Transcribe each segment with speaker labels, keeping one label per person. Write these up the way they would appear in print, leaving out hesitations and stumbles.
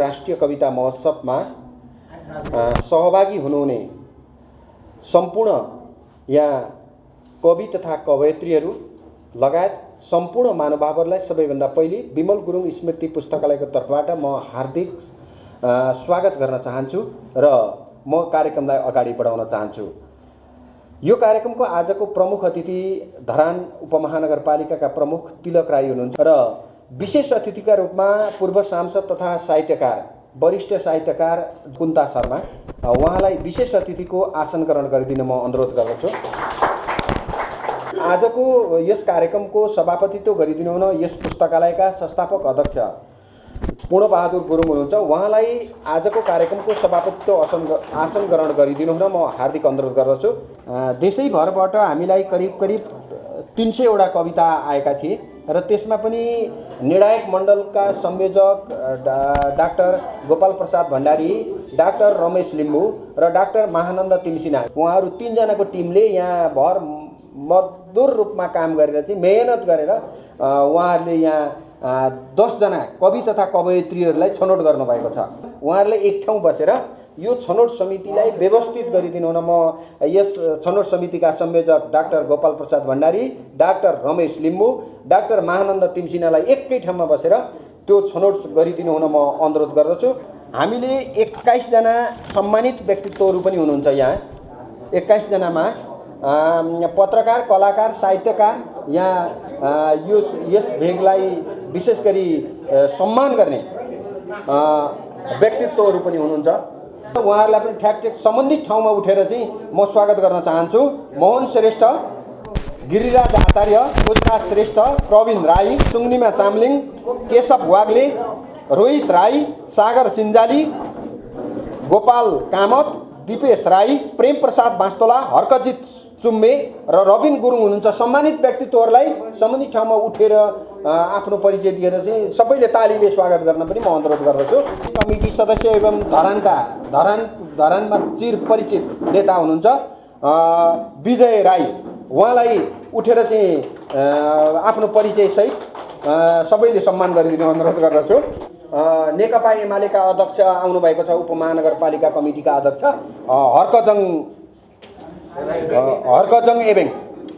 Speaker 1: राष्ट्रिय कविता महोत्सवमा सहभागी हुनुहुने सम्पूर्ण यहाँ कवि तथा कवयित्रीहरू लगायत सम्पूर्ण महानुभावहरूलाई सबैभन्दा पहिले विमल गुरुङ स्मृति पुस्तकालयको तर्फबाट म हार्दिक स्वागत गर्न चाहन्छु र म कार्यक्रमलाई अगाडि बढाउन चाहन्छु। यो कार्यक्रमको आजको प्रमुख अतिथि धरान उपमहानगरपालिकाका प्रमुख तिलक राई हुनुहुन्छ र विशेष अतिथिका रूपमा पूर्व सांसद तथा साहित्यकार वरिष्ठ साहित्यकार कुन्ता शर्मा, उहाँलाई विशेष अतिथिको आसन ग्रहण गरिदिन म अनुरोध गर्दछु। आजको यस कार्यक्रमको सभापतित्व गरिदिनु हुन यस पुस्तकालयका संस्थापक अध्यक्ष पूर्णबहादुर गुरुङ हुनुहुन्छ। उहाँलाई आजको कार्यक्रमको सभापतित्व आसन ग्रहण गरिदिनु हुन म हार्दिक अनुरोध गर्दछु। देशैभरबाट हामीलाई करिब 300 वटा कविता आएका थिए र त्यसमा पनि निर्णायक मण्डलका संयोजक डाक्टर गोपाल प्रसाद भण्डारी, डाक्टर रमेश लिम्बू र डाक्टर महानन्द तिमसिना, उहाँहरू 3 जनाको टिमले यहाँ भर मजदुर रूपमा काम गरेर चाहिँ मेहनत गरेर उहाँहरूले यहाँ 10 जना कवि तथा कवयित्रीहरूलाई छनौट गर्नुभएको छ। उहाँहरूले एक ठाउँ बसेर यो छनौट समितिलाई व्यवस्थित गरिदिनु हुन म यस छनौट समितिका संयोजक doctor Gopal Prasad Bhandari, doctor Ramesh Limbu, doctor Mahanand तिमसिनालाई एकै ठाउँमा बसेर त्यो छनौट गरिदिनु हुन म अनुरोध गर्दछु। हामीले 21 जना सम्मानित व्यक्तित्वहरू पनि हुनुहुन्छ यहाँ। 21 जनामा पत्रकार, कलाकार, साहित्यकार, यहाँ यस भेगलाई विशेष गरी सम्मान गर्ने व्यक्तित्वहरू पनि हुनुहुन्छ। उहाँहरूलाई पनि ठ्याक सम्बन्धित ठाउँमा उठेर चाहिँ म स्वागत गर्न चाहन्छु। मोहन श्रेष्ठ, गिरिराज आचार्य, गुजराज श्रेष्ठ, प्रवीण राई, सुङ्निमा चामलिङ, केशव वाग्ले, रोहित राई, सागर सिन्जाली, गोपाल कामत, दिपेश राई, प्रेम प्रसाद बास्तोला, हर्कजित चुम्बे र रबिन गुरुङ हुनुहुन्छ। सम्मानित व्यक्तित्वहरूलाई सम्बन्धित ठाउँमा उठेर आफ्नो परिचय दिएर चाहिँ सबैले तालीले स्वागत गर्न पनि म अनुरोध गर्दछु। कमिटी सदस्य एवं धरानमा चिर परिचित नेता हुनुहुन्छ विजय राई, उहाँलाई उठेर चाहिँ आफ्नो परिचयसहित सबैले सम्मान गरिदिनु अनुरोध गर्दछु। नेकपा एमालेका अध्यक्ष आउनुभएको छ, उपमहानगरपालिका कमिटीका अध्यक्ष हर्कजङ एबेङ,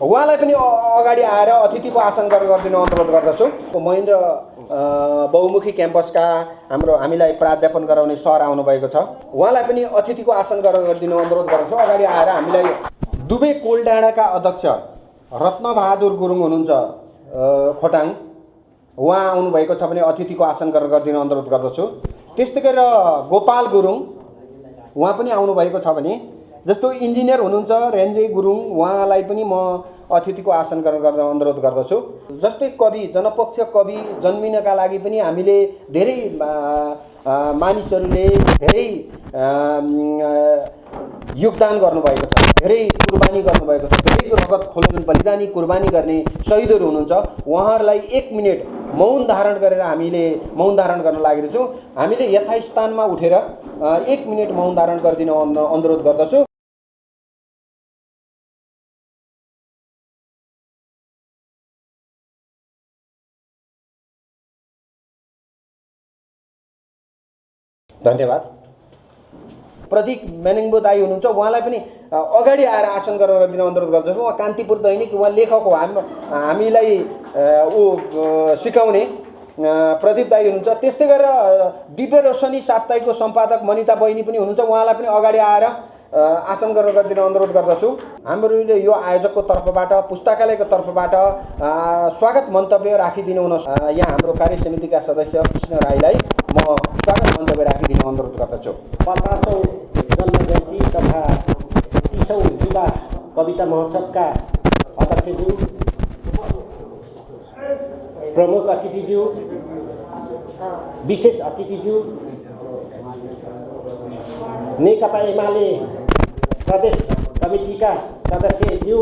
Speaker 1: उहाँलाई पनि अगाडि आएर अतिथिको आसन ग्रहण गरिदिनु अनुरोध गर्दछु। महेन्द्र बहुमुखी क्याम्पसका हामीलाई प्राध्यापन गराउने सर आउनुभएको छ, उहाँलाई पनि अतिथिको आसन ग्रहण गरिदिनु अनुरोध गर्दछु। अगाडि आएर हामीलाई दुबे कोलडाँडाका अध्यक्ष रत्नबहादुर गुरुङ हुनुहुन्छ खोटाङ, उहाँ आउनुभएको छ भने अतिथिको आसन ग्रहण गरिदिनु अनुरोध गर्दछु। त्यस्तै गरेर गोपाल गुरुङ, उहाँ पनि आउनुभएको छ भने, जस्तो इन्जिनियर हुनुहुन्छ रेन्जे गुरुङ, उहाँलाई पनि म अतिथिको आसन ग्रहण गर्न अनुरोध गर्दछु। जस्तै कवि, जनपक्ष कवि जन्मिनका लागि पनि हामीले धेरै मानिसहरूले धेरै योगदान गर्नुभएको छ, धेरै कुर्बानी गर्नुभएको छ, धेरैको रगत खोल्न बलिदानी कुर्बानी गर्ने शहीदहरू हुनुहुन्छ। उहाँहरूलाई 1 मिनट मौन धारण गरेर हामीले मौन धारण गर्न लागेको छौँ। हामीले यथास्थानमा उठेर 1 मिनट मौन धारण गरिदिन अनुरोध गर्दछु। धन्यवाद। प्रदीप मेनिङ्बो दाई हुनुहुन्छ, उहाँलाई पनि अगाडि आएर आसन ग्रहण गरिदिन अनुरोध गर्दछु। उहाँ कान्तिपुर दैनिक, उहाँ लेखक हो, हामीलाई सिकाउने प्रदीप दाई हुनुहुन्छ। त्यस्तै गरेर दिव्य रोशनी साप्ताहिकको सम्पादक मनिता बहिनी पनि हुनुहुन्छ, उहाँलाई पनि अगाडि आएर आसन ग्रहण गरिदिन अनुरोध गर्दछु। हाम्रो यो आयोजकको तर्फबाट, पुस्तकालयको तर्फबाट स्वागत मन्तव्य राखिदिनु हुन यहाँ हाम्रो कार्य समितिका सदस्य कृष्ण राईलाई म स्वागत मन्तव्य राखिदिन अनुरोध गर्दछु।
Speaker 2: 50औं जन्म जयन्ती तथा 30औं युवा कविता महोत्सवका अध्यक्षज्यू, प्रमुख अतिथिज्यू, विशेष अतिथिज्यू, नेकपा एमाले प्रदेश कमिटीका सदस्यज्यू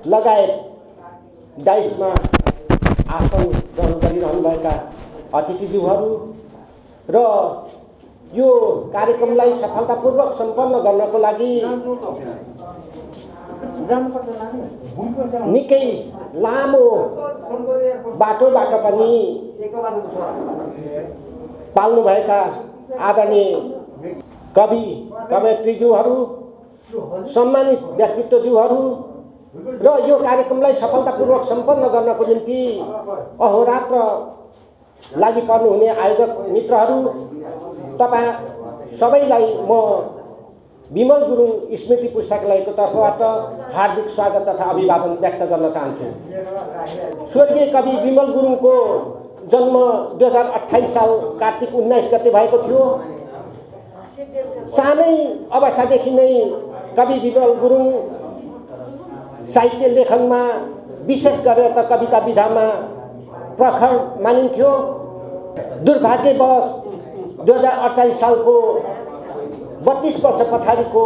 Speaker 2: लगायत डाइसमा आसन ग्रहण गरिरहनुभएका अतिथिज्यूहरू र यो कार्यक्रमलाई सफलतापूर्वक सम्पन्न गर्नको लागि निकै लामो बाटोबाट पनि पाल्नुभएका आदरणीय कवि कवयत्रीज्यूहरू, सम्मानित व्यक्तित्वज्यूहरू र यो कार्यक्रमलाई सफलतापूर्वक सम्पन्न गर्नको निम्ति अहोरात्र लागि पर्नुहुने आयोजक मित्रहरू, तपाईँ सबैलाई म विमल गुरुङ स्मृति पुस्तकालयको तर्फबाट हार्दिक स्वागत तथा अभिवादन व्यक्त गर्न चाहन्छु। स्वर्गीय कवि विमल गुरुङको जन्म 2028 साल कार्तिक 19 गते भएको थियो। सानै अवस्थादेखि नै कवि विमल गुरुङ साहित्य लेखनमा, विशेष गरेर त कविता विधामा प्रखर मानिन्थ्यो। दुर्भाग्यवश 2048 सालको 32 वर्ष पछाडिको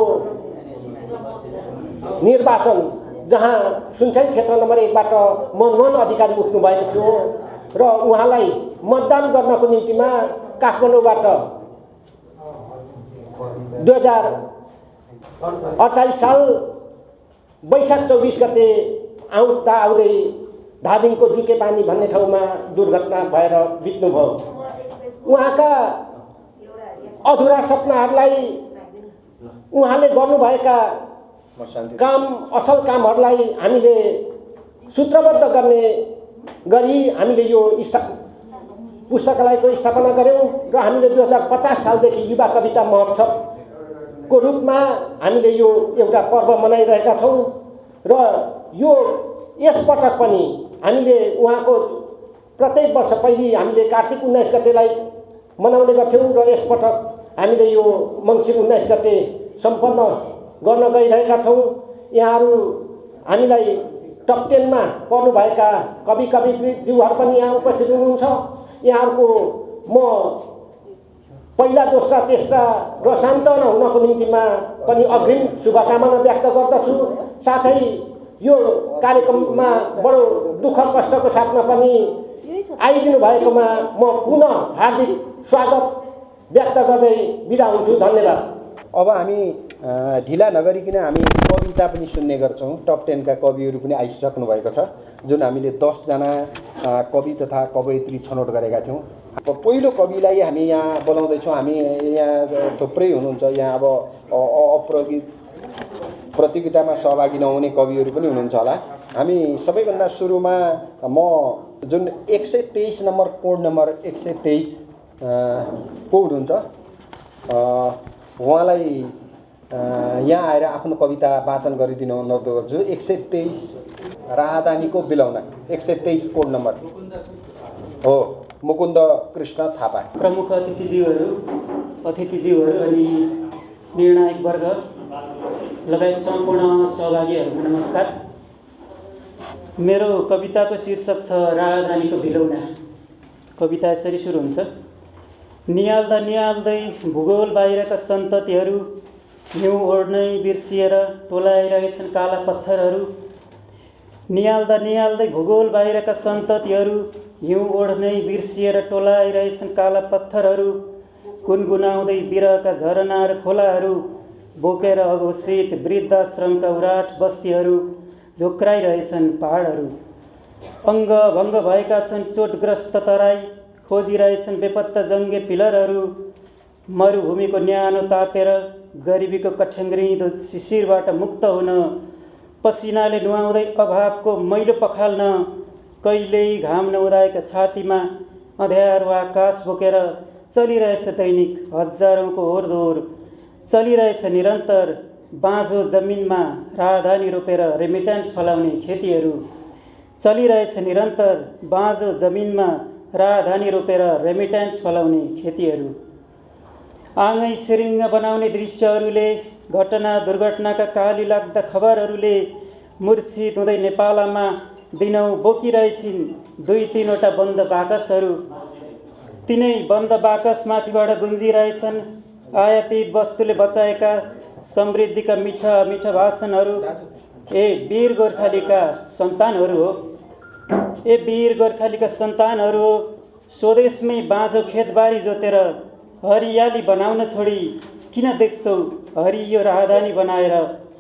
Speaker 2: निर्वाचन, जहाँ सुनसरी क्षेत्र नम्बर 1 बाट मनमोहन अधिकारी उठ्नुभएको थियो र उहाँलाई मतदान गर्नको निम्तिमा काठमाडौँबाट 2048 साल वैशाख 24 गते आउँदै धादिङको जुके पानी भन्ने ठाउँमा दुर्घटना भएर बित्नुभयो। उहाँका अधुरा सपनाहरूलाई, उहाँले गर्नुभएका काम, असल कामहरूलाई हामीले सूत्रबद्ध गर्ने गरी हामीले यो पुस्तकालयको स्थापना गऱ्यौँ र हामीले 2050 सालदेखि युवा कविता महोत्सवको रूपमा हामीले यो एउटा पर्व मनाइरहेका छौँ र यो यसपटक पनि हामीले उहाँको प्रत्येक वर्ष पहिले हामीले कार्तिक 19 गतेलाई मनाउने गर्थ्यौँ र यसपटक हामीले यो मङ्सिर 19 गते सम्पन्न गर्न गइरहेका छौँ। यहाँहरू हामीलाई टप 10 मा पर्नुभएका कवि कवयत्रीज्यूहरू पनि यहाँ उपस्थित हुनुहुन्छ। यहाँहरूको म पहिला, दोस्रा, तेस्रा र सान्त्वना हुनको निम्तिमा पनि अग्रिम शुभकामना व्यक्त गर्दछु। साथै यो कार्यक्रममा बडो दुःख कष्टको साथमा पनि आइदिनु भएकोमा म पुनः हार्दिक स्वागत व्यक्त गर्दै बिदा हुन्छु। धन्यवाद।
Speaker 1: अब हामी ढिला नगरिकन हामी कविता पनि सुन्ने गर्छौँ। टप 10 का कविहरू पनि आइसक्नु भएको छ, जुन हामीले 10 जना कवि तथा कवयित्री छनौट गरेका थियौँ। पहिलो कविलाई हामी यहाँ बोलाउँदैछौँ। हामी यहाँ थुप्रै हुनुहुन्छ, यहाँ अब प्रतियोगितामा सहभागी नहुने कविहरू पनि हुनुहुन्छ होला। हामी सबैभन्दा सुरुमा म जुन 123 नम्बर कोड नम्बर 123 को हुनुहुन्छ, उहाँलाई यहाँ आएर आफ्नो कविता वाचन गरिदिनु अनुरोध गर्छु। 123 राहदानीको बिलौना, 123 कोड नम्बर हो। मुकुन्द कृष्ण थापा।
Speaker 3: प्रमुख अतिथिज्यूहरू अनि निर्णायक वर्ग लगायत सम्पूर्ण सहभागीहरूको नमस्कार। मेरो कविताको शीर्षक छ राहदानीको बिलौना। कविता यसरी सुरु हुन्छ। नियाल्दा नियाल्दै भूगोल बाहिरका सन्ततिहरू हिउँ ओढ्नै बिर्सिएर टोलाइरहेछन् काला पत्थरहरू। नियाल्दा नियाल्दै भूगोल बाहिरका सन्ततिहरू हिउँ ओढ्नै बिर्सिएर टोलाइरहेछन् काला पत्थरहरू। गुनगुनाउँदै बिरहका झरना र खोलाहरू बोकेर अघोषित वृद्धाश्रमका उराट बस्तीहरू झोक्राइरहेछन् पहाडहरू। अङ्गभङ्ग भएका छन् चोटग्रस्त तराई, खोजिरहेछन् बेपत्ता जङ्गे पिलरहरू। मरुभूमिको न्यानो तापेर गरिबीको कठ्याङ्ग्रिँदो शिशिरबाट मुक्त हुन, पसिनाले नुहाउँदै अभावको मैलो पखाल्न, कहिल्यै घाम नउदाएका छातीमा अँध्यारो आकाश बोकेर चलिरहेछ दैनिक हजारौँको होरदोर। चलिरहेछ निरन्तर बाँझो जमिनमा राहदानी रोपेर रेमिट्यान्स फलाउने खेतीहरू। चलिरहेछ निरन्तर बाँझो जमिनमा राहदानी रोपेर रेमिट्यान्स फलाउने खेतीहरू। आँगै सिरिङ्ग बनाउने दृश्यहरूले, घटना दुर्घटनाका काली लाग्दा खबरहरूले मूर्छित हुँदै नेपालमा दिनौँ बोकिरहेछिन् 2-3वटा बन्द बाकसहरू। तिनै बन्द बाकस माथिबाट गुन्जिरहेछन् आयातित वस्तुले बचाएका समृद्धिका मिठा मिठा भाषणहरू। ए वीर गोर्खालीका सन्तानहरू हो, ए वीर गोर्खालीका सन्तानहरू हो। स्वदेशमै बाँझो खेतबारी जोतेर हरियाली बनाउन छोडी किन देख्छौ हरियो राहदानी बनाएर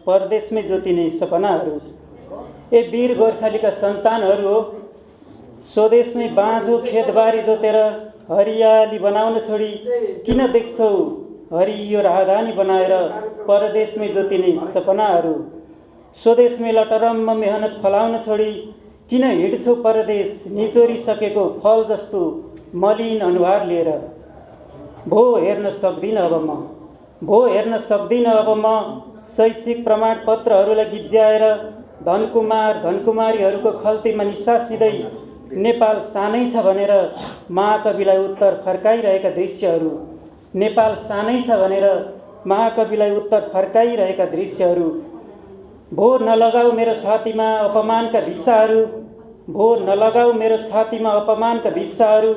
Speaker 3: परदेशमै जोतिने सपनाहरू। ए वीर गोर्खालीका सन्तानहरू हो। स्वदेशमै बाँझो खेतबारी जोतेर हरियाली बनाउन छोडी किन देख्छौ हरियो राजधानी बनाएर परदेशमै जोतिने सपनाहरू। स्वदेशमै लटरम्म मेहनत फलाउन छोडी किन हिँड्छौ परदेश निचोरिसकेको फल जस्तो मलिन अनुहार लिएर। भो हेर्न सक्दिनँ अब म शैक्षिक प्रमाणपत्रहरूलाई गिज्याएर धनकुमारीहरूको खल्तीमा निसासिँदै नेपाल सानै छ भनेर महाकविलाई उत्तर फर्काइरहेका दृश्यहरू। नेपाल सानै छ भनेर महाकविलाई उत्तर फर्काइरहेका दृश्यहरू। भो नलगाऊ मेरो छातीमा अपमानका भिस्साहरू। भो नलगाऊ मेरो छातीमा अपमानका भिस्साहरू।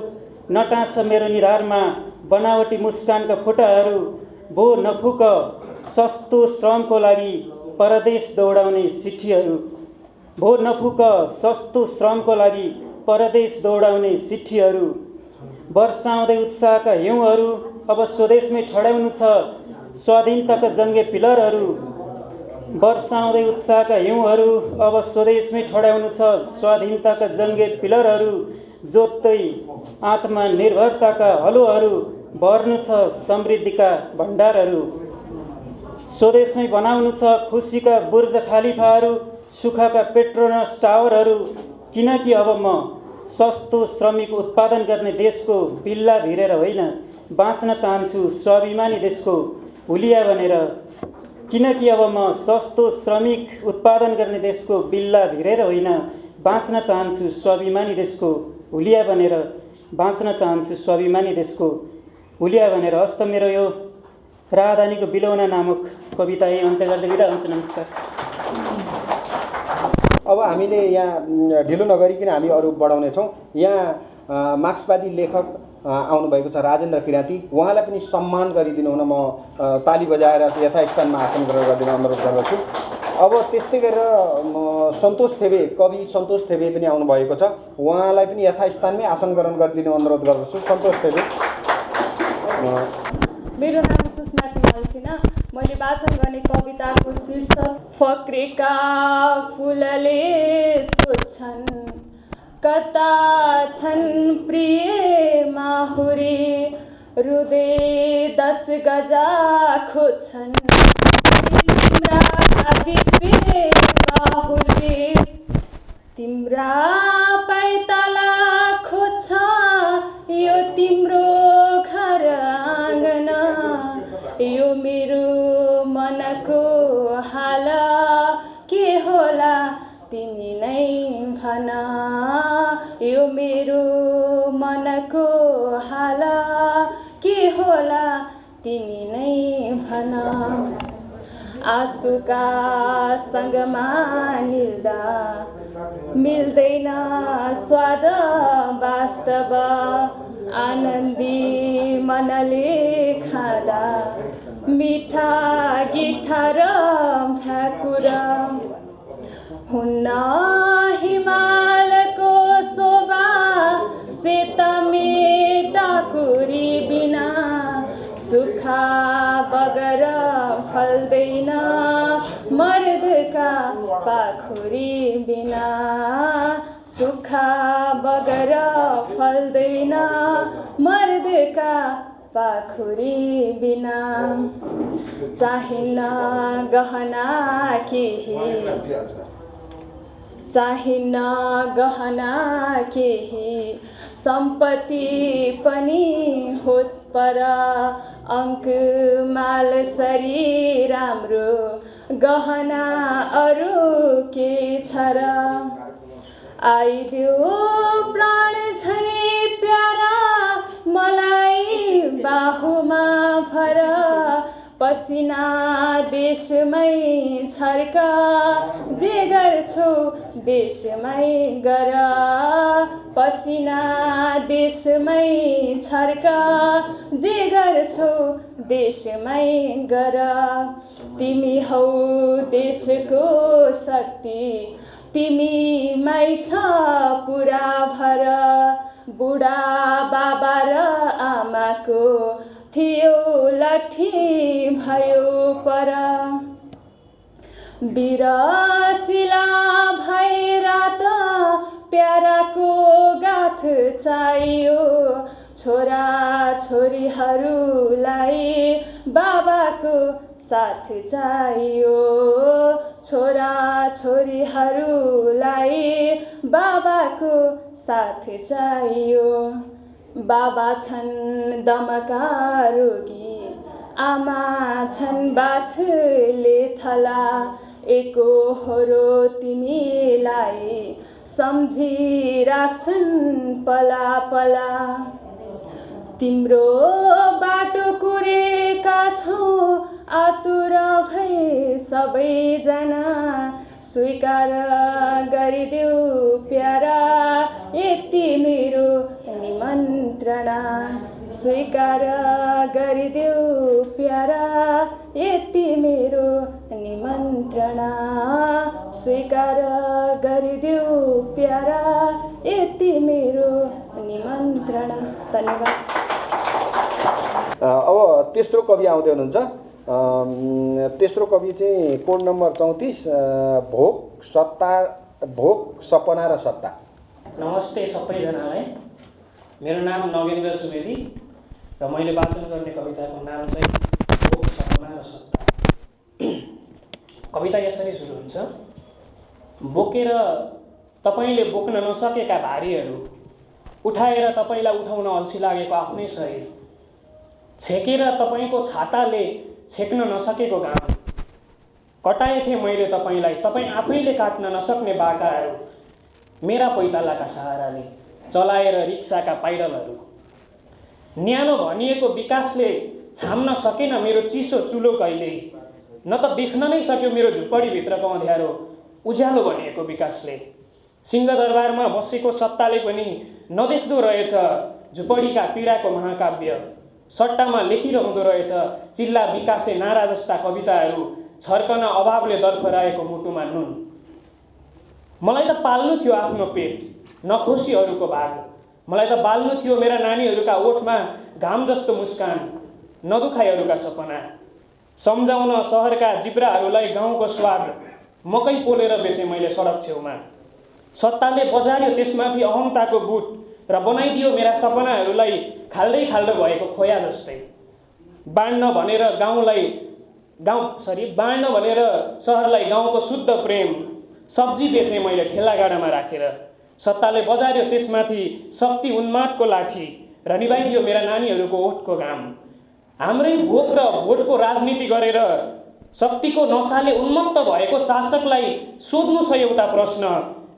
Speaker 3: नटाँस मेरो निधारमा बनावटी मुस्कानका फोटाहरू। भो नफुक सस्तो श्रमको लागि परदेश दौडाउने चिठीहरू। भो नफुक सस्तो श्रमको लागि परदेश दौडाउने चिठीहरू। वर्षाउँदै उत्साहका हिउँहरू अब स्वदेशमै ठड्याउनु छ स्वाधीनताका जङ्गे पिलरहरू। वर्षाउँदै उत्साहका हिउँहरू अब स्वदेशमै ठड्याउनु छ स्वाधीनताका जङ्गे पिलरहरू। जोत्दै आत्मनिर्भरताका हलोहरू भर्नु छ समृद्धिका भण्डारहरू। स्वदेशमै बनाउनु छ खुसीका बुर्ज खलिफाहरू सुखका पेट्रोनस टावरहरू। किनकि अब म सस्तो श्रमिक उत्पादन गर्ने देशको बिल्ला भिरेर होइन बाँच्न चाहन्छु स्वाभिमानी देशको हुलिया बनेर। किनकि अब म सस्तो श्रमिक उत्पादन गर्ने देशको बिल्ला भिरेर होइन बाँच्न चाहन्छु स्वाभिमानी देशको हुलिया बनेर। बाँच्न चाहन्छु स्वाभिमानी देशको हुलिया बनेर। हस्त मेरो यो राजधानीको बिलौना नामक कविता यही अन्त्य गर्दै बिदा हुन्छु। नमस्कार।
Speaker 1: अब हामीले यहाँ ढिलो नगरिकन हामी अरू बढाउनेछौँ। यहाँ मार्क्सवादी लेखक आउनुभएको छ राजेन्द्र किराँती। उहाँलाई पनि सम्मान गरिदिनु हुन म ताली बजाएर यथास्थानमा आसन ग्रहण गरिदिन अनुरोध गर्दछु। अब त्यस्तै गरेर सन्तोष थेबे कवि सन्तोष थेबे पनि आउनुभएको छ। उहाँलाई पनि यथास्थानमै आसन ग्रहण गरिदिनु अनुरोध गर्दछु। सन्तोष थेबे।
Speaker 4: मेरो नाम सुषमा कुमारी सिन्हा। मैले वाचन गर्ने कविताको शीर्षक फक्रेका फुलले सोध्छन् कता छन् प्रिय माहुरी। रुदे 10 गजा खोज्छन् तिम्रा दिव्य बाहुली। तिम्रा पाइताला खोज्छ यो तिम्रो घर आँगन। यो मेरो मनको हाल के होला तिमी नै भन। यो मेरो मनको हाल के होला तिमी नै भन। आँसुका सँगमा निल्दा मिल्दैन स्वाद वास्तव। आनन्दी मनले खाँदा मिठा गिठा र भ्याकुर। हुन्न हिमालको शोभा सेता मेटाकुरी बिना। सुखा बगर फल्दैन मर्दका पाखुरी बिना। सुखा बगर फल्दैन मर्दका पाखुरी बिना। चाहिन्न गहना केही चाहिन्न गहना केही सम्पत्ति पनि होस् पर। अङ्क माल सरी राम्रो गहना अरू के छ र। आइदेऊ प्राण झै प्यारा मलाई बाहुमा भर। पसिना देशमै छर्क जे गर्छौ देशमै गर। पसिना देशमै छर्क जे गर्छौ देशमै गर। तिमी हौ देशको शक्ति तिमीमै छ पुरा भर। बुढा बाबा र आमाको थियो लाठी भयो पर। बिरसिला भई रात प्याराको चाहियो, छोरा छोरीहरूलाई बाबाको साथ चाहियो, छोरा छोरीहरूलाई बाबाको साथ चाहियो। बाबा छन् दमका रोगी, आमा छन् बाथले थला, एकोहोरो तिमीलाई सम्झिराख्छन् पला पला। तिम्रो बाटो कुरेका छौँ आतुर भई सबैजना, स्वीकार गरिदेऊ प्यारा यति मेरो निमन्त्रणा, स्वीकार गरिदेऊ प्यारा यति मेरो निमन्त्रणा, स्वीकार गरिदेऊ प्यारा यति मेरो निमन्त्रणा। धन्यवाद।
Speaker 1: अब तेस्रो कवि आउँदै हुनुहुन्छ। तेस्रो कवि चाहिँ कोड नम्बर 34, भोक सपना र सत्ता।
Speaker 5: नमस्ते सबैजनालाई। मेरो नाम नगेन्द्र सुवेदी र मैले वाचन गर्ने कविताको नाम चाहिँ भोक सपना र सत्ता। कविता यसरी सुरु हुन्छ। बोकेर तपाईँले बोक्न नसकेका भारीहरू, उठाएर तपाईँलाई उठाउन अल्छी लागेको आफ्नै शरीर, छेकेर तपाईँको छाताले छेक्न नसकेको घाम, कटाएथे मैले तपाईँलाई तपाईँ आफैले काट्न नसक्ने बाटाहरू, मेरा पैतालाका सहाराले चलाएर रिक्साका पाइडलहरू। न्यानो भनिएको विकासले छाम्न सकेन मेरो चिसो चुलो कहिल्यै, न त देख्न नै सक्यो मेरो झुपडीभित्रको अँध्यारो उज्यालो भनिएको विकासले। सिंहदरबारमा बसेको सत्ताले पनि नदेख्दो रहेछ झुपडीका पीडाको महाकाव्य, सट्टामा लेखिरहँदो रहेछ चिल्ला विकासे नारा जस्ता कविताहरू, छर्कन अभावले दर्फराएको मुटुमा नुन। मलाई त पाल्नु थियो आफ्नो पेट, नखोसी अरूको भाग, मलाई त बाल्नु थियो मेरा नानीहरूका ओठमा घाम जस्तो मुस्कान, नदुखाई अरूका सपना। सम्झाउन सहरका जिब्राहरूलाई गाउँको स्वाद, मकै पोलेर बेचेँ मैले सडक छेउमा। सत्ताले बजार्यो त्यसमाथि अहमताको बुट र बनाइदियो मेरा सपनाहरूलाई खाल्दै खाल्दो भएको खोया जस्तै। बाँड्न भनेर सहरलाई गाउँको शुद्ध प्रेम, सब्जी बेचेँ मैले ठेलागाडामा राखेर। सत्ताले बजार्यो त्यसमाथि शक्ति उन्मादको लाठी र निभाइदियो मेरा नानीहरूको ओठको घाम। हाम्रै भोक र भोटको राजनीति गरेर शक्तिको नसाले उन्मत्त भएको शासकलाई सोध्नु छ एउटा प्रश्न,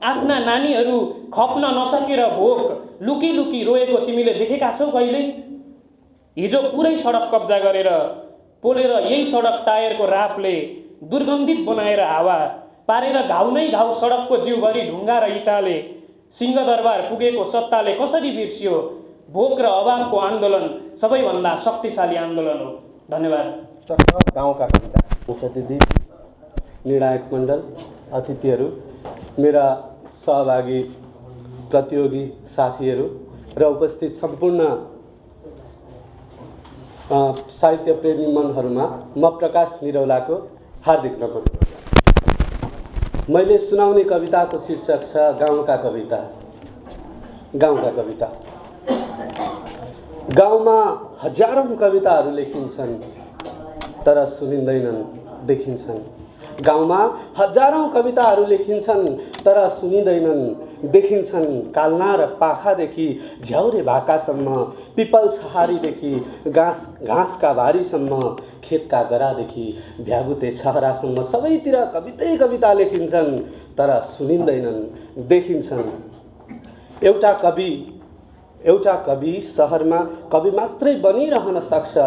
Speaker 5: आफ्ना नानीहरू खप्न नसकेर भोक लुकी लुकी रोएको तिमीले देखेका छौ कहिल्यै? हिजो पुरै सडक कब्जा गरेर पोलेर यही सडक टायरको रापले दुर्गन्धित बनाएर हावा पारेर घाउ नै घाउ सडकको जिउभरि ढुङ्गा र इँटाले। सिंहदरबार पुगेको सत्ताले कसरी बिर्सियो भोक र अभावको आन्दोलन सबैभन्दा शक्तिशाली आन्दोलन हो। धन्यवाद।
Speaker 1: गाउँका कविता।
Speaker 6: मुख्य अतिथि, निर्णायक मण्डल, अतिथिहरू, मेरा सहभागी प्रतियोगी साथीहरू र उपस्थित सम्पूर्ण साहित्य प्रेमी मनहरूमा म प्रकाश निरौलाको हार्दिक नमस्कार। मैले सुनाउने कविताको शीर्षक छ गाउँका कविता। गाउँका कविता। गाउँमा हजारौं कविताहरू लेखिन्छन् तर सुनिँदैनन्, देखिन्छन्। गाउँमा हजारौं कविताहरू लेखिन्छन् तर सुनिँदैनन्, देखिन्छन्। काल्ना र पाखादेखि झ्याउरे भाकासम्म, पिपल छहारीदेखि घाँसका भारीसम्म, खेतका गरादेखि भ्यागुते छहरासम्म सबैतिर कवितै कविता लेखिन्छन् तर सुनिँदैनन्, देखिन्छन्। एउटा कवि सहरमा कवि मात्रै बनिरहन सक्छ,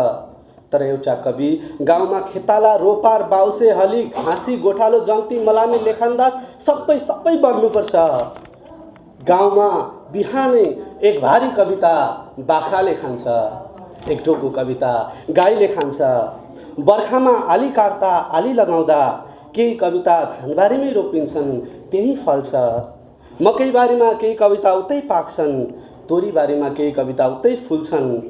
Speaker 6: तर एउटा कवि गाउँमा खेताला, रोपार, बाउसे, हली, घाँसी, गोठालो, जङ्ती, मलामी, लेखनदास सबै बन्नुपर्छ। गाउँमा बिहानै एक भारी कविता बाख्राले खान्छ, एक टोकु कविता गाईले खान्छ। बर्खामा आली काट्दा, आली लगाउँदा केही कविता धानबारीमै रोपिन्छन्, त्यही फल्छ। मकैबारीमा केही कविता उतै पाक्छन्, तोरीबारीमा केही कविता उतै फुल्छन्।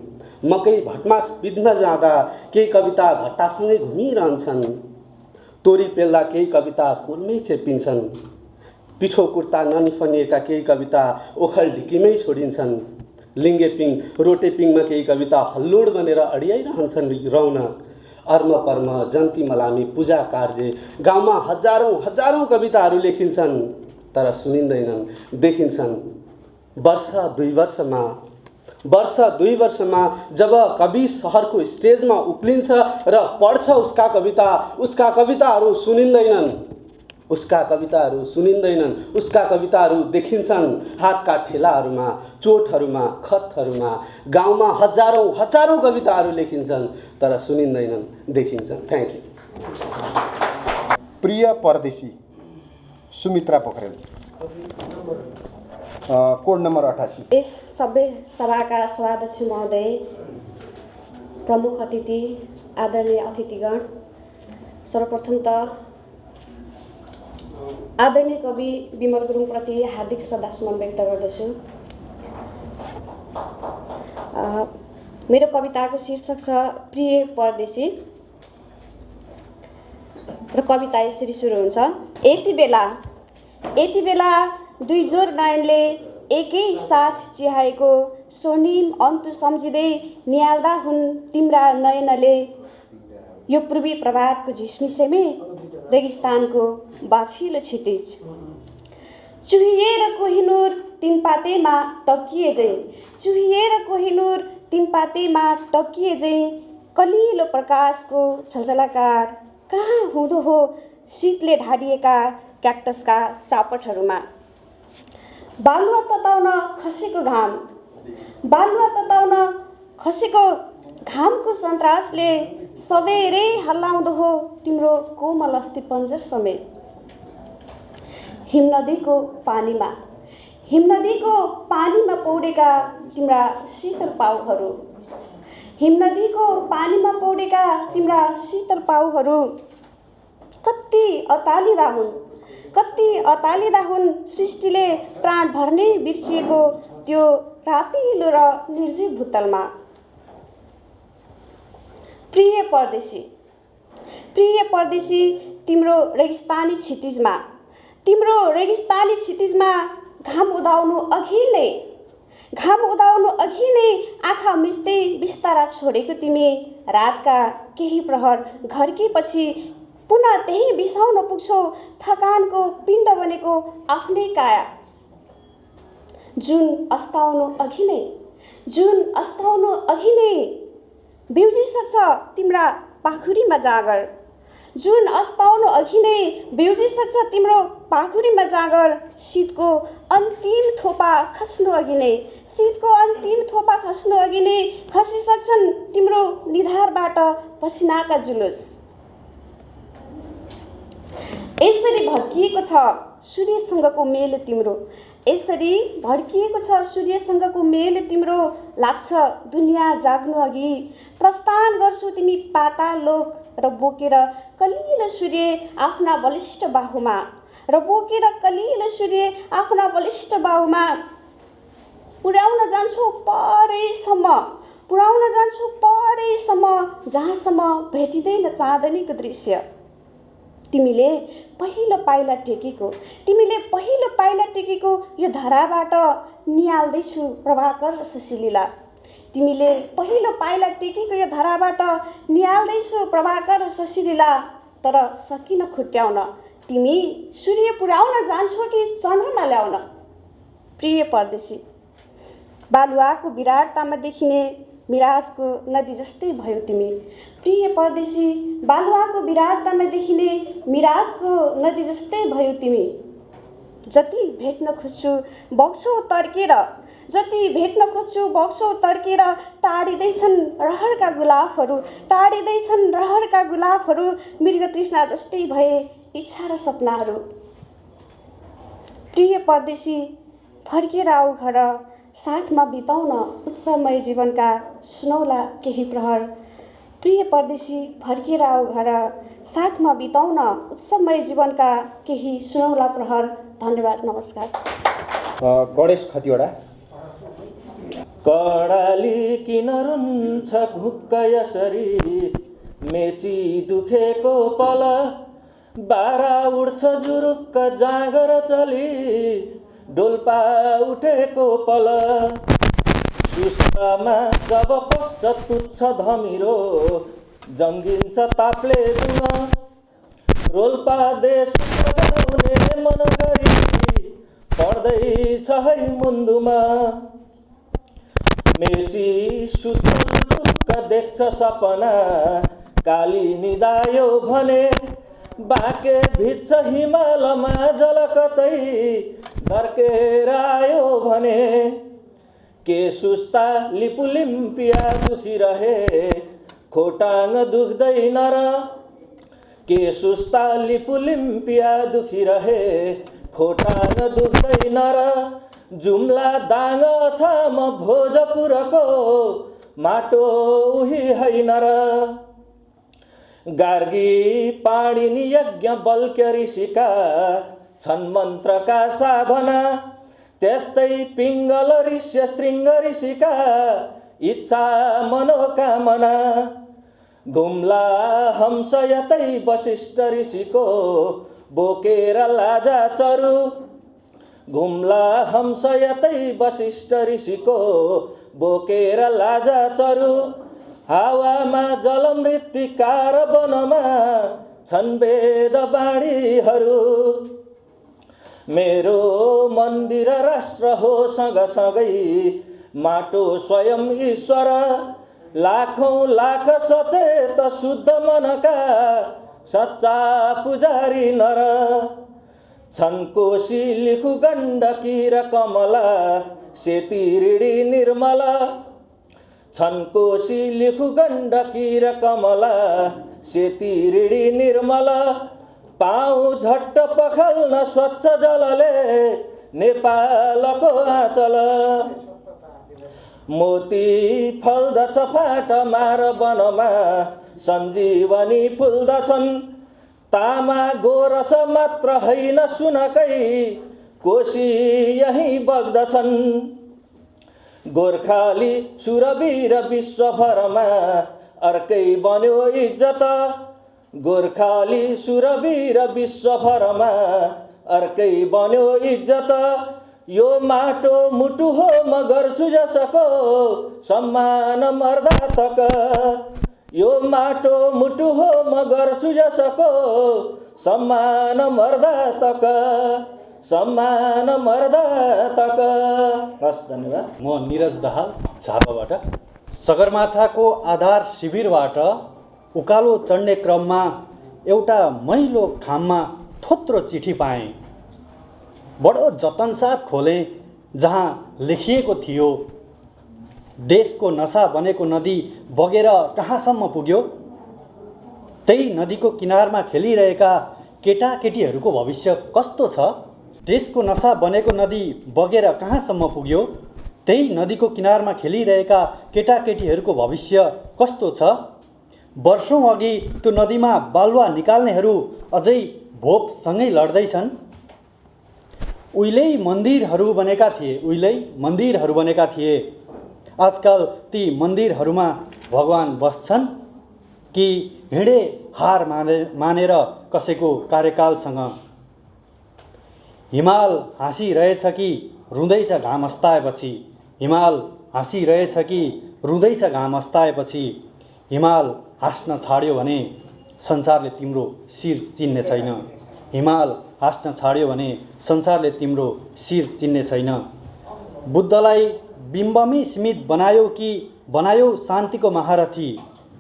Speaker 6: मकै भटमास बित्न जाँदा केही कविता घट्टासँगै घुमिरहन्छन्, तोरी पेल्दा केही कविता कुलमै चेपिन्छन्। पिछो कुर्ता ननिफनिएका केही कविता ओखलढिकीमै छोडिन्छन्। लिङ्गेपिङ रोटेपिङमा केही कविता हल्लोड बनेर अडियाइरहन्छन् रौनक। अर्म पर्म जन्ती मलामी पूजा कार्य गाउँमा हजारौँ कविताहरू लेखिन्छन् तर सुनिँदैनन्, देखिन्छन्। वर्ष दुई वर्षमा जब कवि सहरको स्टेजमा उक्लिन्छ र पढ्छ उसका कविताहरू सुनिँदैनन्, उसका कविताहरू देखिन्छन् हातका ठेलाहरूमा, चोटहरूमा, खतहरूमा। गाउँमा हजारौँ कविताहरू लेखिन्छन् तर सुनिँदैनन्, देखिन्छन्। Thank you.
Speaker 1: प्रिय परदेशी सुमित्रा पोखरेल, कोड नम्बर 88।
Speaker 7: यस सबै सभाका सभाध्यक्ष महोदय, प्रमुख अतिथि, आदरणीय अतिथिगण, सर्वप्रथम त आदरणीय कवि विमल गुरुङप्रति हार्दिक श्रद्धासुमन व्यक्त गर्दछु। मेरो कविताको शीर्षक छ प्रिय परदेशी र कविता यसरी सुरु हुन्छ। यति बेला दुई जोर नयनले एकै साथ चिहाएको स्वर्णिम अन्तु सम्झिँदै निहाल्दा हुन् तिम्रा नयनले यो पूर्वी प्रभातको झिसमिसेमै रेगिस्तानको बाफिलो क्षितिज। चुहिएर कोहिनुर तिनपातेमा टक्किए झैँ कलिलो प्रकाशको झलझलाकार कहाँ हुँदो हो शीतले ढाडिएका क्याक्टसका चापटहरूमा। बालुवा तताउन खसेको घामको सन्तासले सबेरै हल्लाउँदो हो तिम्रो कोमल अस्थिपञ्जर समेत। हिमनदीको पानीमा पौडेका तिम्रा शीतल पाउहरू कति अतालिदा हुन् सृष्टिले प्राण भर्ने बिर्सिएको त्यो रापिलो र निर्जीव भूतलमा। प्रिय परदेशी तिम्रो रेगिस्तानी क्षितिजमा घाम उदाउनु अघि नै आँखा मिच्दै बिस्तारा छोडेको तिमी रातका केही प्रहर घर्केपछि पुनः त्यही बिसाउन पुग्छौ थकानको पिण्ड बनेको आफ्नै काया। जुन अस्ताउनु अघि नै बिउजिसक्छ तिम्रा पाखुरीमा जाँगर। शीतको अन्तिम थोपा खस्नु अघि नै खसिसक्छन् तिम्रो निधारबाट पसिनाका जुलुस। यसरी भड्किएको छ सूर्यसँगको मेल तिम्रो लाग्छ दुनियाँ जाग्नु अघि। प्रस्थान गर्छौ तिमी पाताल लोक र बोकेर कलिलो सूर्य आफ्ना बलिष्ठ बाहुमा पुर्याउन जान्छौ परैसम्म जहाँसम्म भेटिँदैन चाँदनीको दृश्य। तिमीले पहिलो पाइला टेकेको यो धराबाट निहाल्दैछु प्रभाकर र ससिलीला। तर सकिन खुट्याउन तिमी सूर्य पुर्याउन जान्छौ कि चन्द्रमा ल्याउन। प्रिय परदेशी बालुवाको विराटतामा देखिने मिराजको नदी जस्तै भयो तिमी। जति भेट्न खोज्छु बग्छौ तर्केर टाढिँदैछन् रहरका गुलाबहरू मृग तृष्णा जस्तै भए इच्छा र सपनाहरू। प्रिय परदेशी फर्केर आऊ घर साथमा बिताउन उत्सवमय जीवनका सुनौला केही प्रहर। धन्यवाद, नमस्कार।
Speaker 1: गणेश खतिवडा।
Speaker 8: कडाली किन रुन्छ घुक्क यसरी मेची दुखेको पल बारा उड्छ जुरुक्क जाँगर चली डोल्पा उठेको पल सुस्तामा जब पस्छ तुच्छ धमिरो जङ्गिन्छ ताप्ले दुन रोल्पा देश बजाउने मन गरी पढ्दैछ है मुन्दुमा मेची सुत्तुक्क देख्छ सपना काली निदायो भने बाके भिज्छ हिमालमा जल कतै धर्केर आयो भने के सुस्ता लिपुलिम्पिया दुखिरहे खोटाङ दुख्दैन र के सुस्ता लिपुलिम्पिया दुखिरहे खोटाङ दुख्दैन र जुम्ला दाङ छ म भोजपुरको माटो उही होइन र गार्गी पाणिनि यज्ञ बल्क्य ऋषिका छन् मन्त्रका साधना त्यस्तै पिङ्गल ऋष्य शृङ्ग ऋषिका इच्छा मनोकामना घुम्ला हंस यतै वशिष्ठ ऋषिको बोकेर लाजा चरु घुम्ला हंस यतै वशिष्ठ ऋषिको बोकेर लाजा चरु हावामा जलमृत्तिकार वनमा छन् वेद बाणीहरू मेरो मन्दिर राष्ट्र हो सँगसँगै माटो स्वयं ईश्वर लाखौँ लाख सचेत शुद्ध मनका सच्चा पुजारी नर छन् कोशी लिखु गण्डकी र कमला सेती ऋणी निर्मला छन् कोशी लिखु गण्डकी र कमला सेती ऋणी निर्मला पाउ झट्ट पखाल्न स्वच्छ जलले नेपालको आँचल मोती फल्दछ फाट मार वनमा सञ्जीवनी फुल्दछन् तामा गोरस मात्र होइन सुनकै कोशी यही बग्दछन् गोर्खाली सुरवीर विश्वभरमा अर्कै बन्यो इज्जत गोर्खाली सुरवीर विश्वभरमा अर्कै बन्यो इज्जत यो माटो मुटु हो म गर्छु जसको सम्मान मर्दा तक यो माटो मुटु हो म गर्छु जसको सम्मान मर्दा तक सम्मान मर्दा तक। हस् धन्यवाद।
Speaker 9: म निरज दाहाल झापाबाट सगरमाथाको आधार शिविरबाट उकालो चढ्ने क्रममा एउटा मैलो खाममा थोत्रो चिठी पाएँ। बडो जतनसाथ खोलेँ जहाँ लेखिएको थियो देशको नसा बनेको नदी बगेर कहाँसम्म पुग्यो, त्यही नदीको किनारमा खेलिरहेका केटाकेटीहरूको भविष्य कस्तो छ। देशको नसा बनेको नदी बगेर कहाँसम्म पुग्यो, त्यही नदीको किनारमा खेलिरहेका केटाकेटीहरूको भविष्य कस्तो छ। वर्षौँ अघि त्यो नदीमा बालुवा निकाल्नेहरू अझै भोकसँगै लड्दैछन्। उहिल्यै मन्दिरहरू बनेका थिए आजकल ती मन्दिरहरूमा भगवान बस्छन् कि हिँडे हार मानेर कसैको कार्यकालसँग। हिमाल हाँसिरहेछ कि रुँदैछ घाम अस्ताएपछि, हिमाल हाँसिरहेछ कि रुँदैछ घाम अस्ताएपछि। हिमाल हाँस्न छाड्यो भने संसारले तिम्रो शिर चिन्ने छैन, हिमाल हाँस्न छाड्यो भने संसारले तिम्रो शिर चिन्ने छैन। बुद्धलाई बिम्बमै सीमित बनायो कि बनायो शान्तिको महारथी,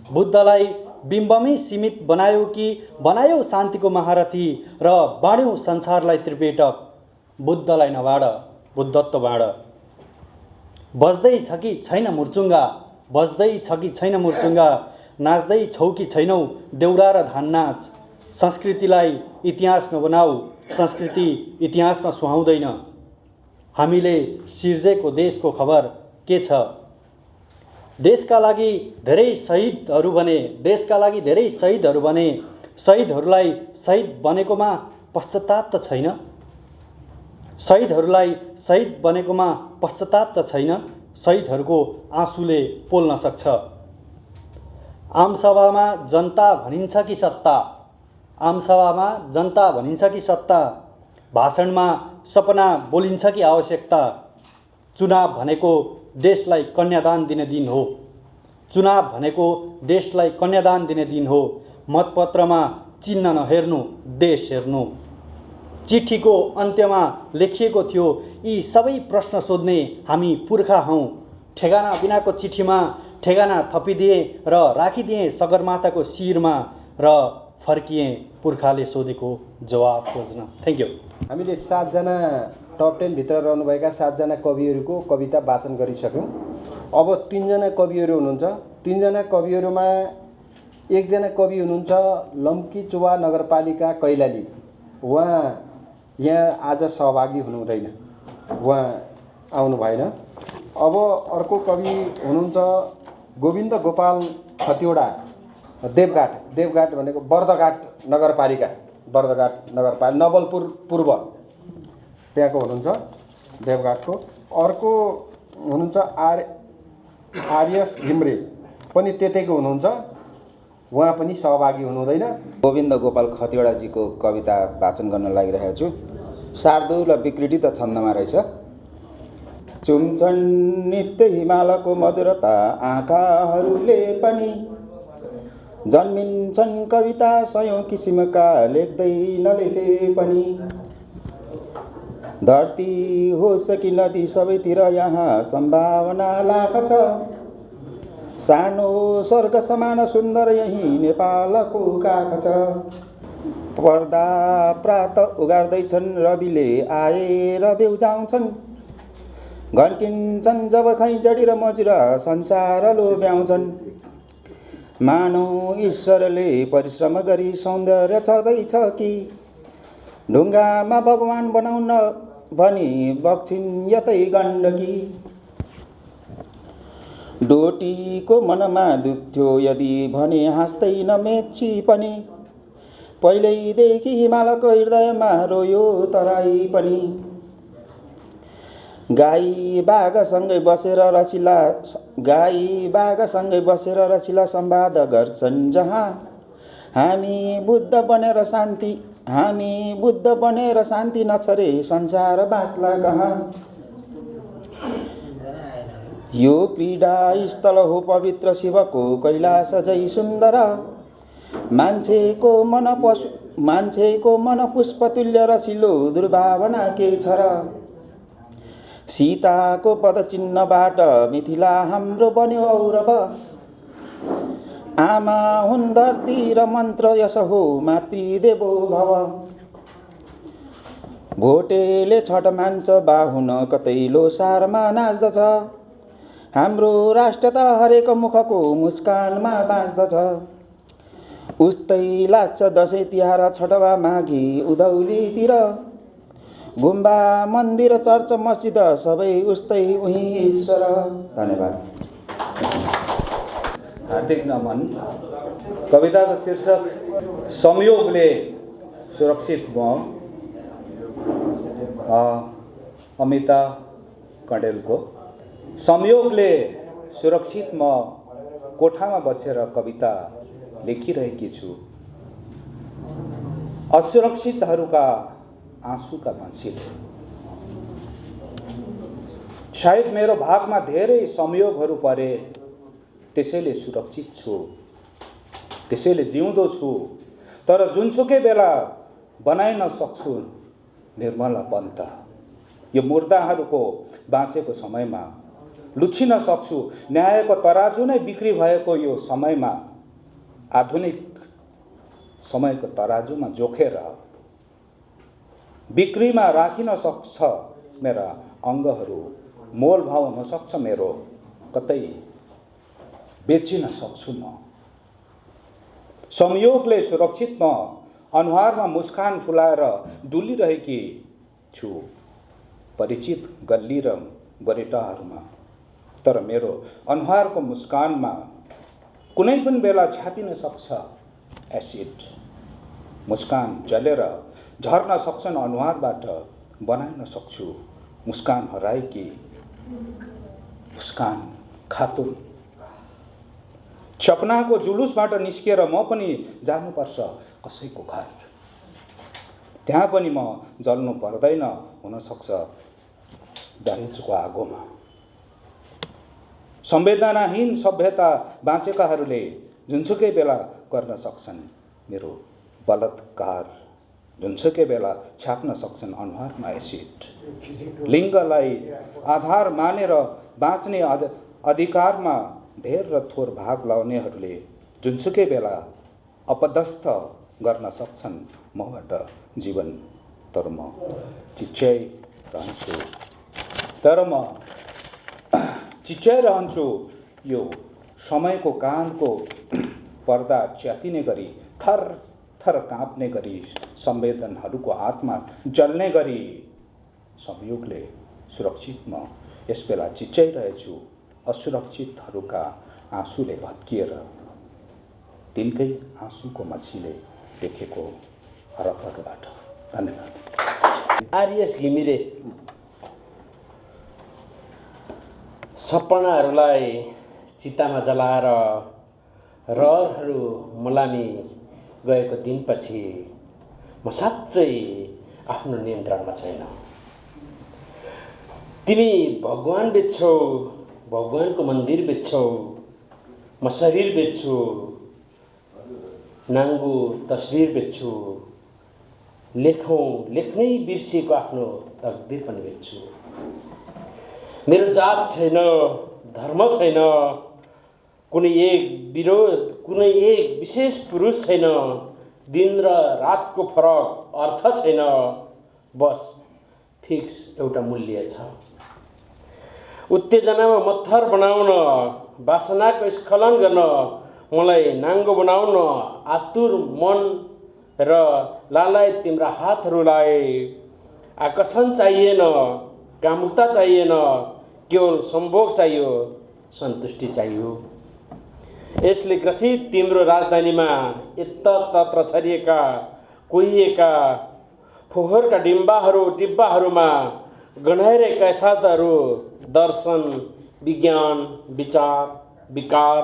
Speaker 9: बुद्धलाई बिम्बमै सीमित बनायो कि बनायो शान्तिको महारथी र बाँड्यौ संसारलाई त्रिपेटक। बुद्धलाई नबाड बुद्धत्व बाँड। बज्दै छ कि छैन मुर्चुङ्गा, बज्दै छ कि छैन मुर्चुङ्गा, नाच्दै छौ कि छैनौ देउडा र धान नाच। संस्कृतिलाई इतिहास नबनाऊ, संस्कृति इतिहासमा सुहाउँदैन। हामीले सिर्जेको देशको खबर के छ। देशका लागि धेरै शहीदहरू बने, देशका लागि धेरै शहीदहरू बने, शहीदहरूलाई शहीद बनेकोमा पश्चाताप त छैन, शहीदहरूलाई शहीद बनेकोमा पश्चाताप त छैन। शहीदहरूको आँसुले पोल्न सक्छ। आमसभामा जनता भनिन्छ कि सत्ता, आमसभामा जनता भनिन्छ कि सत्ता, भाषणमा सपना बोलिन्छ कि आवश्यकता। चुनाव भनेको देशलाई कन्यादान दिने दिन हो। चुनाव भनेको देशलाई कन्यादान दिने दिन हो। मतपत्रमा चिन्ह नहेर्नु, देश हेर्नु। चिठीको अन्त्यमा लेखिएको थियो, यी सबै प्रश्न सोध्ने हामी पुर्खा हौँ। ठेगाना बिनाको चिठीमा ठेगाना थपिदिए र राखिदिएँ सगरमाथाको शिरमा र फर्किएँ पुर्खाले सोधेको जवाफ खोज्न। Thank you.
Speaker 1: हामीले 7 जना टप 10 भित्र रहनुभएका 7 जना कविहरूको कविता वाचन गरिसक्यौँ। अब 3 जना कविहरू हुनुहुन्छ। 3 जना कविहरूमा 1 जना कवि हुनुहुन्छ लम्कीचुवा नगरपालिका कैलाली। उहाँ यहाँ आज सहभागी हुनुहुँदैन, उहाँ आउनु भएन। अब अर्को कवि हुनुहुन्छ गोविन्द गोपाल खतिवडा, देवघाट भनेको बर्दघाट नगरपालिका, नवलपुर पूर्व त्यहाँको हुनुहुन्छ, देवघाटको। अर्को हुनुहुन्छ आर्यस घिम्रे, पनि त्यतैको हुनुहुन्छ, उहाँ पनि सहभागी हुनुहुँदैन।
Speaker 10: गोविन्द गोपाल खतिवडाजीको कविता वाचन गर्न लागिरहेको छु। शार्दुल विकृति त छन्दमा रहेछ। चुम्छन् नित्य हिमालको मधुरता आँखाहरूले पनि, जन्मिन्छन् कविता सयौँ किसिमका लेख्दै नलेखे पनि। धरती होस् कि नदी सबैतिर यहाँ सम्भावना लाख छ। सानो स्वर्ग समान सुन्दर यही नेपालको काख छ। पर्दा प्रात उगार्दैछन् रविले आएर बेउजाउँछन्। घन्किन्छन् जब खैँजडी र मजुरा संसार लोभ्याउँछन्। मानव ईश्वरले परिश्रम गरी सौन्दर्य छँदैछ कि, ढुङ्गामा भगवान बनाउन भनी बग्छिन् यतै गण्डकी। डोटीको मनमा दुख्थ्यो यदि भने हाँस्दै नमेच्छी पनि, पहिल्यैदेखि हिमालको हृदयमा रोयो तराई पनि। गाई बाघसँगै बसेर रसिला संवाद गर्छन् जहाँ, हामी बुद्ध बनेर शान्ति नछरे संसार बाँच्ला कहाँ। यो क्रीडा स्थल हो पवित्र शिवको कैलाश जै सुन्दर। मान्छेको मन पुष्पतुल्य रसिलो दुर्भावना के छ र। सीताको पदचिन्हबाट मिथिला हाम्रो बन्यो औरव। आमा हुन् धरती र मन्त्र यस हो मातृदेवो भव। भोटेले छठ मान्छ बाहुन कतै लोसारमा नाच्दछ। हाम्रो राष्ट्र त हरेक मुखको मुस्कानमा बाँच्दछ। उस्तै लाग्छ दसैँ तिहार छठवा माघी उधौलीतिर। गुम्बा मन्दिर चर्च मस्जिद सबै उस्तै उही ईश्वर। धन्यवाद।
Speaker 11: हार्दिक नमन। कविताको शीर्षक संयोगले सुरक्षित म। अमिता कँडेलको। संयोगले सुरक्षित म कोठामा बसेर कविता लेखिरहेकी छु। असुरक्षितहरूका आँसुका भाँसीले। सायद मेरो भागमा धेरै संयोगहरू परे, त्यसैले सुरक्षित छु, त्यसैले जिउँदो छु। तर जुनसुकै बेला बनाइन सक्छु निर्मला पन्त। यो मुर्दाहरूको बाँचेको समयमा लुच्छिन सक्छु न्यायको तराजु नै बिक्री भएको यो समयमा। आधुनिक समयको तराजुमा जोखेर बिक्रीमा राखिन सक्छ मेरा अङ्गहरू। मोलभाव हुन सक्छ मेरो, कतै बेचिन सक्छु म। संयोगले सुरक्षित म अनुहारमा मुस्कान फुलाएर डुलिरहेकी छु परिचित गल्ली र गरेटाहरूमा। तर मेरो अनुहारको मुस्कानमा कुनै पनि बेला छापिन सक्छ एसिड। मुस्कान जलेर झर्न सक्छन् अनुहारबाट, बनाइन सक्छु मुस्कान हराएकी मुस्कान खातुन। सपनाको जुलुसबाट निस्किएर म पनि जानुपर्छ कसैको घर, त्यहाँ पनि म जल्नु पर्दैन हुनसक्छ दहेजको आगोमा। संवेदनाहीन सभ्यता बाँचेकाहरूले जुनसुकै बेला गर्न सक्छन् मेरो बलात्कार, जुनसुकै बेला छाप्न सक्छन् अनुहारमा एसिड। लिङ्गलाई आधार मानेर बाँच्ने अधिकारमा धेर र थोर भाग लाउनेहरूले जुनसुकै बेला अपदस्थ गर्न सक्छन् मबाट जीवन, तर म चिच्याइरहन्छु यो समयको कानको पर्दा च्यातिने गरी, थर थर काँप्ने गरी, संवेदनहरूको आत्मा जल्ने गरी। संयोगले सुरक्षित म यस बेला चिच्याइरहेछु असुरक्षितहरूका आँसुले भत्किएर, तिनकै आँसुको मछीले देखेको हरकबाट। धन्यवाद।
Speaker 12: आरएस घिमिरे सपनाहरूलाई चितामा जलाएर रहरहरू मलामी गएको दिनपछि म साँच्चै आफ्नो नियन्त्रणमा छैन। तिमी भगवान बेच्छौ, भगवानको मन्दिर बेच्छौ, म शरीर बेच्छु, नाङ्गो तस्बिर बेच्छु, लेख्नै बिर्सिएको आफ्नो तकदिर पनि बेच्छु। मेरो जात छैन, धर्म छैन, कुनै एक विशेष पुरुष छैन, दिन र रातको फरक अर्थ छैन, बस फिक्स एउटा मूल्य छ। उत्तेजनामा मत्थर बनाउन, वासनाको स्खलन गर्न, मलाई नाङ्गो बनाउन आतुर मन र लालायत तिम्रा हातहरूलाई आकर्षण चाहिएन, कामुकता चाहिएन, केवल सम्भोग चाहियो, सन्तुष्टि चाहियो। यसले ग्रसित तिम्रो राजधानीमा यत्रतत्र छरिएका कुहिएका फोहोरका डिब्बाहरूमा गनाइरहेका यथार्थहरू, दर्शन, विज्ञान, विचार, विकार,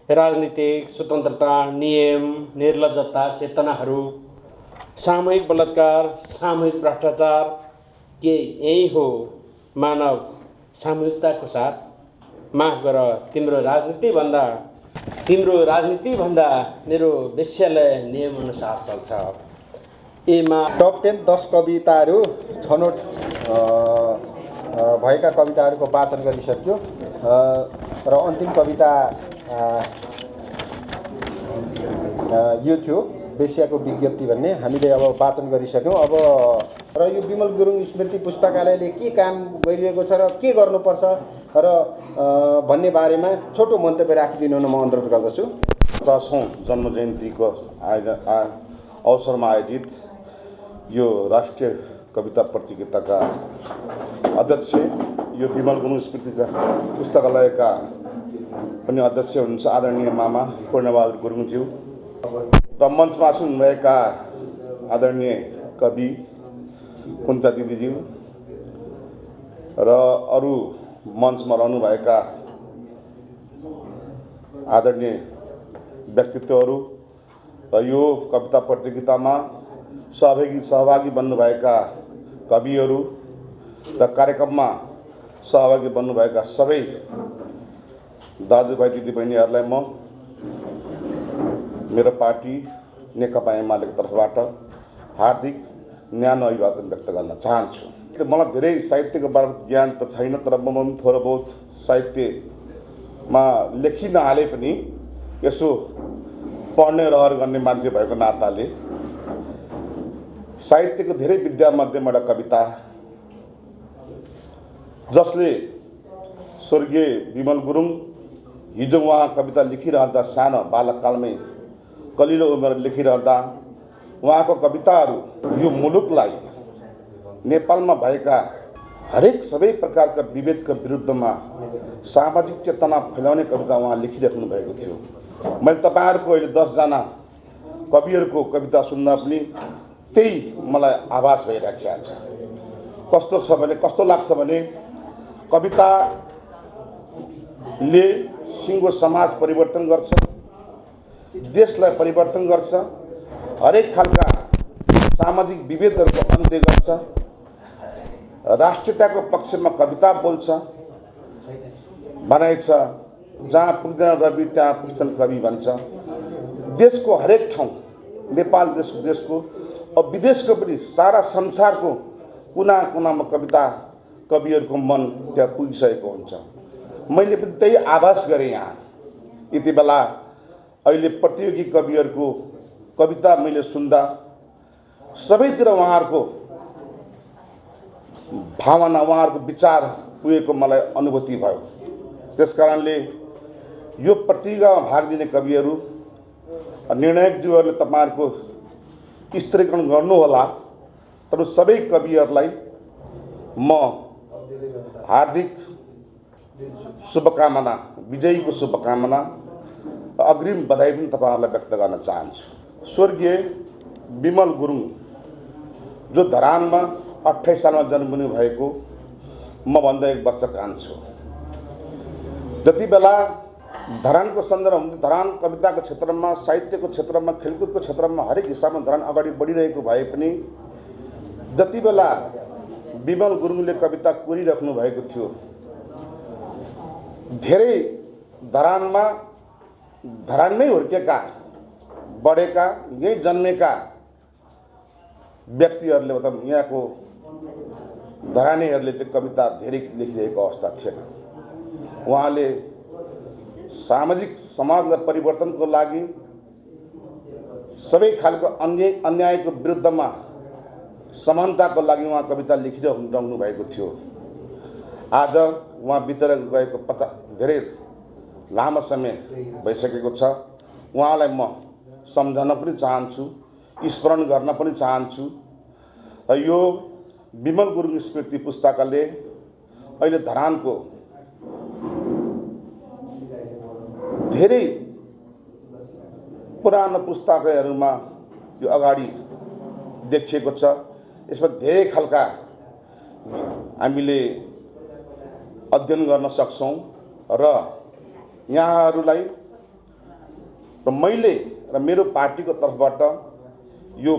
Speaker 12: राजनीतिक स्वतन्त्रता, नियम, निर्लज्जता, चेतनाहरू, सामूहिक बलात्कार, सामूहिक भ्रष्टाचार, के यही हो मानव सामूहिकताको साथ? माफ गर, तिम्रो राजनीतिभन्दा मेरो वेश्यालय नियमअनुसार चल्छ। एमा
Speaker 1: टप 10 कविताहरू छनौट भएका कविताहरूको वाचन गरिसक्यो र अन्तिम कविता यो थियो वेश्याको विज्ञप्ति भन्ने। हामीले अब वाचन गरिसक्यौँ। अब र यो विमल गुरुङ स्मृति पुस्तकालयले के काम गरिरहेको छ र के गर्नुपर्छ र भन्ने बारेमा छोटो मन्तव्य राखिदिनु हुन म अनुरोध गर्दछु।
Speaker 13: 50औं जन्म जयन्तीको अवसरमा आयोजित यो राष्ट्रिय कविता प्रतियोगिताका अध्यक्ष, यो विमल गुरुङ स्मृति पुस्तकालयका पनि अध्यक्ष हुनुहुन्छ आदरणीय मामा पूर्णबहादुर गुरुङज्यू र मञ्चमा सुन्नुभएका आदरणीय कवि कुन्ता दिदीज्यू र अरू मञ्चमा रहनुभएका आदरणीय व्यक्तित्वहरू र यो कविता प्रतियोगितामा सहभागी बन्नुभएका कविहरू र कार्यक्रममा सहभागी बन्नुभएका सबै दाजुभाइ दिदीबहिनीहरूलाई म मेरो पार्टी नेकपा एमालेको तर्फबाट हार्दिक न्यानो अभिवादन व्यक्त गर्न चाहन्छु। मलाई धेरै साहित्यको बारेमा ज्ञान त छैन, तर म थोरै बहुत साहित्यमा लेखि नहाले पनि यसो पढ्ने रहर गर्ने मान्छे भएको नाताले साहित्यको धेरै विद्यामध्येमा एउटा कविता जसले स्वर्गीय विमल गुरुङ हिजो उहाँ कविता लेखिरहँदा सानो बालककालमै कलिलो उमेर लेखिरहँदा उहाँको कविताहरू यो मुलुकलाई नेपालमा भएका हरेक सबै प्रकारका विभेदका विरुद्धमा सामाजिक चेतना फैलाउने कविता उहाँ लेखिराख्नु भएको थियो। मैले तपाईँहरूको अहिले 10 जना कविहरूको कविता सुन्दा पनि त्यही मलाई आभास भइराखेको छ। कस्तो लाग्छ भने कविताले सिङ्गो समाज परिवर्तन गर्छ, देशलाई परिवर्तन गर्छ, हरेक खालका सामाजिक विभेदहरूको अन्त्य गर्छ, राष्ट्रियताको पक्षमा कविता बोल्छ। भनाइ छ जहाँ पुग्दैन रवि त्यहाँ पुग्छन् कवि भन्छ। देशको हरेक ठाउँ, नेपाल देशको अब विदेशको पनि सारा संसारको कुना कुनामा कविता कविहरूको मन त्यहाँ पुगिसकेको हुन्छ। मैले पनि त्यही आभास गरेँ यहाँ। यति बेला अहिले प्रतियोगी कविहरूको कविता मैले सुन्दा सबैतिर उहाँहरूको भावना, उहाँहरूको विचार पुगेको मलाई अनुभूति भयो। त्यसकारणले यो प्रतियोगितामा भाग लिने कविहरू, निर्णायकज्यूहरूले तपाईँहरूको स्तरीकरण गर्नुहोला। तर सबै कविहरूलाई म हार्दिक शुभकामना, विजयीको शुभकामना, अग्रिम बधाई पनि तपाईँहरूलाई व्यक्त गर्न चाहन्छु। स्वर्गीय विमल गुरुङ जो धरानमा 28 सालमा जन्मिनु भएको, म भन्दा 1 वर्ष कान्छु। जति बेला धरानको सन्दर्भमा, धरान कविताको क्षेत्रमा, साहित्यको क्षेत्रमा, खेलकुदको क्षेत्रमा हरेक हिसाबमा धरान अगाडि बढिरहेको भए पनि जति बेला विमल गुरुङले कविता कोरिराख्नु भएको थियो, धेरै धरानमै हुर्केका, बढेका, यही जन्मेका व्यक्तिहरूले मतलब यहाँको धरानीहरूले चाहिँ कविता धेरै लेखिरहेको अवस्था थिएन। उहाँले सामाजिक समाजलाई परिवर्तनको लागि सबै खालको अन्यायको विरुद्धमा समानताको लागि उहाँ कविता लेखिरहनु भएको थियो। आज उहाँ बितेर गएको धेरै लामो समय भइसकेको छ। उहाँलाई म सम्झन पनि चाहन्छु, स्मरण गर्न पनि चाहन्छु। यो विमल गुरुङ स्मृति पुस्तकालय अहिले धरानको धेरै पुरानो पुस्तकालयहरूमा यो अगाडि देखिएको छ। यसमा धेरै खालका हामीले अध्ययन गर्न सक्छौँ र यहाँहरूलाई र मैले र मेरो पार्टीको तर्फबाट यो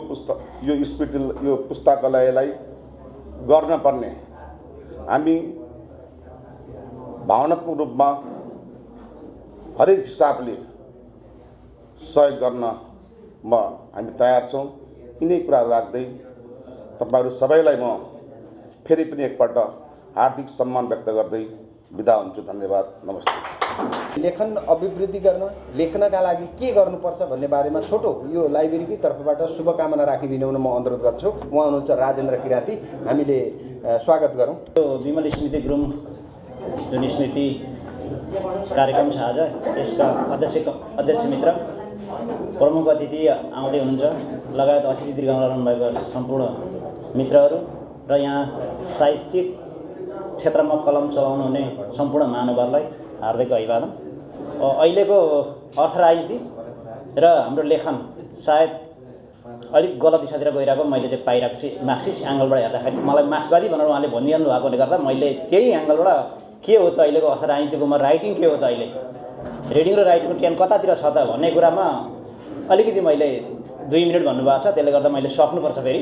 Speaker 13: पुस्तकालयलाई गर्न पर्ने हामी भावनात्मक रूपमा हरेक हिसाबले सहयोग गर्न हामी तयार छौँ। यिनै कुराहरू राख्दै तपाईहरू सबैलाई म फेरि पनि एकपल्ट हार्दिक सम्मान व्यक्त गर्दै बिदा हुन्छु। धन्यवाद, नमस्ते।
Speaker 1: लेखन अभिवृद्धि गर्न, लेख्नका लागि के गर्नुपर्छ भन्ने बारेमा छोटो यो लाइब्रेरीकै तर्फबाट शुभकामना राखिदिनु हुन म अनुरोध गर्छु। उहाँ हुनुहुन्छ राजेन्द्र किराँती। हामीले स्वागत गरौँ।
Speaker 14: यो विमल स्मृति गुरुङ जुन स्मृति कार्यक्रम छ आज, यसका अध्यक्ष मित्र, प्रमुख अतिथि आउँदै हुनुहुन्छ, लगायत अतिथि दीर्घाउन रहनुभएका सम्पूर्ण मित्रहरू र यहाँ साहित्यिक क्षेत्रमा कलम चलाउनु हुने सम्पूर्ण महानुभावलाई हार्दिक अभिवादन। अहिलेको अर्थ राजनीति र हाम्रो लेखन सायद अलिक गलत दिशातिर गइरहेको मैले चाहिँ पाइरहेको छु। मार्क्सिस्ट एङ्गलबाट हेर्दाखेरि मलाई मार्क्सवादी भनेर उहाँले भनिरहनु भएकोले गर्दा मैले त्यही एङ्गलबाट के हो त अहिलेको अर्थ राजनीतिकोमा राइटिङ के हो त, अहिले रिडिङ र राइटिङको ट्रेन्ड कतातिर छ त भन्ने कुरामा अलिकति मैले 2 मिनट भन्नुभएको छ। त्यसले गर्दा मैले सक्नुपर्छ फेरि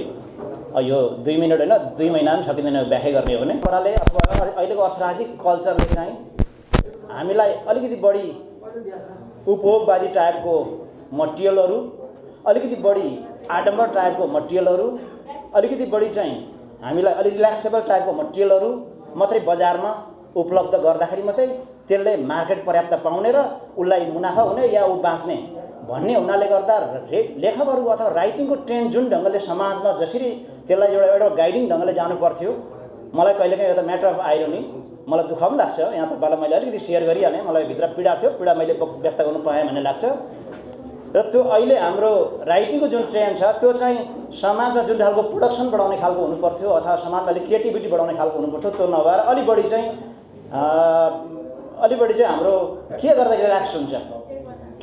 Speaker 14: यो 2 मिनट होइन 2 महिना पनि सकिँदैन व्याख्या गर्ने हो भने। कुराले अथवा अहिलेको अर्थ राजनीतिक कल्चरले चाहिँ हामीलाई अलिकति बढी उपभोगवादी टाइपको मटेरियलहरू, अलिकति बढी आडम्बर टाइपको मटेरियलहरू, अलिकति बढी चाहिँ हामीलाई अलिक रिल्याक्सेबल टाइपको मटेरियलहरू मात्रै बजारमा उपलब्ध गर्दाखेरि मात्रै त्यसले मार्केट पर्याप्त पाउने र उसलाई मुनाफा हुने या ऊ बाँच्ने भन्ने हुनाले गर्दा लेखकहरू अथवा राइटिङको ट्रेन्ड जुन ढङ्गले समाजमा जसरी त्यसलाई एउटा गाइडिङ ढङ्गले जानु पर्थ्यो, मलाई कहिलेकाहीँ एउटा म्याटर अफ आइरोनी, मलाई दुःख पनि लाग्छ। यहाँ तपाईँलाई मैले अलिकति सेयर गरिहालेँ, मलाई भित्र पीडा थियो, पीडा मैले व्यक्त गर्नु पाएँ भन्ने लाग्छ। र त्यो अहिले हाम्रो राइटिङको जुन ट्रेन्ड छ त्यो चाहिँ समाजमा जुन खालको प्रोडक्सन बढाउने खालको हुनुपर्थ्यो अथवा समाजमा अलिक क्रिएटिभिटी बढाउने खालको हुनुपर्थ्यो, त्यो नभएर अलि बढी चाहिँ हाम्रो के गर्दा रिल्याक्स हुन्छ,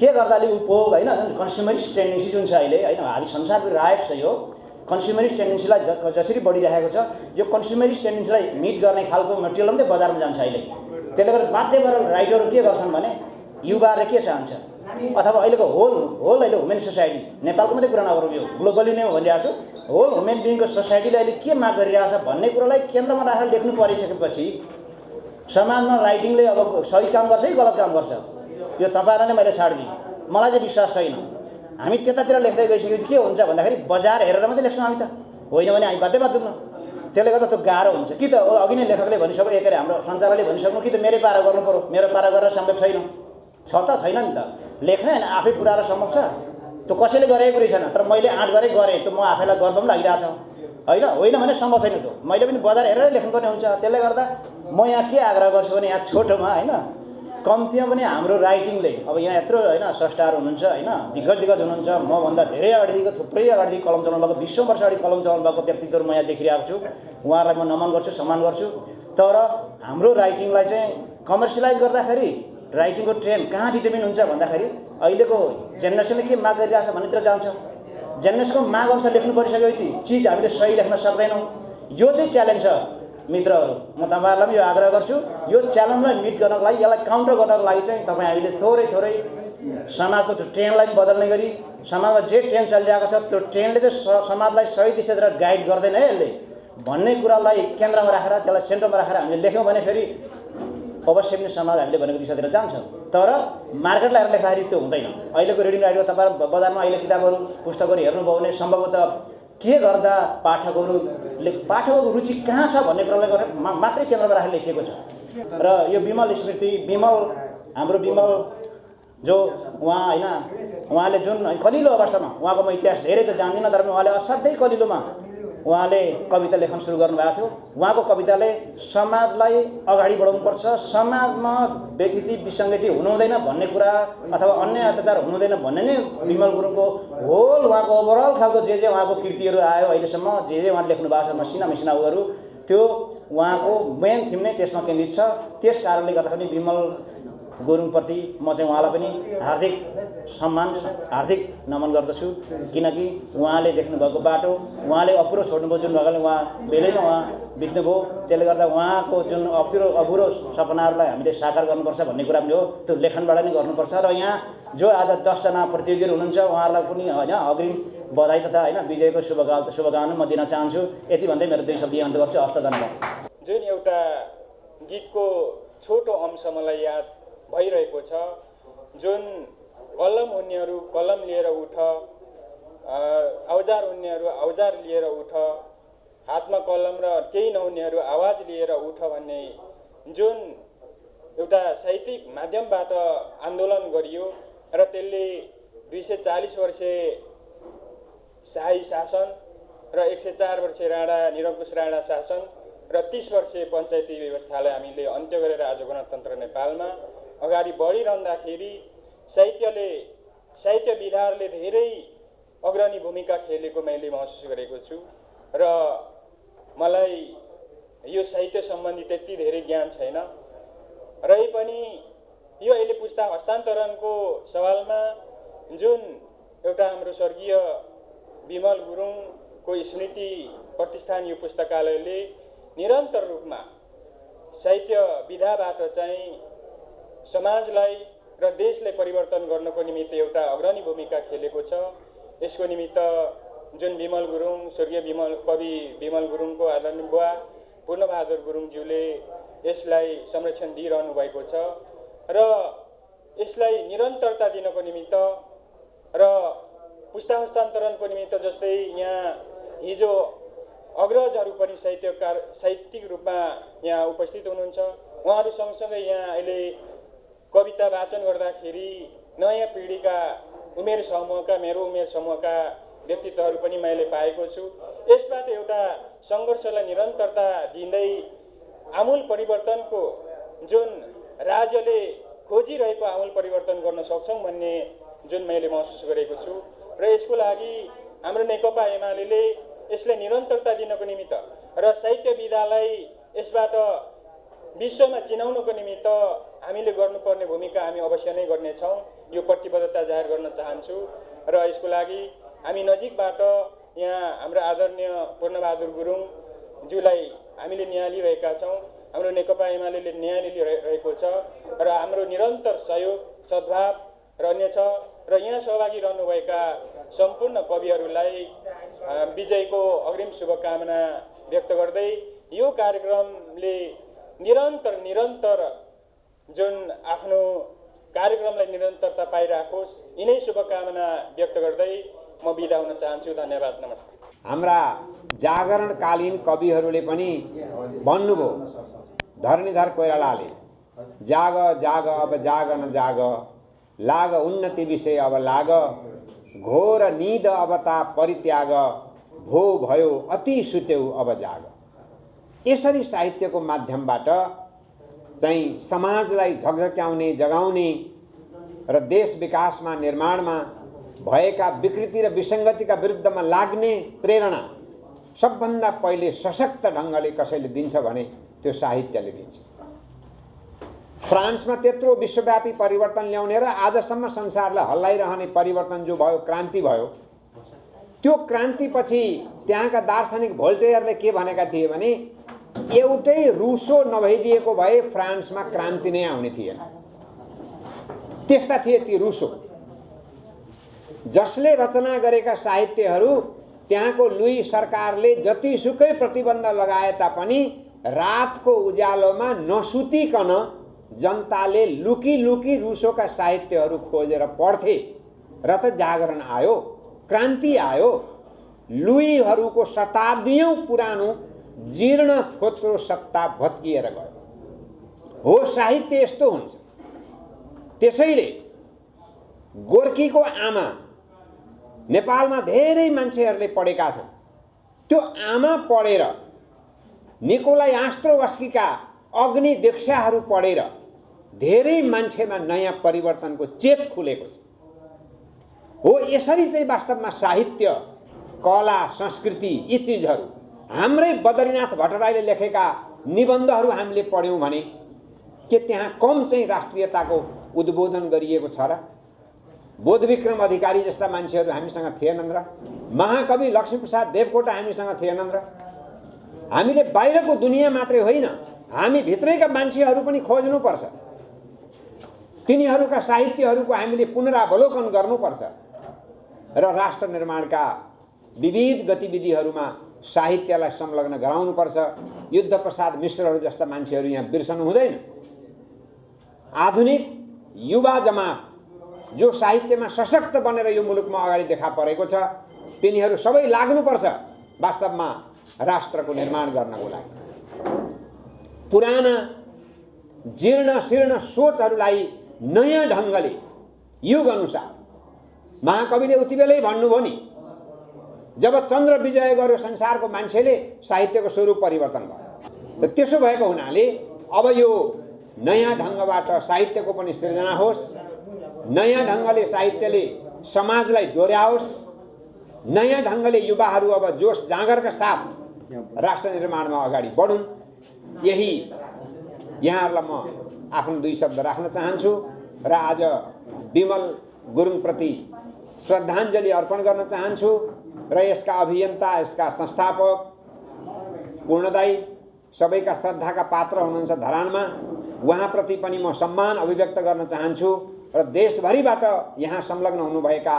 Speaker 14: के गर्दा अलिक उपभोग होइन, जुन कन्ज्युमरिस्ट टेन्डेन्सी जुन छ अहिले होइन, हामी संसारको राइट छ यो कन्ज्युमरिस्ट टेन्डेन्सीलाई जसरी बढिरहेको छ, यो कन्ज्युमरिस्ट टेन्डेन्सीलाई मिट गर्ने खालको मटेरियल मात्रै बजारमा जान्छ अहिले। त्यसले गर्दा बाध्य गरेर राइटरहरू के गर्छन् भने युवाहरूले के चाहन्छ अथवा अहिलेको होल अहिले ह्युमेन सोसाइटी नेपालको मात्रै कुरा नगरौँ, यो ग्लोबली नै भनिरहेको छु, होल ह्युमेन बिइङको सोसाइटीले अहिले के माग गरिरहेछ भन्ने कुरालाई केन्द्रमा राखेर लेख्नु परिसकेपछि समाजमा राइटिङले अब सही काम गर्छ कि गलत काम गर्छ यो तपाईँलाई नै मैले छाडिदिएँ। मलाई चाहिँ विश्वास छैन। हामी त्यतातिर लेख्दै गइसकेपछि के हुन्छ भन्दाखेरि बजार हेरेर मात्रै लेख्छौँ हामी त, होइन भने हामी बाध्य बाध्युम्न। त्यसले गर्दा त्यो गाह्रो हुन्छ। कि त अघि नै लेखकले भनिसक्नु, के अरे हाम्रो सञ्चालकले भनिसक्नु, कि त मेरै पारा गर्नु पऱ्यो, मेरो पारा गरेर सम्भव छैन। छ त छैन नि त, लेख्नै होइन आफै पुऱ्याएर सम्भव छ त्यो कसैले गरेको कुरै छैन। तर मैले आँट गरेँ त्यो म आफैलाई गर्व पनि लागिरहेछ होइन भने सम्भव छैन त्यो। मैले पनि बजार हेरेर लेख्नुपर्ने हुन्छ। त्यसले गर्दा म यहाँ के आग्रह गर्छु भने यहाँ छोटोमा होइन कम्तीमा पनि हाम्रो राइटिङले अब यहाँ यत्रो होइन स्रष्टाहरू हुनुहुन्छ होइन, दिग्गज हुनुहुन्छ, मभन्दा धेरै अगाडिको थुप्रै अगाडि कलम चलाउनु भएको 20 वर्ष अगाडि कलम चलाउनु भएको व्यक्तित्वहरू म यहाँ देखिरहेको छु। उहाँहरूलाई म नमन गर्छु, सम्मान गर्छु। तर हाम्रो राइटिङलाई चाहिँ कमर्सियलाइज गर्दाखेरि राइटिङको ट्रेन्ड कहाँ डिटर्मिन हुन्छ भन्दाखेरि अहिलेको जेनेरेसनले के माग गरिरहेछ भन्नेतिर जान्छ। जेनेरेसनको माग अनुसार लेख्नु परिसकेपछि चिज हामीले सही लेख्न सक्दैनौँ। यो चाहिँ च्यालेन्ज छ मित्रहरू। म तपाईँहरूलाई पनि यो आग्रह गर्छु, यो च्यालेन्जलाई मिट गर्नको लागि, यसलाई काउन्टर गर्नको लागि चाहिँ तपाईँ हामीले थोरै समाजको त्यो ट्रेन्डलाई पनि बदल्ने गरी समाजमा जे ट्रेन्ड चलिरहेको छ त्यो ट्रेन्डले चाहिँ समाजलाई सही दिशातिर गाइड गर्दैन है यसले भन्ने कुरालाई केन्द्रमा राखेर, त्यसलाई सेन्टरमा राखेर हामीले लेख्यौँ भने फेरि अवश्य पनि समाज हामीले भनेको दिशातिर जान्छ। तर मार्केटलाई हेरेर लेख्दाखेरि त्यो हुँदैन। अहिलेको रिडिङ राइटको तपाईँहरू बजारमा अहिले किताबहरू पुस्तकहरू हेर्नुभयो भने सम्भवतः के गर्दा पाठकको रुचि कहाँ छ भन्ने कुरालाई गरेर मात्रै केन्द्रमा राखेर लेखिएको छ। र यो विमल स्मृति, हाम्रो विमल जो उहाँ होइन, उहाँले जुन कलिलो अवस्थामा, उहाँको म इतिहास धेरै त जान्दिनँ, तर उहाँले असाध्यै कलिलोमा उहाँले कविता लेखन सुरु गर्नुभएको थियो। उहाँको कविताले समाजलाई अगाडि बढाउनुपर्छ, समाजमा व्यथिति विसङ्गति हुनुहुँदैन भन्ने कुरा अथवा अन्य अत्याचार हुनुहुँदैन भन्ने नै विमल गुरुङको होल उहाँको ओभरअल खालको जे उहाँको कृतिहरू आयो अहिलेसम्म, जे उहाँले लेख्नु भएको छ मसिना उहरू, त्यो उहाँको मेन थिम नै त्यसमा केन्द्रित छ। त्यस कारणले गर्दाखेरि विमल गुरुङप्रति म चाहिँ उहाँलाई पनि हार्दिक सम्मान, हार्दिक नमन गर्दछु। किनकि उहाँले देख्नुभएको बाटो, उहाँले अपुरो छोड्नुभयो, जुन ढङ्गले उहाँ बेलैमा उहाँ बित्नुभयो। त्यसले गर्दा उहाँको जुन अपुरो सपनाहरूलाई हामीले साकार गर्नुपर्छ भन्ने कुरा पनि हो, त्यो लेखनबाट नै गर्नुपर्छ। र यहाँ जो आज 10 जना प्रतियोगीहरू हुनुहुन्छ उहाँहरूलाई पनि होइन अग्रिम बधाई तथा होइन विजयको शुभकामना म दिन चाहन्छु। यति भन्दै मेरो 2 शब्द अन्त गर्छु। हस्त धन्यवाद।
Speaker 15: जुन एउटा गीतको छोटो अंश मलाई याद भइरहेको छ, जुन कलम हुनेहरू कलम लिएर उठ, औजार हुनेहरू औजार लिएर उठ, हातमा कलम र केही नहुनेहरू आवाज लिएर उठ भन्ने जुन एउटा साहित्यिक माध्यमबाट आन्दोलन गरियो र त्यसले 240 वर्षे शाही शासन र 104 वर्षे निरङ्कुश राणा शासन र 30 वर्षे पञ्चायती व्यवस्थालाई हामीले अन्त्य गरेर आज गणतन्त्र नेपालमा अगाडि बढिरहँदाखेरि साहित्य विधाहरूले धेरै अग्रणी भूमिका खेलेको मैले महसुस गरेको छु। र मलाई यो साहित्य सम्बन्धी त्यति धेरै ज्ञान छैन रहे पनि यो अहिले पुस्ता हस्तान्तरणको सवालमा जुन एउटा हाम्रो स्वर्गीय विमल गुरुङको स्मृति प्रतिष्ठान यो पुस्तकालयले निरन्तर रूपमा साहित्य विधाबाट चाहिँ समाजलाई र देशलाई परिवर्तन गर्नको निमित्त एउटा अग्रणी भूमिका खेलेको छ। यसको निमित्त जुन विमल गुरुङ, स्वर्गीय कवि विमल गुरुङको आदरणीय बुवा पूर्णबहादुर गुरुङज्यूले यसलाई संरक्षण दिइरहनु भएको छ र यसलाई निरन्तरता दिनको निमित्त र पुस्ता हस्तान्तरणको निमित्त जस्तै यहाँ हिजो अग्रजहरू पनि साहित्यिक रूपमा यहाँ उपस्थित हुनुहुन्छ। उहाँहरू सँगसँगै यहाँ अहिले कविता वाचन गर्दाखेरि नयाँ पिँढीका उमेर समूहका, मेरो उमेर समूहका व्यक्तित्वहरू पनि मैले पाएको छु। यसबाट एउटा सङ्घर्षलाई निरन्तरता दिँदै आमूल परिवर्तनको जुन राज्यले खोजिरहेको आमूल परिवर्तन गर्न सक्छौँ भन्ने जुन मैले महसुस गरेको छु र यसको लागि हाम्रो नेकपा एमाले यसलाई निरन्तरता दिनको निमित्त र साहित्य विधालाई यसबाट विश्वमा चिनाउनको निमित्त हामीले गर्नुपर्ने भूमिका हामी अवश्य नै गर्नेछौँ। यो प्रतिबद्धता जाहेर गर्न चाहन्छु र यसको लागि हामी नजिकबाट यहाँ हाम्रो आदरणीय पूर्णबहादुर गुरुङज्यूलाई हामीले निहालिरहेका छौँ। हाम्रो नेकपा एमाले न्याय लिइरहेको छ र हाम्रो निरन्तर सहयोग सद्भाव रहनेछ र यहाँ सहभागी रहनुभएका सम्पूर्ण कविहरूलाई विजयको अग्रिम शुभकामना व्यक्त गर्दै यो कार्यक्रमले निरन्तर जुन आफ्नो कार्यक्रमलाई निरन्तरता पाइराखोस् यिनै शुभकामना व्यक्त गर्दै म बिदा हुन चाहन्छु। धन्यवाद, नमस्कार।
Speaker 1: हाम्रा जागरणकालीन कविहरूले पनि भन्नुभयो, धरणीधर कोइरालाले, जाग जाग अब जाग न जाग, लाग उन्नति विषय अब लाग, घोर निद अब ता परित्याग, भो भयो अति सुत्यौ अब जाग। यसरी साहित्यको माध्यमबाट चाहिँ समाजलाई झकझक्याउने, जगाउने र देश विकासमा निर्माणमा भएका विकृति र विसङ्गतिका विरुद्धमा लाग्ने प्रेरणा सबभन्दा पहिले सशक्त ढङ्गले कसैले दिन्छ भने त्यो साहित्यले दिन्छ। फ्रान्समा त्यत्रो विश्वव्यापी परिवर्तन ल्याउने र आजसम्म संसारलाई हल्लाइरहने परिवर्तन जो भयो, क्रान्ति भयो, त्यो क्रान्तिपछि त्यहाँका दार्शनिक भोल्टेयरले के भनेका थिए भने एउटै रुसो नभइदिएको भए फ्रान्समा क्रान्ति नै आउने थिएन। त्यस्ता थिए ती रुसो, जसले रचना गरेका साहित्यहरू त्यहाँको लुई सरकारले जतिसुकै प्रतिबन्ध लगाए तापनि रातको उज्यालोमा नसुतिकन जनताले लुकी लुकी रुसोका साहित्यहरू खोजेर पढ्थे र त जागरण आयो, क्रान्ति आयो। लुईहरूको शताब्दीयौं पुरानो जीर्ण थोत्रो सत्ता भत्किएर गयो। हो, साहित्य यस्तो हुन्छ। त्यसैले गोर्कीको आमा नेपालमा धेरै मान्छेहरूले पढेका छन्। त्यो आमा पढेर, निकोलाई आस्ट्रोवस्कीका अग्नि दीक्षाहरू पढेर धेरै मान्छेमा नयाँ परिवर्तनको चेत खुलेको छ। हो, यसरी चाहिँ वास्तवमा साहित्य, कला, संस्कृति यी चिजहरू, हाम्रै बद्रीनाथ भट्टराईले लेखेका निबन्धहरू हामीले पढ्यौँ भने के त्यहाँ कम चाहिँ राष्ट्रियताको उद्बोधन गरिएको छ र? बोधविक्रम अधिकारी जस्ता मान्छेहरू हामीसँग थिएनन् र? महाकवि लक्ष्मीप्रसाद देवकोटा हामीसँग थिएनन् र? हामीले बाहिरको दुनियाँ मात्रै होइन, हामी भित्रैका मान्छेहरू पनि खोज्नुपर्छ। तिनीहरूका साहित्यहरूको हामीले पुनरावलोकन गर्नुपर्छ र राष्ट्र निर्माणका विविध गतिविधिहरूमा साहित्यलाई संलग्न गराउनुपर्छ। युद्धप्रसाद मिश्रहरू जस्ता मान्छेहरू यहाँ बिर्सनु हुँदैन। आधुनिक युवा जमात जो साहित्यमा सशक्त बनेर यो मुलुकमा अगाडि देखा परेको छ, तिनीहरू सबै लाग्नुपर्छ वास्तवमा राष्ट्रको निर्माण गर्नको लागि। पुराना जीर्ण शीर्ण सोचहरूलाई नयाँ ढङ्गले युग अनुसार, महाकविले उति बेलै भन्नुभयो नि, जब चन्द्र विजय गर्यो संसारको मान्छेले साहित्यको स्वरूप परिवर्तन भयो। त्यसो भएको हुनाले अब यो नयाँ ढङ्गबाट साहित्यको पनि सृजना होस्, नयाँ ढङ्गले साहित्यले समाजलाई डोर्याओस्, नयाँ ढङ्गले युवाहरू अब जोस जाँगरका साथ राष्ट्र निर्माणमा अगाडि बढुन्। यही यहाँहरूलाई म आफ्नो दुई शब्द राख्न चाहन्छु र आज विमल गुरुङप्रति श्रद्धाञ्जली अर्पण गर्न चाहन्छु र यसका अभियन्ता, यसका संस्थापक पूर्णदाई सबैका श्रद्धाका पात्र हुनुहुन्छ धरानमा, उहाँप्रति पनि म सम्मान अभिव्यक्त गर्न चाहन्छु र देशभरिबाट यहाँ संलग्न हुनुभएका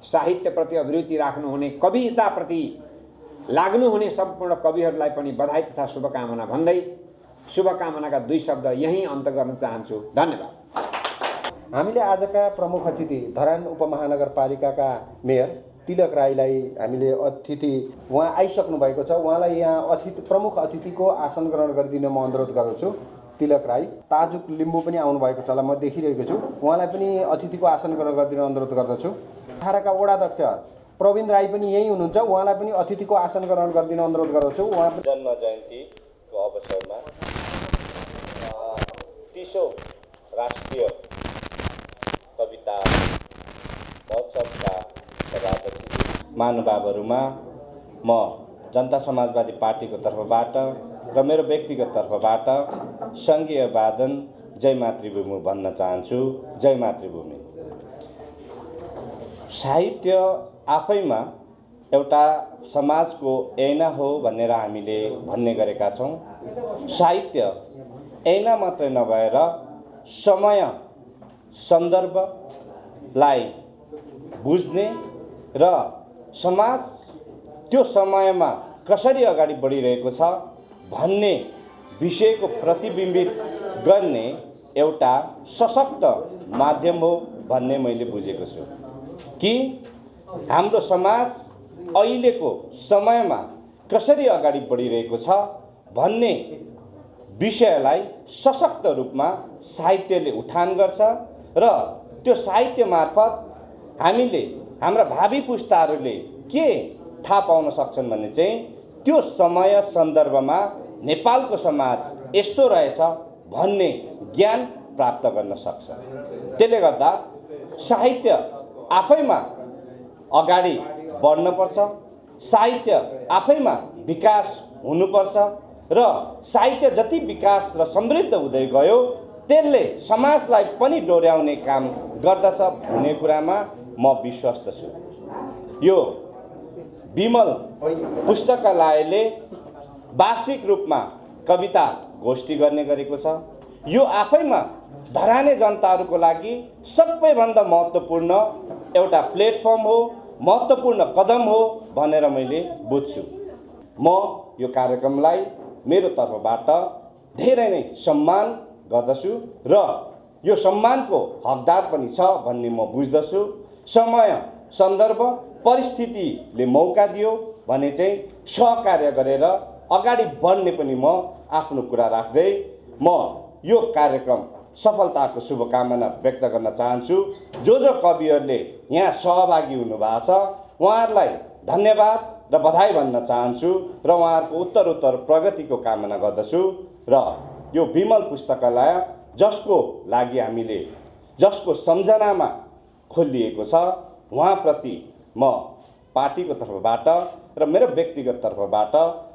Speaker 1: साहित्यप्रति अभिरुचि राख्नुहुने, कविताप्रति लाग्नुहुने सम्पूर्ण कविहरूलाई पनि बधाई तथा शुभकामना भन्दै शुभकामनाका दुई शब्द यहीँ अन्त गर्न चाहन्छु। धन्यवाद।
Speaker 2: हामीले आजका प्रमुख अतिथि धरान उपमहानगरपालिकाका मेयर तिलक राईलाई हामीले अतिथि, उहाँ आइसक्नु भएको छ, उहाँलाई यहाँ प्रमुख अतिथिको आसन ग्रहण गरिदिन म अनुरोध गर्दछु। तिलक राई, ताजुक लिम्बू पनि आउनुभएको छ होला, म देखिरहेको छु, उहाँलाई पनि अतिथिको आसन ग्रहण गरिदिन अनुरोध गर्दछु। अठारका वडाध्यक्ष प्रवीण राई पनि यही हुनुहुन्छ, उहाँलाई पनि अतिथिको आसन ग्रहण गरिदिन अनुरोध गर्दछु। उहाँ
Speaker 16: जन्म जयन्तीको अवसरमा 30औं राष्ट्रिय कविता महोत्सवका सभापति महानुभावहरूमा म जनता समाजवादी पार्टीको तर्फबाट र मेरो व्यक्तिगत तर्फबाट सङ्घीय वादन जय मातृभूमि भन्न चाहन्छु। जय मातृभूमि। साहित्य आफैमा एउटा समाजको ऐना हो भनेर हामीले भन्ने गरेका छौँ। साहित्य ऐना मात्रै नभएर समय सन्दर्भलाई बुझ्ने र समाज त्यो समयमा कसरी अगाडि बढिरहेको छ भन्ने विषयको प्रतिबिम्बित गर्ने एउटा सशक्त माध्यम हो भन्ने मैले बुझेको छु कि हाम्रो समाज अहिलेको समयमा कसरी अगाडि बढिरहेको छ भन्ने विषयलाई सशक्त रूपमा साहित्यले उठान गर्छ र त्यो साहित्य मार्फत हामीले हाम्रा भावी पुस्ताहरूले के थाहा पाउन सक्छन् भने चाहिँ त्यो समय सन्दर्भमा नेपालको समाज यस्तो रहेछ भन्ने ज्ञान प्राप्त गर्न सक्छ। त्यसले गर्दा साहित्य आफैमा अगाडि बढ्नुपर्छ, साहित्य आफैमा विकास हुनुपर्छ र साहित्य जति विकास र समृद्ध हुँदै गयो त्यसले समाजलाई पनि डोर्याउने काम गर्दछ भन्ने कुरामा म विश्वस्त छु। यो विमल पुस्तकालयले वार्षिक रूपमा कविता गोष्ठी गर्ने गरेको छ। यो आफैमा धराने जनताहरूको लागि सबैभन्दा महत्त्वपूर्ण एउटा प्लेटफर्म हो, महत्त्वपूर्ण कदम हो भनेर मैले बुझ्छु। म यो कार्यक्रमलाई मेरो तर्फबाट धेरै नै सम्मान गर्दछु र यो सम्मानको हकदार पनि छ भन्ने म बुझ्दछु। समय सन्दर्भ परिस्थितिले मौका दियो भने चाहिँ सहकार्य गरेर अगाडि बढ्ने पनि म आफ्नो कुरा राख्दै म यो कार्यक्रम सफलताको शुभकामना व्यक्त गर्न चाहन्छु। जो कविहरूले यहाँ सहभागी हुनुभएको छ उहाँहरूलाई धन्यवाद र बधाई भन्न चाहन्छु र उहाँहरूको उत्तरोत्तर प्रगतिको कामना गर्दछु। र यो विमल पुस्तकालय जसको लागि हामीले जसको सम्झनामा खोलिएको छ उहाँप्रति म पार्टीको तर्फबाट र मेरो व्यक्तिगत तर्फबाट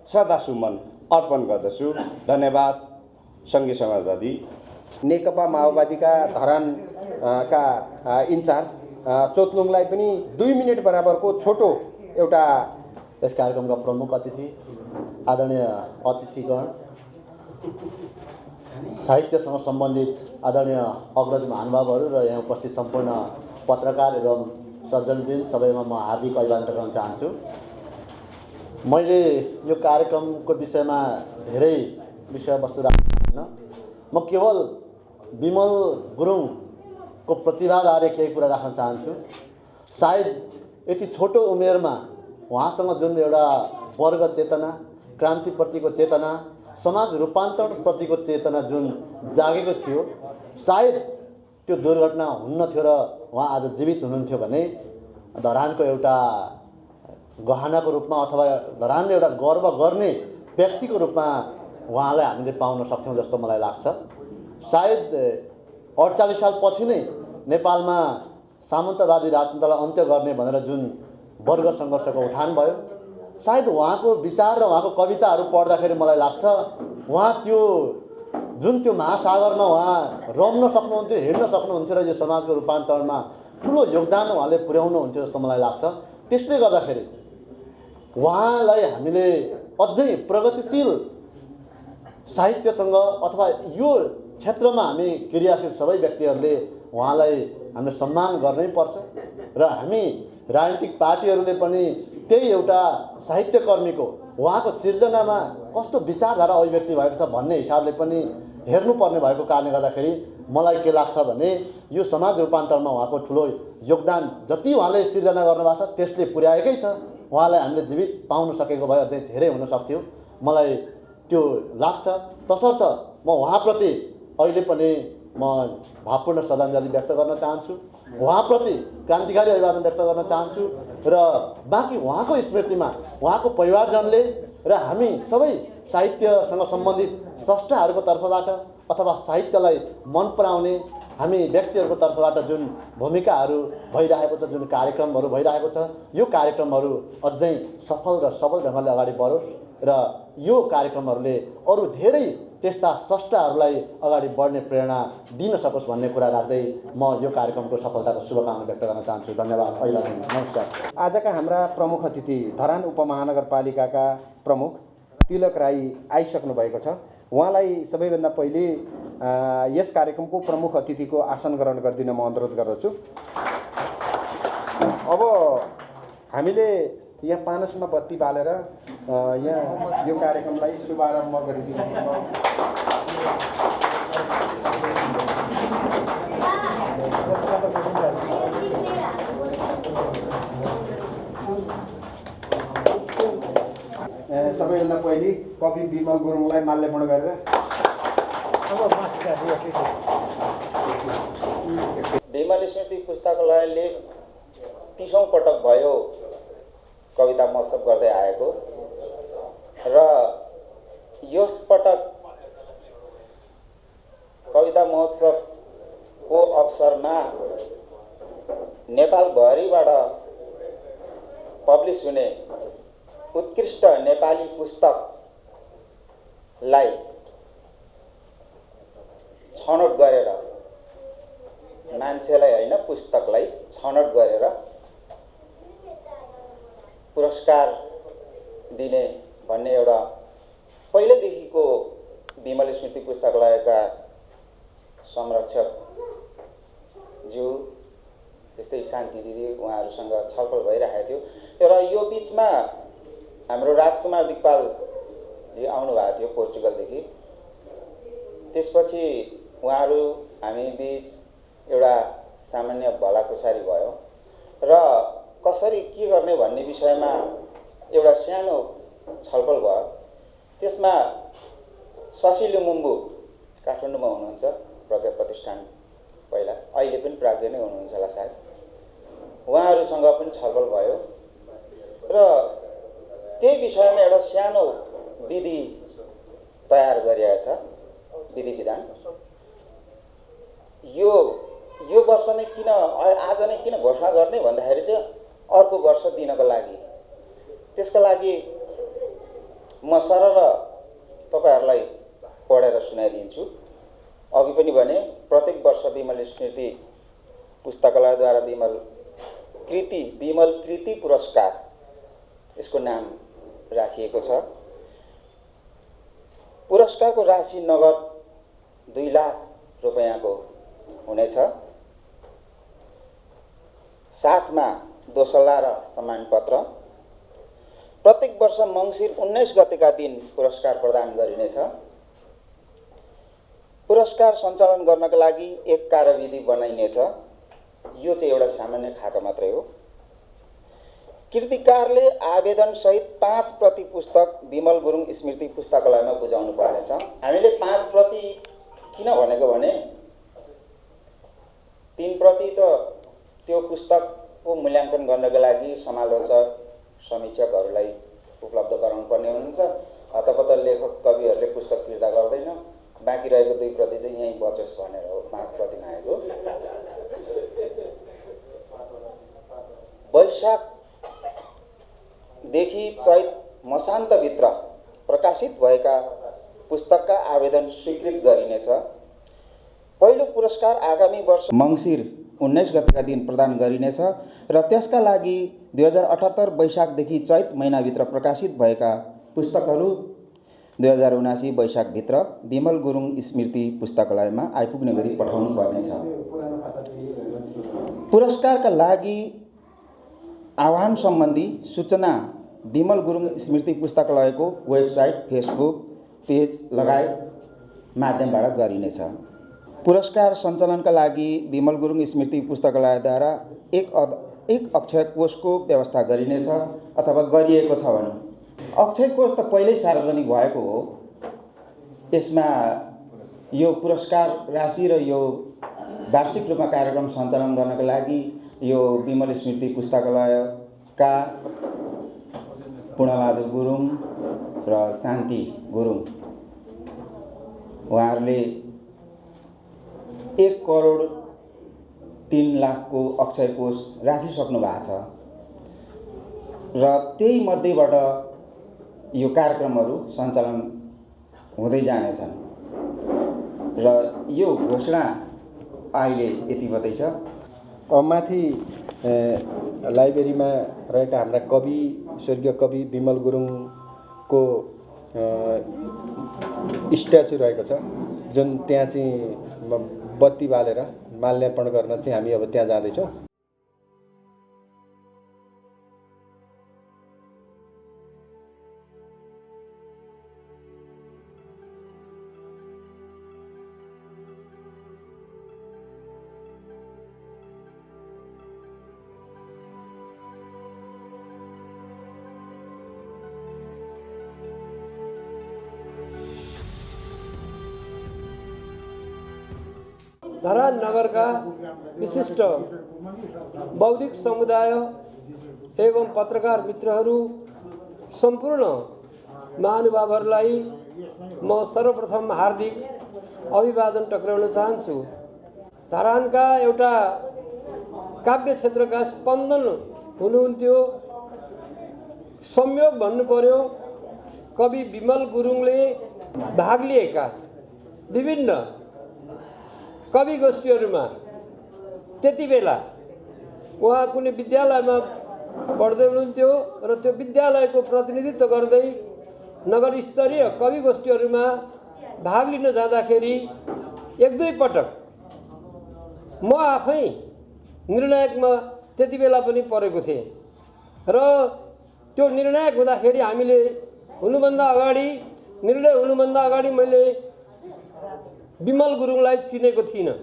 Speaker 16: श्रद्धासुमन अर्पण गर्दछु। धन्यवाद। सङ्घीय समाजवादी
Speaker 1: नेकपा माओवादीका धरानका इन्चार्ज चोतलुङलाई पनि 2 मिनट बराबरको छोटो एउटा
Speaker 17: यस कार्यक्रमका प्रमुख अतिथि, आदरणीय अतिथिगण, साहित्यसँग सम्बन्धित आदरणीय अग्रज महानुभावहरू र यहाँ उपस्थित सम्पूर्ण पत्रकार एवं सज्जनवृन्द सबैमा म हार्दिक अभिवादन गर्न चाहन्छु। मैले यो कार्यक्रमको विषयमा धेरै विषयवस्तु राख्न चाहन्न। म केवल विमल गुरुङको प्रतिभाबारे केही कुरा राख्न चाहन्छु। सायद यति छोटो उमेरमा उहाँसँग जुन एउटा वर्ग चेतना, क्रान्तिप्रतिको चेतना, समाज रूपान्तरणप्रतिको चेतना जुन जागेको थियो, सायद त्यो दुर्घटना हुन्न थियो र उहाँ आज जीवित हुनुहुन्थ्यो भने धरानको एउटा गहनाको रूपमा अथवा धरानले एउटा गर्व गर्ने व्यक्तिको रूपमा उहाँलाई हामीले पाउन सक्थ्यौँ जस्तो मलाई लाग्छ। सायद 48 साल पछि नै नेपालमा सामन्तवादी राजतन्त्रलाई अन्त्य गर्ने भनेर जुन वर्ग सङ्घर्षको उठान भयो, सायद उहाँको विचार र उहाँको कविताहरू पढ्दाखेरि मलाई लाग्छ उहाँ त्यो जुन त्यो महासागरमा उहाँ रम्न सक्नुहुन्थ्यो, हिँड्न सक्नुहुन्थ्यो र यो समाजको रूपान्तरणमा ठुलो योगदान उहाँले पुर्याउनुहुन्थ्यो जस्तो मलाई लाग्छ। त्यसले गर्दाखेरि उहाँलाई हामीले अझै प्रगतिशील साहित्यसँग अथवा यो क्षेत्रमा हामी क्रियाशील सबै व्यक्तिहरूले उहाँलाई हामीले सम्मान गर्नै पर्छ र हामी राजनीतिक पार्टीहरूले पनि त्यही एउटा साहित्यकर्मीको उहाँको सिर्जनामा कस्तो विचारधारा अभिव्यक्ति भएको छ भन्ने हिसाबले पनि हेर्नुपर्ने भएको कारणले गर्दाखेरि मलाई के लाग्छ भने यो समाज रूपान्तरणमा उहाँको ठुलो योगदान जति उहाँले सिर्जना गर्नुभएको छ त्यसले पुर्याएकै छ। उहाँलाई हामीले जीवित पाउन सकेको भए अझै धेरै हुन सक्थ्यो, मलाई त्यो लाग्छ। तसर्थ म उहाँप्रति अहिले पनि म भावपूर्ण श्रद्धाञ्जली व्यक्त गर्न चाहन्छु, उहाँप्रति क्रान्तिकारी अभिवादन व्यक्त गर्न चाहन्छु र बाँकी उहाँको स्मृतिमा उहाँको परिवारजनले र हामी सबै साहित्यसँग सम्बन्धित स्रष्टाहरूको तर्फबाट अथवा साहित्यलाई मन पराउने हामी व्यक्तिहरूको तर्फबाट जुन भूमिकाहरू भइरहेको छ, जुन कार्यक्रमहरू भइरहेको छ, यो कार्यक्रमहरू अझै सफल र सबल ढङ्गले अगाडि बढोस् र यो कार्यक्रमहरूले अरू धेरै त्यस्ता स्रष्टाहरूलाई अगाडि बढ्ने प्रेरणा दिन सकोस् भन्ने कुरा राख्दै म यो कार्यक्रमको सफलताको शुभकामना व्यक्त गर्न चाहन्छु। धन्यवाद। अभिवादन। नमस्कार।
Speaker 1: आजका हाम्रा प्रमुख अतिथि धरान उपमहानगरपालिकाका प्रमुख तिलक राई आइसक्नु भएको छ। उहाँलाई सबैभन्दा पहिले यस कार्यक्रमको प्रमुख अतिथिको आसन ग्रहण गरिदिन म अनुरोध गर्दछु। अब हामीले यहाँ पानसमा बत्ती बालेर यहाँ यो कार्यक्रमलाई शुभारम्भ गरिदिनु। सबैभन्दा पहिले कवि विमल गुरुङलाई माल्यार्पण गरेर
Speaker 17: विमल स्मृति पुस्तकालयले 30औं पटक भयो कविता महोत्सव गर्दै आएको र यस पटक कविता महोत्सवको अवसरमा नेपालभरिबाट पब्लिस हुने उत्कृष्ट नेपाली पुस्तकलाई छनौट गरेर मान्छेलाई होइन पुस्तकलाई छनौट गरेर पुरस्कार दिने भन्ने एउटा पहिलेदेखिको विमल स्मृति पुस्तकालयका संरक्षक ज्यू त्यस्तै शान्ति दिदी उहाँहरूसँग छलफल भइरहेको थियो र यो बिचमा हाम्रो राजकुमार दिक्पालजी आउनुभएको थियो पोर्चुगलदेखि। त्यसपछि उहाँहरू हामी बीच एउटा सामान्य भलाकुसारी भयो र कसरी के गर्ने भन्ने विषयमा एउटा सानो छलफल भयो। त्यसमा शशि लुमुम्बु काठमाडौँमा हुनुहुन्छ, प्रज्ञा प्रतिष्ठान पहिला, अहिले पनि प्राज्ञ नै हुनुहुन्छ होला सायद, उहाँहरूसँग पनि छलफल भयो र त्यही विषयमा एउटा सानो विधि तयार गरिएको छ, विधि विधान। यो वर्ष नै किन आज नै किन घोषणा गर्ने भन्दाखेरि चाहिँ अर्को वर्ष दिनको लागि, त्यसको लागि म सरर तपाईहरुलाई पढेर सुनाइदिन्छु। अघि पनि भने प्रत्येक वर्ष विमल स्मृति पुस्तकालयद्वारा विमल कृति पुरस्कार यसको नाम राखिएको छ। पुरस्कारको राशि नगद 2 लाख रुपैयाँको हुनेछ, साथमा दोसल्ला र सम्मानपत्र। प्रत्येक वर्ष मङ्सिर 19 गतेका दिन पुरस्कार प्रदान गरिनेछ। पुरस्कार सञ्चालन गर्नका लागि एक कार्यविधि बनाइनेछ। यो चाहिँ एउटा सामान्य खाका मात्रै हो। कृतिकारले आवेदन सहित 5 प्रति पुस्तक विमल गुरुङ स्मृति पुस्तकालयमा बुझाउनु पर्नेछ। हामीले 5 प्रति किन भनेको भने 3 प्रति त त्यो पुस्तकको मूल्याङ्कन गर्नको लागि समालोचक समीक्षकहरूलाई उपलब्ध गराउनु पर्ने हुन्छ। हतपत लेखक कविहरूले पुस्तक फिर्ता गर्दैन, बाँकी रहेको 2 प्रति चाहिँ यहीँ बचोस् भनेर हो 5 प्रति मागेको। वैशाखदेखि चैत मसान्तभित्र प्रकाशित भएका पुस्तकका आवेदन स्वीकृत गरिनेछ। पहिलो पुरस्कार आगामी वर्ष मङ्सिर 19 गतेका दिन प्रदान गरिनेछ र त्यसका लागि 2078 वैशाखदेखि चैत महिनाभित्र प्रकाशित भएका पुस्तकहरू 2079 वैशाखभित्र विमल गुरुङ स्मृति पुस्तकालयमा आइपुग्ने गरी पठाउनु पर्नेछ। पुरस्कारका लागि आह्वान सम्बन्धी सूचना विमल गुरुङ स्मृति पुस्तकालयको वेबसाइट, फेसबुक पेज लगायत माध्यमबाट गरिनेछ। पुरस्कार सञ्चालनका लागि विमल गुरुङ स्मृति पुस्तकालयद्वारा एक अक्षय कोषको व्यवस्था गरिनेछ अथवा गरिएको छ भनौँ। अक्षय कोष त पहिल्यै सार्वजनिक भएको हो। यसमा यो पुरस्कार राशि र यो वार्षिक रूपमा कार्यक्रम सञ्चालन गर्नका लागि यो विमल स्मृति पुस्तकालयका पूर्णबहादुर गुरुङ र शान्ति गुरुङ उहाँहरूले 1,03 लाखको अक्षय कोष राखिसक्नु भएको छ र त्यही मध्येबाट यो कार्यक्रमहरू सञ्चालन हुँदै जानेछन् र यो घोषणा अहिले यति मात्रै छ।
Speaker 1: माथि लाइब्रेरीमा रहेका हाम्रा कवि, स्वर्गीय कवि विमल गुरुङको स्ट्याचु रहेको छ जुन त्यहाँ चाहिँ बत्ती बालेर माल्यार्पण गर्न चाहिँ हामी अब त्यहाँ जाँदैछौँ।
Speaker 18: धरान नगरका विशिष्ट बौद्धिक समुदाय एवं पत्रकार मित्रहरू सम्पूर्ण महानुभावहरूलाई म सर्वप्रथम हार्दिक अभिवादन टक्राउन चाहन्छु। धरानका एउटा काव्य क्षेत्रका स्पन्दन हुनुहुन्थ्यो, संयोग भन्नु पर्यो। कवि विमल गुरुङले भाग लिएका विभिन्न कवि गोष्ठीहरूमा त्यति बेला उहाँ कुनै विद्यालयमा पढ्दै हुनुहुन्थ्यो र त्यो विद्यालयको प्रतिनिधित्व गर्दै नगर स्तरीय कवि गोष्ठीहरूमा भाग लिन जाँदाखेरि एक दुई पटक म आफै निर्णायकमा त्यति बेला पनि परेको थिएँ र त्यो निर्णायक हुँदाखेरि हामीले निर्णय हुनुभन्दा अगाडि मैले विमल गुरुङलाई चिनेको थिइनँ।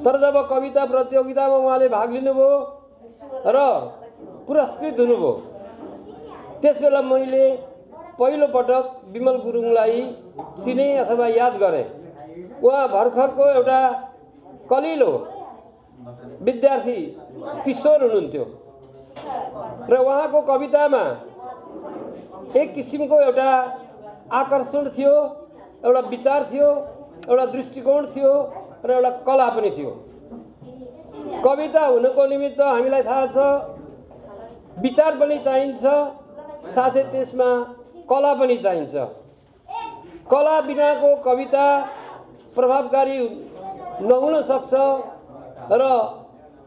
Speaker 18: तर जब कविता प्रतियोगितामा उहाँले भाग लिनुभयो र पुरस्कृत हुनुभयो त्यसबेला मैले पहिलो पटक विमल गुरुङलाई चिने अथवा याद गरेँ। उहाँ भर्खरको एउटा कलिलो विद्यार्थी किशोर हुनुहुन्थ्यो र उहाँको कवितामा एक किसिमको एउटा आकर्षण थियो, एउटा विचार थियो, एउटा दृष्टिकोण थियो र एउटा कला पनि थियो। कविता हुनको निमित्त हामीलाई थाहा छ विचार पनि चाहिन्छ, साथै त्यसमा कला पनि चाहिन्छ। कला बिनाको कविता प्रभावकारी नहुन सक्छ र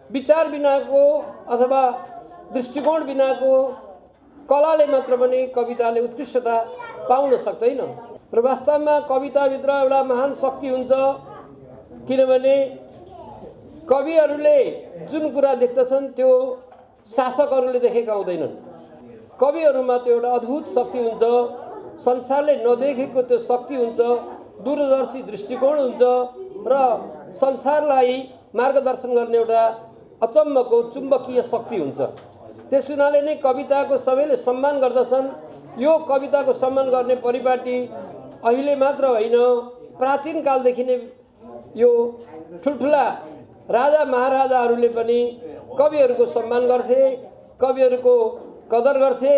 Speaker 18: विचार बिनाको अथवा दृष्टिकोण बिनाको कलाले मात्र पनि कविताले उत्कृष्टता पाउन सक्दैन। र वास्तवमा कविताभित्र एउटा महान शक्ति हुन्छ, किनभने कविहरूले जुन कुरा देख्दछन् त्यो शासकहरूले देखेका हुँदैनन्। कविहरूमा त्यो एउटा अद्भुत शक्ति हुन्छ, संसारले नदेखेको त्यो शक्ति हुन्छ, दूरदर्शी दृष्टिकोण हुन्छ र संसारलाई मार्गदर्शन गर्ने एउटा अचम्मको चुम्बकीय शक्ति हुन्छ। त्यस हुनाले नै कविताको सबैले सम्मान गर्दछन्। यो कविताको सम्मान गर्ने परिपाटी अहिले मात्र होइन, प्राचीन कालदेखि नै यो ठुल्ठुला राजा महाराजाहरूले पनि कविहरूको सम्मान गर्थे, कविहरूको कदर गर्थे,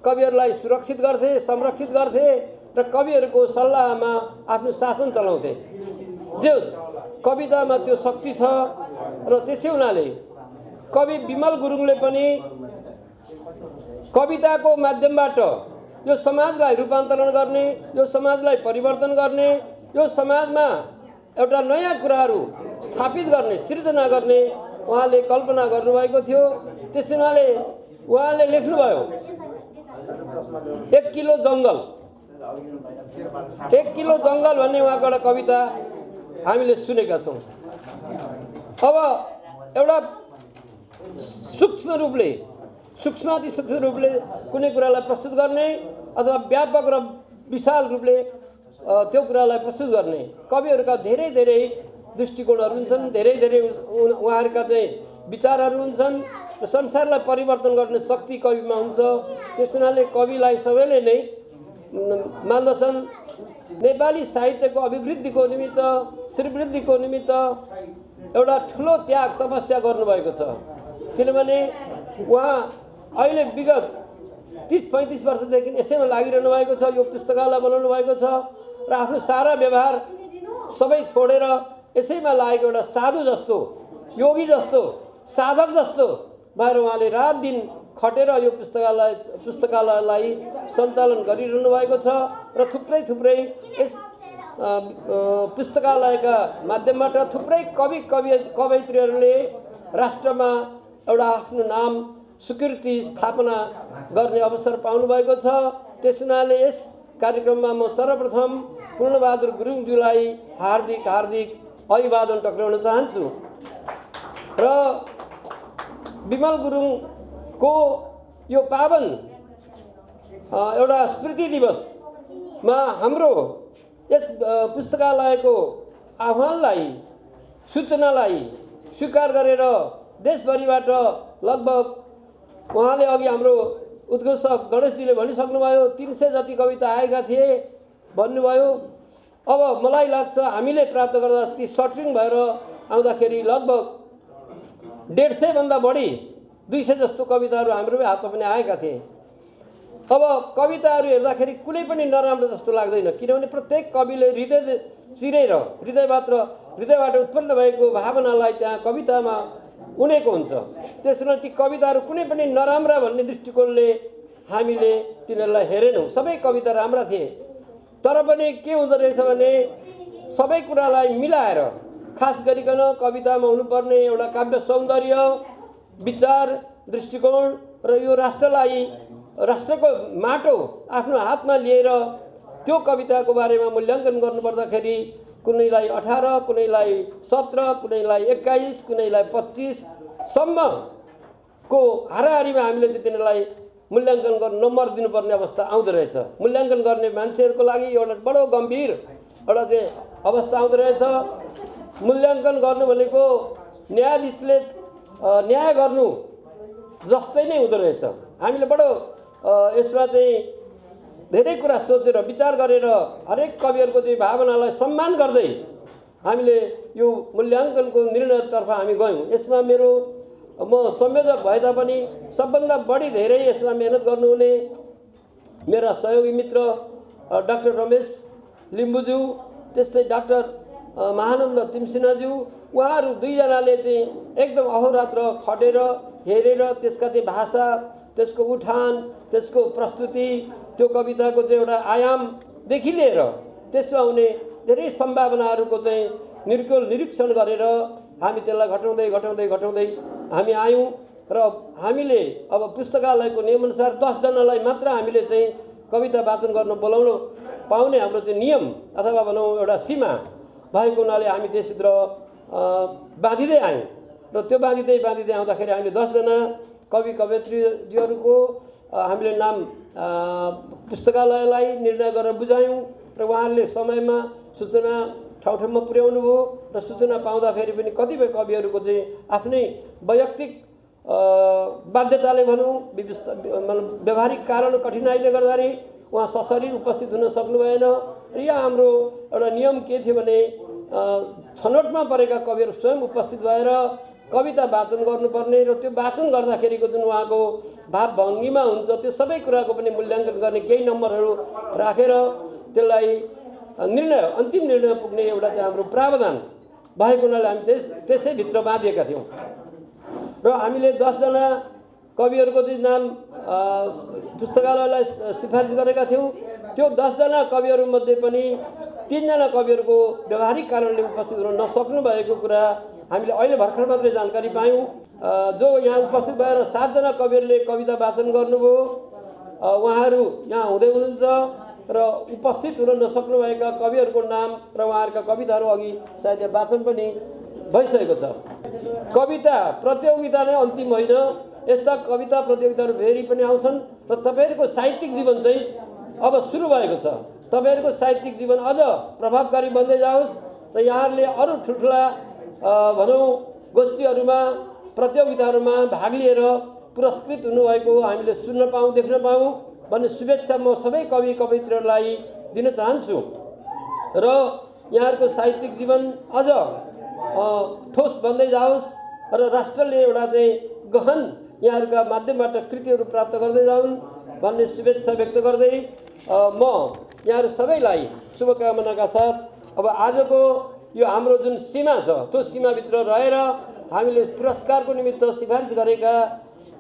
Speaker 18: कविहरूलाई सुरक्षित गर्थे, संरक्षित गर्थे र कविहरूको सल्लाहमा आफ्नो शासन चलाउँथे। जस कवितामा त्यो शक्ति छ र त्यसै हुनाले कवि विमल गुरुङले पनि कविताको माध्यमबाट यो समाजलाई रूपान्तरण गर्ने, यो समाजलाई परिवर्तन गर्ने, यो समाजमा एउटा नयाँ कुराहरू स्थापित गर्ने, सिर्जना गर्ने उहाँले कल्पना गर्नुभएको थियो। त्यस हुनाले उहाँले लेख्नुभयो 1 किलो जङ्गल। 1 किलो जङ्गल भन्ने उहाँको एउटा कविता हामीले सुनेका छौँ। अब एउटा सूक्ष्माति सूक्ष्म रूपले कुनै कुरालाई प्रस्तुत गर्ने अथवा व्यापक र विशाल रूपले त्यो कुरालाई प्रस्तुत गर्ने कविहरूका धेरै धेरै दृष्टिकोणहरू हुन्छन्, धेरै धेरै उहाँहरूका चाहिँ विचारहरू हुन्छन् र संसारलाई परिवर्तन गर्ने शक्ति कविमा हुन्छ। त्यस हुनाले कविलाई सबैले नै मान्दछन्। नेपाली साहित्यको अभिवृद्धिको निमित्त, श्रीवृद्धिको निमित्त एउटा ठुलो त्याग तपस्या गर्नुभएको छ। किनभने उहाँ अहिले विगत 30-35 वर्षदेखि यसैमा लागिरहनु भएको छ। यो पुस्तकालय बनाउनु भएको छ र आफ्नो सारा व्यवहार सबै छोडेर यसैमा लागेको एउटा साधु जस्तो, योगी जस्तो, साधक जस्तो भएर उहाँले रात दिन खटेर यो पुस्तकालयलाई सञ्चालन गरिरहनु भएको छ र थुप्रै यस पुस्तकालयका माध्यमबाट थुप्रै कवयित्रीहरूले राष्ट्रमा एउटा आफ्नो नाम स्वीकृति स्थापना गर्ने अवसर पाउनुभएको छ। त्यस हुनाले यस कार्यक्रममा म सर्वप्रथम पूर्णबहादुर गुरुङज्यूलाई हार्दिक अभिवादन टक्राउन चाहन्छु र विमल गुरुङको यो पावन एउटा स्मृति दिवसमा हाम्रो यस पुस्तकालयको आह्वानलाई सूचनालाई स्वीकार गरेर देशभरिबाट लगभग उहाँले अघि हाम्रो उद्घोषक गणेशजीले भनिसक्नुभयो 300 जति कविता आएका थिए भन्नुभयो। अब मलाई लाग्छ हामीले प्राप्त गर्दा ती सटरिङ भएर आउँदाखेरि लगभग 150 भन्दा बढी 200 जस्तो कविताहरू हाम्रो हातमा पनि आएका थिए। अब कविताहरू हेर्दाखेरि कुनै पनि नराम्रो जस्तो लाग्दैन, किनभने प्रत्येक कविले हृदय चिरेर हृदयबाट उत्पन्न भएको भावनालाई त्यहाँ कवितामा उनेको हुन्छ। त्यसैले ती कविताहरू कुनै पनि नराम्रा भन्ने दृष्टिकोणले हामीले तिनीहरूलाई हेरेनौँ। सबै कविता राम्रा थिए, तर पनि के हुँदो रहेछ भने सबै कुरालाई मिलाएर खास गरिकन कवितामा हुनुपर्ने एउटा काव्य सौन्दर्य, विचार, दृष्टिकोण र यो राष्ट्रको माटो आफ्नो हातमा लिएर त्यो कविताको बारेमा मूल्याङ्कन गर्नुपर्दाखेरि कुनैलाई 18, कुनैलाई 17, कुनैलाई 21, कुनैलाई 25 सम्मको हाराहारीमा हामीले चाहिँ तिनीहरूलाई मूल्याङ्कन गर्न नम्बर दिनुपर्ने अवस्था आउँदो रहेछ। मूल्याङ्कन गर्ने मान्छेहरूको लागि एउटा बडो गम्भीर एउटा चाहिँ अवस्था आउँदो रहेछ। मूल्याङ्कन गर्नु भनेको न्यायाधीशले न्याय गर्नु जस्तै नै हुँदो रहेछ। हामीले बडो यसमा चाहिँ धेरै कुरा सोचेर विचार गरेर हरेक कविहरूको चाहिँ भावनालाई सम्मान गर्दै हामीले यो मूल्याङ्कनको निर्णयतर्फ हामी गयौँ। यसमा म संयोजक भए तापनि सबभन्दा बढी धेरै यसमा मेहनत गर्नुहुने मेरा सहयोगी मित्र डाक्टर रमेश लिम्बुज्यू, त्यस्तै डाक्टर महानन्द तिमसिनाज्यू, उहाँहरू दुईजनाले चाहिँ एकदम अहोरात्र खटेर हेरेर त्यसका चाहिँ भाषा, त्यसको उठान, त्यसको प्रस्तुति, त्यो कविताको चाहिँ एउटा आयामदेखि लिएर त्यसमा हुने धेरै सम्भावनाहरूको चाहिँ निरीक्षण गरेर हामी त्यसलाई घटाउँदै हामी आयौँ र हामीले अब पुस्तकालयको नियमअनुसार 10 जनालाई मात्र हामीले चाहिँ कविता वाचन गर्न बोलाउन पाउने हाम्रो चाहिँ नियम अथवा भनौँ एउटा सीमा भएको हुनाले हामी त्यसभित्र बाँधिँदै आयौँ र त्यो बाँधिँदै आउँदाखेरि हामीले 10 जना कवि कवयत्रीहरूको हामीले नाम पुस्तकालयलाई निर्णय गरेर बुझायौँ र उहाँहरूले समयमा सूचना ठाउँमा पुर्याउनु भयो र सूचना पाउँदाखेरि पनि कतिपय कविहरूको चाहिँ आफ्नै वैयक्तिक बाध्यताले भनौँ व्यावहारिक कारण कठिनाइले गर्दाखेरि उहाँ सशरीर उपस्थित हुन सक्नु भएन र यहाँ हाम्रो एउटा नियम के थियो भने छनौटमा परेका कविहरू स्वयं उपस्थित भएर कविता वाचन गर्नुपर्ने र त्यो वाचन गर्दाखेरिको जुन उहाँको भावभङ्गीमा हुन्छ त्यो सबै कुराको पनि मूल्याङ्कन गर्ने केही नम्बरहरू राखेर त्यसलाई अन्तिम निर्णय पुग्ने एउटा चाहिँ हाम्रो प्रावधान भएको हुनाले हामी त्यसैभित्र बाँधिएका थियौँ र हामीले 10 जना कविहरूको चाहिँ नाम पुस्तकालयलाई सिफारिस गरेका थियौँ। त्यो 10 जना कविहरूमध्ये पनि 3 जना कविहरूको व्यावहारिक कारणले उपस्थित हुन नसक्नु भएको कुरा हामीले अहिले भर्खर मात्रै जानकारी पायौँ। जो यहाँ उपस्थित भएर 7 जना कविहरूले कविता वाचन गर्नुभयो, उहाँहरू यहाँ हुँदै हुनुहुन्छ र उपस्थित हुन नसक्नुभएका कविहरूको नाम र उहाँहरूका कविताहरू अघि सायद वाचन पनि भइसकेको छ। कविता प्रतियोगिता नै अन्तिम होइन, यस्ता कविता प्रतियोगिताहरू फेरि पनि आउँछन् र तपाईँहरूको साहित्यिक जीवन चाहिँ अब सुरु भएको छ। तपाईँहरूको साहित्यिक जीवन अझ प्रभावकारी बन्दै जाओस् र यहाँहरूले अरू ठुल्ठुला भनौँ गोष्ठीहरूमा प्रतियोगिताहरूमा भाग लिएर पुरस्कृत हुनुभएको हामीले सुन्न पाऊँ, देख्न पाऊँ भन्ने शुभेच्छा म सबै कवि कवयित्रीहरूलाई दिन चाहन्छु र यहाँहरूको साहित्यिक जीवन अझ ठोस बन्दै जाओस् र राष्ट्रले एउटा चाहिँ गहन यहाँहरूका माध्यमबाट कृतिहरू प्राप्त गर्दै जाउन् भन्ने शुभेच्छा व्यक्त गर्दै म यहाँहरू सबैलाई शुभकामनाका साथ अब आजको यो हाम्रो जुन सीमा छ त्यो सीमाभित्र रहेर हामीले पुरस्कारको निमित्त सिफारिस गरेका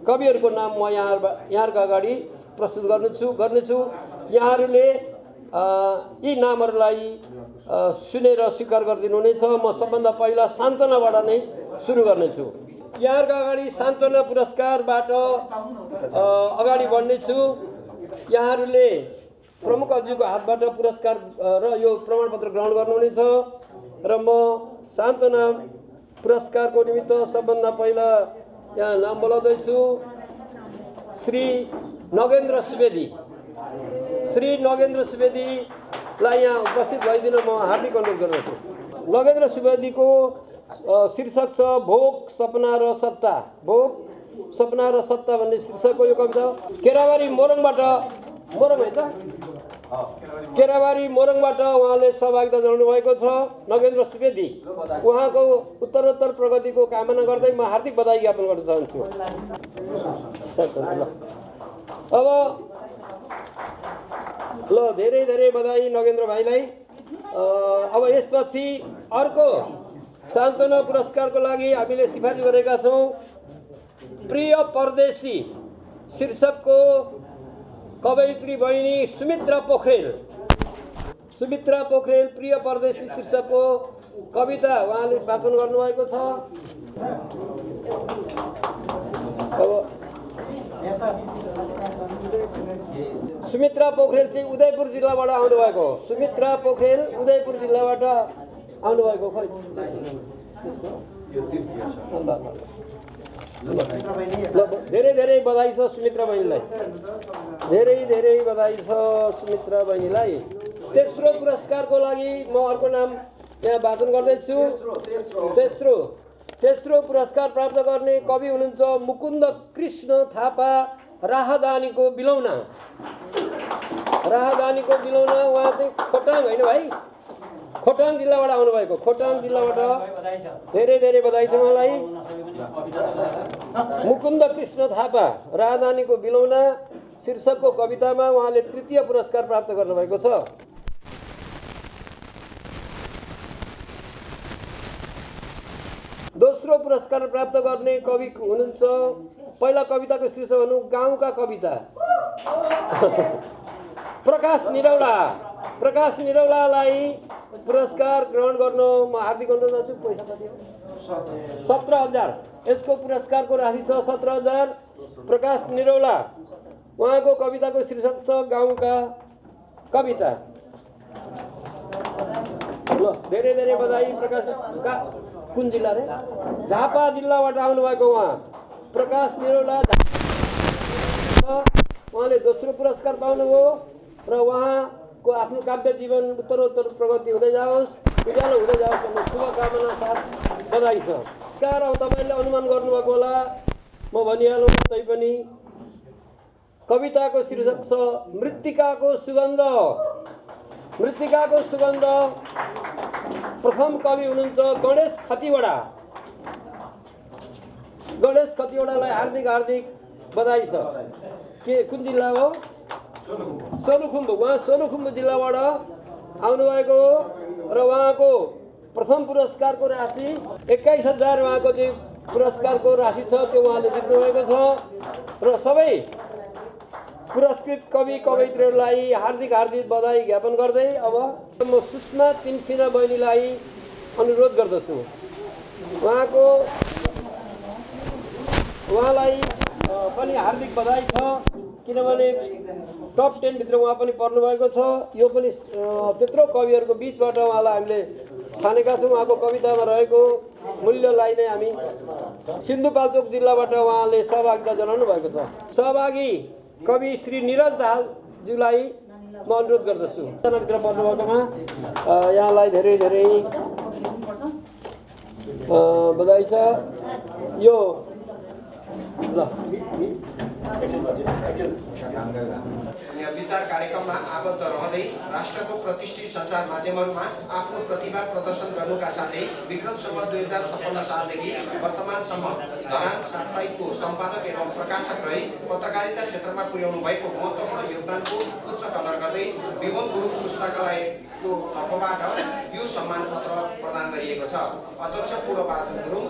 Speaker 18: कविहरूको नाम म यहाँहरूको अगाडि प्रस्तुत गर्नेछु। यहाँहरूले यी नामहरूलाई सुनेर स्वीकार गरिदिनुहुनेछ। म सबभन्दा पहिला सान्त्वनाबाट नै सुरु गर्नेछु। यहाँहरूको अगाडि सान्त्वना पुरस्कारबाट अगाडि बढ्नेछु। यहाँहरूले प्रमुख अतिथिको हातबाट पुरस्कार र यो प्रमाणपत्र ग्रहण गर्नुहुनेछ र म सान्त्वना पुरस्कारको निमित्त सबभन्दा पहिला यहाँ नाम बोलाउँदैछु श्री नगेन्द्र सुवेदी। श्री नगेन्द्र सुवेदीलाई यहाँ उपस्थित भइदिन म हार्दिक अनुरोध गर्दछु। नगेन्द्र सुवेदीको शीर्षक छ भोग सपना र सत्ता। भोग सपना र सत्ता भन्ने शीर्षकको यो कविता केराबारी मोरङबाट केराबारी मोरङबाट उहाँले सहभागिता जनाउनु भएको छ। नगेन्द्र सुवेदी उहाँको उत्तरोत्तर प्रगतिको कामना गर्दै म हार्दिक बधाई ज्ञापन गर्न चाहन्छु। अब ल धेरै धेरै बधाई नगेन्द्र भाइलाई। अब यसपछि अर्को सान्त्वना पुरस्कारको लागि हामीले सिफारिस गरेका छौँ प्रिय परदेशी शीर्षकको कवयित्री बहिनी सुमित्रा पोखरेल। सुमित्रा पोखरेल प्रिय परदेशी शीर्षकको कविता उहाँले वाचन गर्नुभएको छ। अब सुमित्रा पोखरेल चाहिँ उदयपुर जिल्लाबाट आउनुभएको हो। सुमित्रा पोखरेल उदयपुर जिल्लाबाट आउनुभएको खै धेरै धेरै बधाई छ सुमित्रा बहिनीलाई। धेरै धेरै बधाई छ सुमित्रा बहिनीलाई। तेस्रो पुरस्कारको लागि म अर्को नाम यहाँ वाचन गर्दैछु। तेस्रो पुरस्कार प्राप्त गर्ने कवि हुनुहुन्छ मुकुन्द कृष्ण थापा राहदानीको बिलौना। राहदानीको बिलौना उहाँ चाहिँ खोटाङ होइन भाइ, खोटाङ जिल्लाबाट आउनुभएको। खोटाङ जिल्लाबाट धेरै धेरै बधाई छ उहाँलाई। मुकुन्द कृष्ण थापा राहदानीको बिलौना शीर्षकको कवितामा उहाँले तृतीय पुरस्कार प्राप्त गर्नुभएको छ। दोस्रो पुरस्कार प्राप्त गर्ने कवि हुनुहुन्छ पहिला कविताको शीर्षक भनौँ गाउँका कविता प्रकाश निरौला। प्रकाश निरौलालाई पुरस्कार ग्रहण गर्न म हार्दिक अनुरोध गर्छु। पैसा कति हो? 17,000। यसको पुरस्कारको राशि छ 17,000। प्रकाश निरौला उहाँको कविताको शीर्षक छ गाउँका कविता। ल धेरै धेरै बधाई। प्रकाश कुन जिल्ला रे? झापा जिल्लाबाट आउनुभएको उहाँ प्रकाश निरौला। उहाँले दोस्रो पुरस्कार पाउनुभयो र उहाँको आफ्नो काव्य जीवन उत्तरोत्तर प्रगति हुँदै जाओस्, उज्यालो हुँदै जाओस् भन्ने शुभकामना साथ बधाई छ। अब तपाईँले अनुमान गर्नुभएको होला, म भनिहालौँ तैपनि कविताको शीर्षक छ मृत्तिकाको सुगन्ध। मृत्तिकाको सुगन्ध। प्रथम कवि हुनुहुन्छ गणेश खतिवडा। गणेश खतिवडालाई हार्दिक हार्दिक बधाई छ। के कुन जिल्ला हो? सोलुखुम्बु। उहाँ सोलुखुम्बु जिल्लाबाट आउनुभएको हो र उहाँको प्रथम पुरस्कारको राशि 21,000 उहाँको चाहिँ पुरस्कारको राशि छ, त्यो उहाँले जित्नुभएको छ। र सबै पुरस्कृत कवि कवयित्रीहरूलाई हार्दिक हार्दिक बधाई ज्ञापन गर्दै अब म सुषमा तिमसिना बहिनीलाई अनुरोध गर्दछु। उहाँलाई पनि हार्दिक बधाई छ, किनभने टप 10 भित्र उहाँ पनि पर्नुभएको छ। यो पनि त्यत्रो कविहरूको बिचबाट उहाँलाई हामीले छानेका छौँ। उहाँको कवितामा रहेको मूल्यलाई नै हामी सिन्धुपाल्चोक जिल्लाबाट उहाँले सहभागिता जनाउनु भएको छ। सहभागी कवि श्री निरज दाहालज्यूलाई म अनुरोध गर्दछु। भित्र पर्नुभएकोमा यहाँलाई धेरै धेरै बधाई छ। यो
Speaker 1: विचार कार्यक्रममा आबद्ध रहँदै राष्ट्रको प्रतिष्ठित सञ्चार माध्यमहरूमा आफ्नो प्रतिभा प्रदर्शन गर्नुका साथै विक्रमसम्म 2056 सालदेखि वर्तमानसम्म धरान साप्ताहिकको सम्पादक एवं प्रकाशक रही पत्रकारिता क्षेत्रमा पुर्याउनु भएको महत्त्वपूर्ण योगदानको उच्च कदर गर्दै विमल गुरुङ पुस्तकालयको तर्फबाट यो सम्मान पत्र प्रदान गरिएको छ। अध्यक्ष पूर्वबहादुर गुरुङ,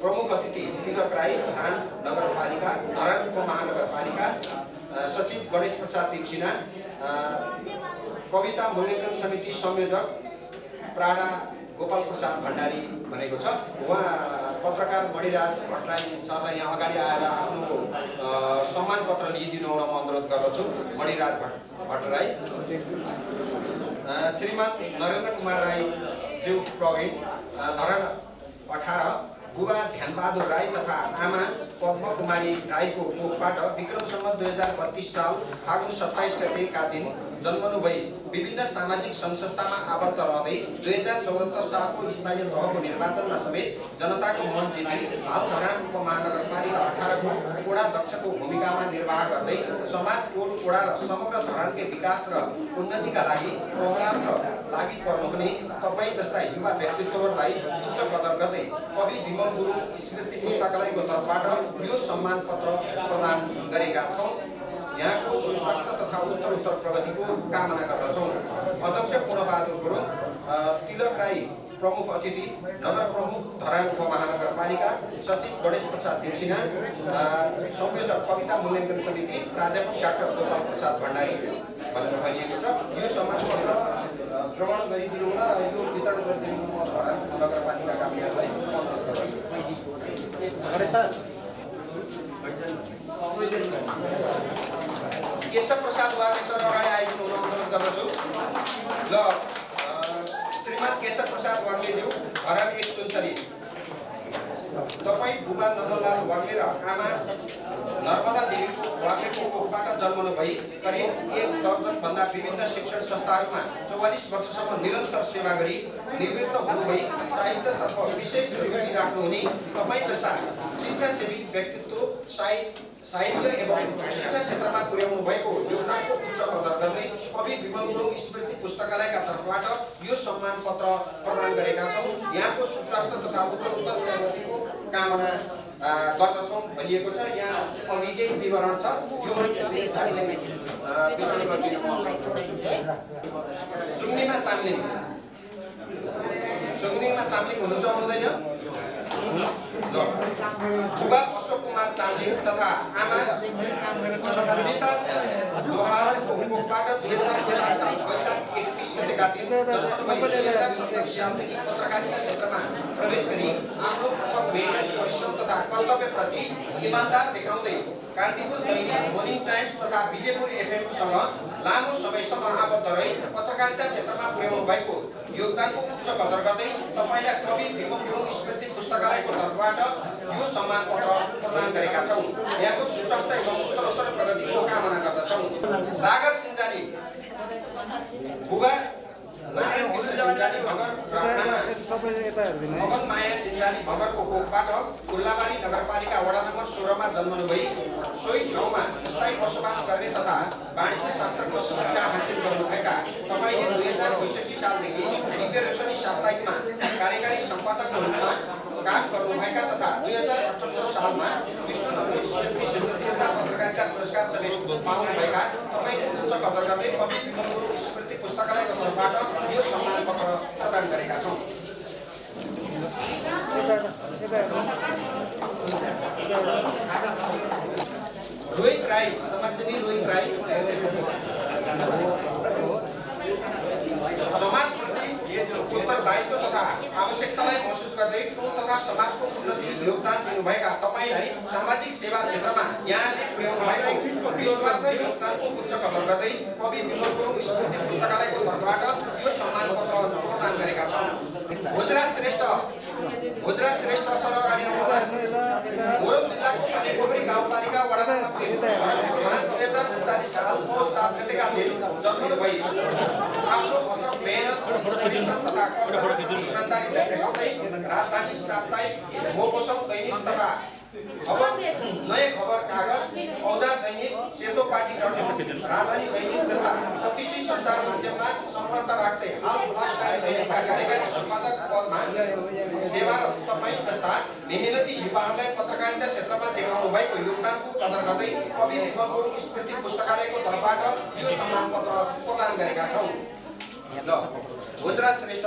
Speaker 1: प्रमुख अतिथि तिलक राई, धरान नगरपालिका, धरान उपमहानगरपालिका सचिव गणेश प्रसाद तिमसिना, कविता मूल्याङ्कन समिति संयोजक प्राडा गोपाल प्रसाद भण्डारी भनेको छ। उहाँ पत्रकार मणिराज भट्टराई सरलाई यहाँ अगाडि आएर आफ्नो सम्मान पत्र लिइदिनु हुन म अनुरोध गर्दछु। मणिराज भट्टराई, श्रीमान नरेन्द्र कुमार राई ज्यू प्रवीण, धरान 18, बुबा ध्यानबहादुर राई तथा आमा पद्म कुमारी राईको कोखबाट विक्रम सम्वत 2032 साल फागुन 27 गतेका दिन जन्मनु भई विभिन्न सामाजिक संस्थामा आबद्ध रहँदै 2074 सालको स्थानीय तहको निर्वाचनमा समेत जनताको मन जिती हाल धरान उपमहानगरपालिका 18 को वडा अध्यक्षको भूमिकामा निर्वाह गर्दै समाज, टोल, वडा र समग्र धरानकै विकास र उन्नतिका लागि अहोरात्र लागि पर्नुहुने तपाईँ जस्ता युवा व्यक्तित्वहरूलाई उच्च कदर गर्दै कवि विमल गुरुङ स्मृति पुस्तकालयको तर्फबाट यो सम्मान पत्र प्रदान गरेका छौँ। यहाँको सुस्वास्थ्य तथा उत्तरोत्तर प्रगतिको कामना गर्दछौँ। अध्यक्ष पूर्णबहादुर गुरुङ, तिलक राई प्रमुख अतिथि, नगर प्रमुख धरान उपमहानगरपालिका, सचिव गणेश प्रसाद देवसिंह, संयोजक कविता मूल्याङ्कन समिति प्राध्यापक डाक्टर गोपाल प्रसाद भण्डारी भनेर भनिएको छ। यो सम्मान पत्र ग्रहण गरिदिनु हुन र यो वितरण गरिदिनु हुन धरान नगरपालिकाका मेयरलाई अनुरोध गर्दछु। केशव प्रसाद वाग्ले सर अगाडि आइदिनु हुन अनुरोध गर्दछु। ल, श्रीमान केशव प्रसाद वाग्लेज्यू, धरान 1 सुनसरी। तपाईँ बुबा नन्दलाल वाग्ले र आमा नर्मदा देवीको वाग्लेको कोखबाट जन्मनु भई करिब 1 दर्जनभन्दा विभिन्न शिक्षण संस्थाहरूमा 44 वर्षसम्म निरन्तर सेवा गरी निवृत्त हुनुभई साहित्यतर्फ विशेष रुचि राख्नुहुने तपाईँ जस्ता शिक्षासेवी व्यक्तित्व साहित्य एवं शिक्षा क्षेत्रमा पुर्याउनु भएको योगदानको उच्च कदर गर्दै कवि विमल गुरुङ स्मृति पुस्तकालयका तर्फबाट यो सम्मान पत्र प्रदान गरेका छौँ। यहाँको सुस्वास्थ्य तथा उत्तरोत्तर प्रगतिको कामना गर्दछौँ भनिएको छ। यहाँ अघिकै विवरण छ, यो वितरण गरिदिनु। सुङ्निमा चामलिङ हुनुहुन्छ, हुँदैन? बुबा अशोक कुमार चामलिङ तथा आमा सुनिता लोहारको कोखबाट 2050 साल वैशाख 31 गतेका दिन 2070 सालदेखि पत्रकारिता क्षेत्रमा प्रवेश गरी आफ्नो अथक मेहनत, परिश्रम तथा कर्तव्यप्रति इमान्दार देखाउँदै कान्तिपुर दैनिक, मर्निङ टाइम्स तथा विजयपुर एफएमसँग लामो समयसम्म आबद्ध रही पत्रकारिता क्षेत्रमा पुर्याउनु भएको योगदानको उच्च कदर गर्दै तपाईँलाई कवि विमल गुरुङ स्मृति पुस्तकालयको तर्फबाट यो सम्मान पत्र प्रदान गरेका छौँ। यहाँको सुस्वास्थ्य एवं उत्तरोत्तर प्रगतिको कामना गर्दछौँ। सागर सिन्जानी, बुबा नारायण कृष्ण सिन्जानी भगर र आमा मगन माया सिन्जानी भगरको कोखबाट उर्लाबारी नगरपालिका वडा नम्बर 16 मा जन्मनु भई सोही ठाउँमा स्थायी बसोबास गर्ने तथा वाणिज्य शास्त्रको शिक्षा हासिल गर्नुभएका तपाईँले 2065 सालदेखि दिव्य रोशनी साप्ताहिकमा कार्यकारी सम्पादकको रूपमा काम गर्नुभएका तथा 2078 सालमा विष्णुनगर स्मृति सृजनशीलता पत्रकारिता पुरस्कार समेत पाउनुभएका तपाईँको उच्च कदर गर्दै कवि विमल गुरुङ स्मृति पुस्तकालयको तर्फबाट यो सम्मान पत्र प्रदान गरेका छौँ। रोहित राई, समाजसेवी रोहित राई, समाजप्रति उत्तरदायित्व तथा आवश्यकतालाई महसुस गर्दै टोल तथा समाजको उन्नति योगदान दिनुभएका तपाईँलाई सामाजिक सेवा क्षेत्रमा यहाँले पुर्याउनु भएको निस्वार्थ योगदानको उच्च कदर गर्दै कवि विमल गुरुङ स्मृति पुस्तकालयको तर्फबाट यो सम्मान पत्र प्रदान गरेका छौँ। भोजराज श्रेष्ठ सर अगाडि आउनुहोला। मोरङ जिल्लाको पानीपोखरी गाउँपालिका वडा नम्बर 3 भरतपुरमा 2039 साल पौष 7 गतेका दिन जन्मनु भई आफ्नो अथक मेहनत, परिश्रम तथा कर्तव्यप्रति इमान्दारी देखाउँदै राजधानी साप्ताहिक, मोपसल दैनिक तथा नयाँ खबर कागज, औजार दैनिक, सेतो पार्टी .com, राजधानी दैनिक जस्ता प्रतिष्ठित सञ्चार माध्यममा सम्पर्क राख्दै हाल फ्लास टाइम दैनिकका कार्यकारी सम्पादक पदमा सेवारत तपाईँ जस्ता मेहनती युवाहरूलाई पत्रकारिता क्षेत्रमा देखाउनु भएको योगदानको कदर गर्दै कवि विमल गुरुङ स्मृति पुस्तकालयको तर्फबाट यो सम्मान पत्र प्रदान गरेका छौँ। भोजराज श्रेष्ठ,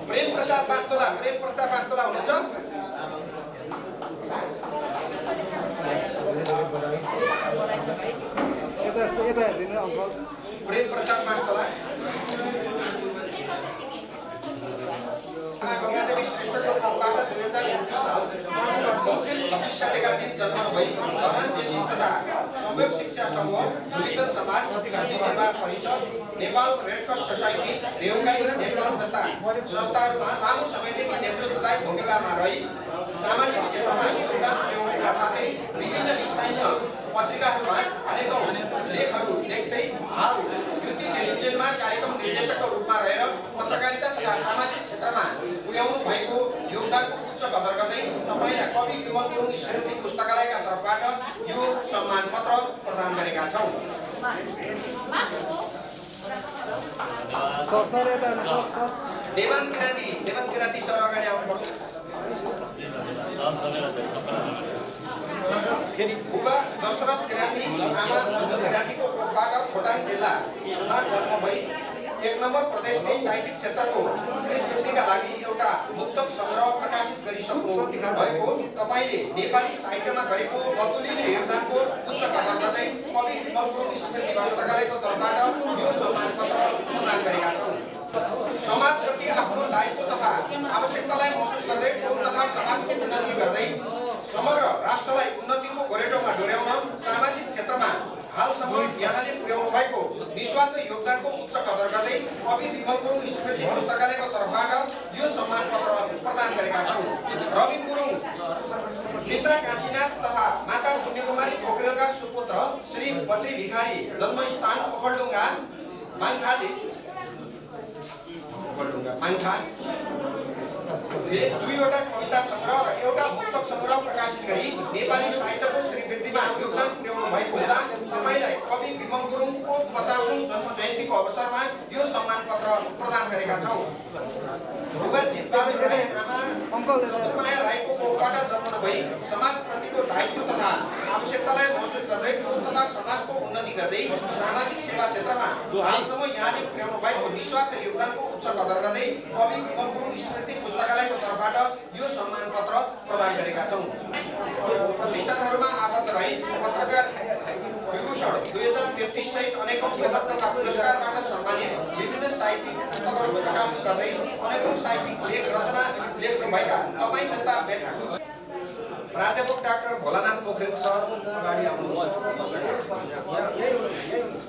Speaker 1: प्रेम प्रसाद बास्तोला हुनुहुन्छ? प्रेम प्रसाद बास्तोला, गङ्गादेवी श्रेष्ठको कोखबाट 2029 साल मङ्सिर 26 गतेका दिन जन्म भई धरान जेसिस तथा समूह, धुलिखल समाज, Shanti Sewa Parishad, Nepal red cross society, रेउगाई नेपाल जस्ता संस्थाहरूमा लामो समयदेखि नेतृत्वदायी भूमिकामा रही सामाजिक क्षेत्रमा योगदान पुर्याउनुका साथै विभिन्न स्थानीय पत्रिकाहरूमा अनेकौं लेखहरू लेख्दै हाल कृति टेलिभिजनमा कार्यक्रम निर्देशकको रूपमा रहेर पत्रकारिता तथा सामाजिक क्षेत्रमा पुर्याउनु भएको योगदानको उच्च कदर गर्दै तपाईँलाई कवि विमल गुरुङ स्मृति पुस्तकालयका तर्फबाट यो सम्मान पत्र प्रदान गरेका छौँ। देवान किराती सर अगाडि आउनुपर्छ। बुबा दशरथ किराती, आमा मन्जु किरातीको कोखबाट खोटाङ जिल्लामा जन्म भई 1 नम्बर प्रदेशकै साहित्यिक क्षेत्रको श्रीवृद्धिका लागि एउटा मुक्तक सङ्ग्रह प्रकाशित गरिसक्नु भएको तपाईँले नेपाली साहित्यमा गरेको अतुलनीय योगदानको उच्च कदर गर्दै कवि विमल गुरुङ स्मृति पुस्तकालयको तर्फबाट यो सम्मान पत्र प्रदान गरेका छौँ। समाजप्रति आफ्नो दायित्व तथा आवश्यकतालाई महसुस गर्दै टोल तथा समाजको उन्नति गर्दै समग्र राष्ट्रलाई उन्नतिको गोरेटोमा डोर्याउन सामाजिक क्षेत्रमा हालसम्म यहाँले पुर्याउनु भएको निस्वार्थ योगदानको उच्च कदर गर्दै कवि विमल गुरुङ स्मृति पुस्तकालयको तर्फबाट यो सम्मान पत्र प्रदान गरेका छौँ। रविन गुरुङ, पिता काशीनाथ तथा माता पुण्यकुमारी पोखरेलका सुपुत्र श्री बद्री भिखारी, जन्मस्थान ओखलढुङ्गा माङ्खा, दुईवटा कविता सङ्ग्रह र एउटा मुक्तक सङ्ग्रह प्रकाशित गरी नेपाली साहित्यको श्रीवृद्धिमा योगदान पुर्याउनु भएको हुँदा तपाईँलाई कवि विमल गुरुङको 50औं जन्म जयन्तीको अवसरमा यो सम्मान पत्र प्रदान गरेका छौँ। बुबा जितबहादुर राई, आमा चन्द्रमाया राईको कोखबाट जन्मनु भई समाजप्रतिको दायित्व तथा आवश्यकतालाई महसुस गर्दै टोल तथा समाजको उन्नति गर्दै सामाजिक सेवा क्षेत्रमा हालसम्म यहाँले पुर्याउनु भएको निस्वार्थ योगदानको उच्च कदर गर्दै कवि विमल गुरुङ स्मृति पुस्तकालयको तर्फबाट यो सम्मान पत्र प्रदान गरेका छौँ। प्रतिष्ठानहरूमा आबद्ध रही पत्रकार विभूषण 2033 सहित अनेकौं पदक तथा पुरस्कारबाट सम्मानित विभिन्न साहित्यिक पुस्तकहरू प्रकाशन गर्दै अनेकौं साहित्यिक लेख रचना लेख्नुभएका तपाईँ जस्ता प्राध्यापक डाक्टर भोलानाथ पोखरेल सर अगाडि आउनुहोस्।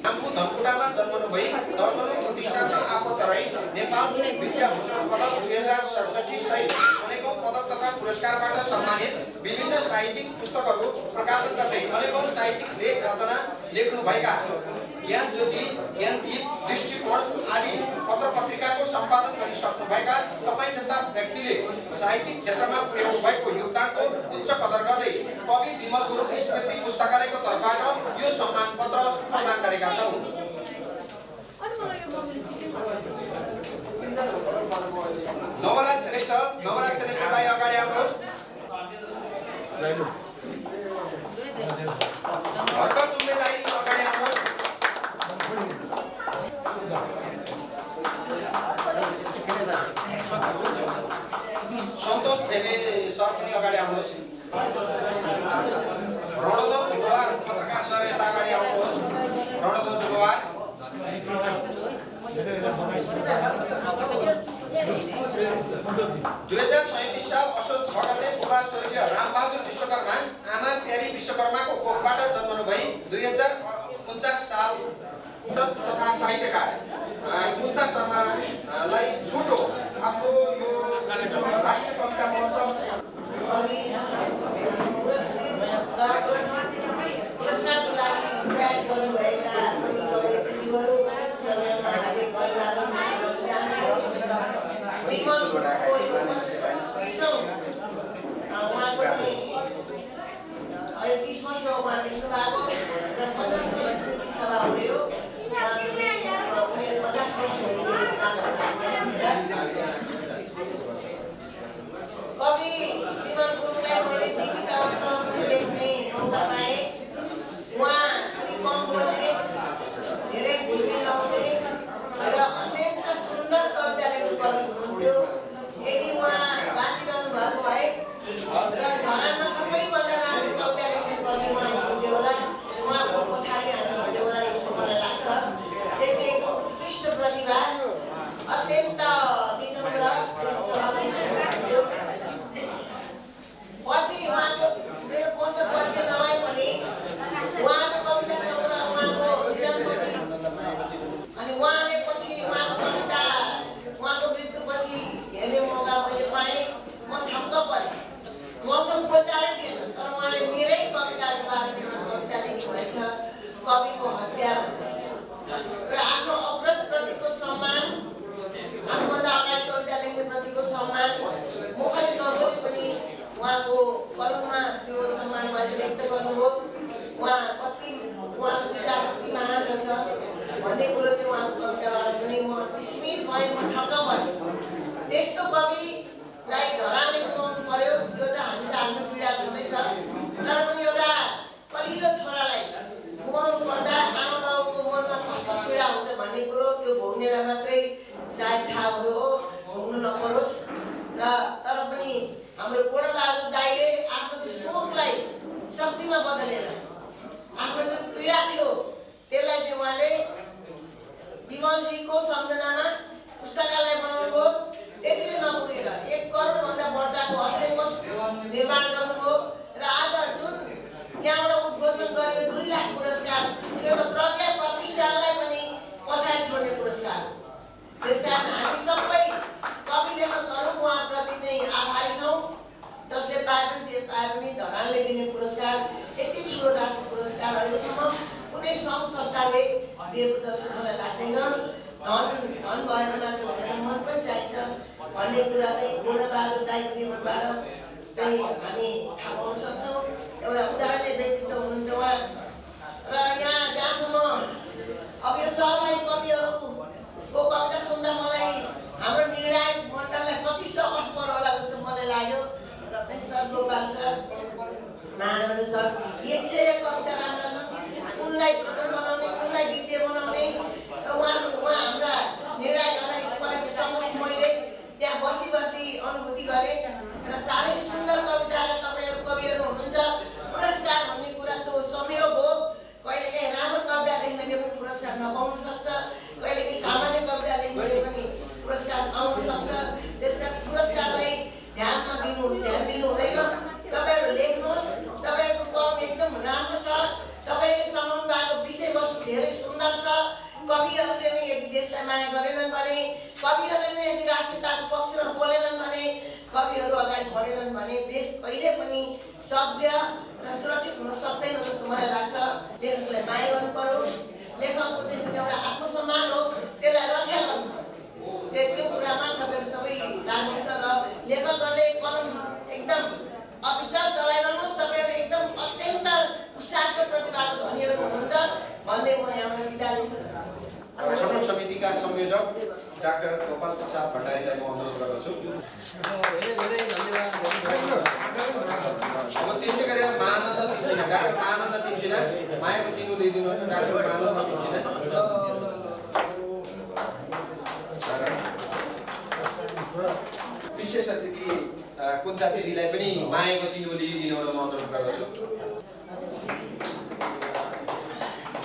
Speaker 1: नाम्पू धनकुटामा जन्मनु भई दर्जनौं प्रतिष्ठानमा आबद्ध रही नेपाल विद्याभूषण पदक 2067 सहित अनेकौं पदक तथा पुरस्कारबाट सम्मानित विभिन्न साहित्यिक पुस्तकहरू प्रकाशन गर्दै अनेकौं साहित्यिक लेख रचना लेख्नुभएका ज्ञान ज्योति, ज्ञानदीप, दृष्टिकोण आदि पत्र पत्रिकाको सम्पादन गरिसक्नुभएका तपाईँ जस्ता व्यक्तिले साहित्यिक क्षेत्रमा पुर्याउनु भएको योगदानको उच्च कदर गर्दै कवि विमल गुरुङ स्मृति पुस्तकालयको तर्फबाट यो सम्मान पत्र प्रदान गरेका छौँ। नवराज श्रेष्ठ दाइ अगाडि आउनुहोस्। भर्खर चुम्बे दाइ अगाडि आउनुहोस्। सन्तोष देवे सर पनि अगाडि आउनुहोस्। रणधो जुगवार पत्रकार सर यता अगाडि आउनुहोस्। रणधो जुगवार। 2037 साल असोज 6 गते बुबा स्वर्गीय रामबहादुर विश्वकर्मा, आमा प्यारी विश्वकर्माको कोखबाट जन्मनु भई 2049 साल तथा साहित्यकार मुन्ता शर्मालाई छोटो आफ्नो यो साहित्य कविता महोत्सव
Speaker 19: पुरस्कारको लागि प्रयास गर्नुभएका कविहरू सबैमा हार्दिक अभिवादन गर्न चाहन्छु। विमलको यो 30औं उहाँको चाहिँ अहिले 30 वर्ष उहाँ बित्नु भएको र 50औं स्मृति सभा हो यो। उहाँको चाहिँ 50 वर्ष हुने कवि विमल गुरुङलाई मैले जीवित अवस्थामा पनि देख्ने मौका पाएँ। उहाँ अलिक कम बोल्ने, धेरै घुल्ने लाउने र अत्यन्त सुन्दर कविता लेख्ने कवि हुनुहुन्थ्यो। यदि उहाँ बाँचिरहनु भएको भए र धरानमा सबैभन्दा राम्रो कविता लेख्ने कवि उहाँ हुनुहुन्थ्यो होला। छ कविको हत्या भन्नुहुन्छ र आफ्नो अग्रजप्रतिको सम्मान आफूभन्दा अगाडि कविता लेख्ने प्रतिको सम्मान मुखले नबोले पनि उहाँको कलममा त्यो सम्मान उहाँले व्यक्त गर्नुभयो। उहाँको विचार कति महान रहेछ भन्ने कुरो चाहिँ उहाँको कविताबाट पनि म विस्मित भएँ, म छक्क भएँ। त्यस्तो कविलाई धरानले गुमाउनु पर्यो, यो त हामी चाहिँ आफ्नो पीडा छँदैछ। तर पनि एउटा कलिलो छोरालाई गुमाउनु पर्दा आमा बाबुको मनमा कस्तो पीडा हुन्छ भन्ने कुरो त्यो भोग्नेलाई मात्रै सायद थाहा हुँदो हो, भोग्नु नपरोस्। र तर पनि हाम्रो पूर्णबहादुर दाइले आफ्नो त्यो शोकलाई शक्तिमा बदलेर आफ्नो जुन पीडा थियो त्यसलाई चाहिँ उहाँले विमलजीको सम्झनामा पुस्तकालय बनाउनुभयो। त्यतिले नपुगेर 1 करोडभन्दा बढ्दाको अक्षय कोष निर्माण गर्नुभयो र आज जुन यहाँबाट उद्घोषण गरियो 2 लाख पुरस्कार, त्यो त प्रज्ञा प्रतिष्ठानलाई पनि पछाडि छोड्ने पुरस्कार हो। त्यसकारण हामी सबै कवि लेखकहरू उहाँप्रति चाहिँ आभारी छौँ, जसले पाए पनि जे पाए पनि धरानले दिने पुरस्कार यति ठुलो राष्ट्रिय पुरस्कार अहिलेसम्म कुनै सङ्घ संस्थाले दिएको छ जस्तो मलाई लाग्दैन। धन भएर मात्र भनेर मन पनि चाहिन्छ भन्ने कुरा चाहिँ पूर्णबहादुर दाइको जीवनबाट चाहिँ हामी थाहा पाउन सक्छौँ। एउटा उदाहरणीय व्यक्तित्व हुनुहुन्छ उहाँ। र यहाँ जहाँसम्म अब यो सहभागी कविहरूको कविता सुन्दा मलाई हाम्रो निर्णायक मण्डललाई कति समझ पर्यो होला जस्तो मलाई लाग्यो। Ramesh sir, Gopal sir, Mahanand sir, 101 कविता राम्रा छन्। उनलाई प्रथम बनाउने, उनलाई द्वितीय बनाउने र उहाँ हाम्रा निर्णायकहरूलाई परेको समझ मैले त्यहाँ बसी बसी अनुभूति गरेँ र साह्रै सुन्दर कविताका तपाईँहरू कविहरू हुनुहुन्छ। पुरस्कार भन्ने कुरा त संयोग हो, कहिलेकाहीँ राम्रो कविता लेख्नेले पनि पुरस्कार नपाउन सक्छ, कहिलेकाहीँ सामान्य कविता लेख्नेले पनि पुरस्कार पाउन सक्छ। त्यसकारण पुरस्कारलाई ध्यान दिनु हुँदैन। तपाईँहरू लेख्नुहोस्, तपाईँहरूको कलम एकदम राम्रो छ, तपाईँले समाउनु भएको विषयवस्तु धेरै सुन्दर छ। कविहरूले नै यदि देशलाई माया गरेनन् भने, कविहरूले नै यदि राष्ट्रियताको पक्षमा बोलेनन् भने, कविहरू अगाडि बढेनन् भने देश कहिले पनि सभ्य र सुरक्षित हुन सक्दैन जस्तो मलाई लाग्छ। लेखकलाई माया गर्नु पर्यो, लेखकको चाहिँ एउटा आत्मसम्मान हो, त्यसलाई रक्षा गर्नु पर्यो। त्यो कुरामा तपाईँहरू सबै लाग्नुहुन्छ र लेखकहरूले कलम एकदम अविचल चलाइरहनुहोस्। तपाईँहरू एकदम अत्यन्त उत्साह र प्रतिभाको धनीहरू हुनुहुन्छ भन्दै म यहाँबाट बिदा लिन्छु।
Speaker 1: छनौट समितिका संयोजक डाक्टर गोपाल प्रसाद भण्डारीलाई म अनुरोध गर्दछु। अब त्यस्तै गरेर महानन्द तिमसिना, डाक्टर महानन्द तिमसिना, मायाको चिनो लिइदिनु हुन्छ। डाक्टर महानन्द तिमसिना, विशेष अतिथि कुन्ता दिदीलाई पनि मायाको चिनो लिइदिनु म अनुरोध गर्दछु।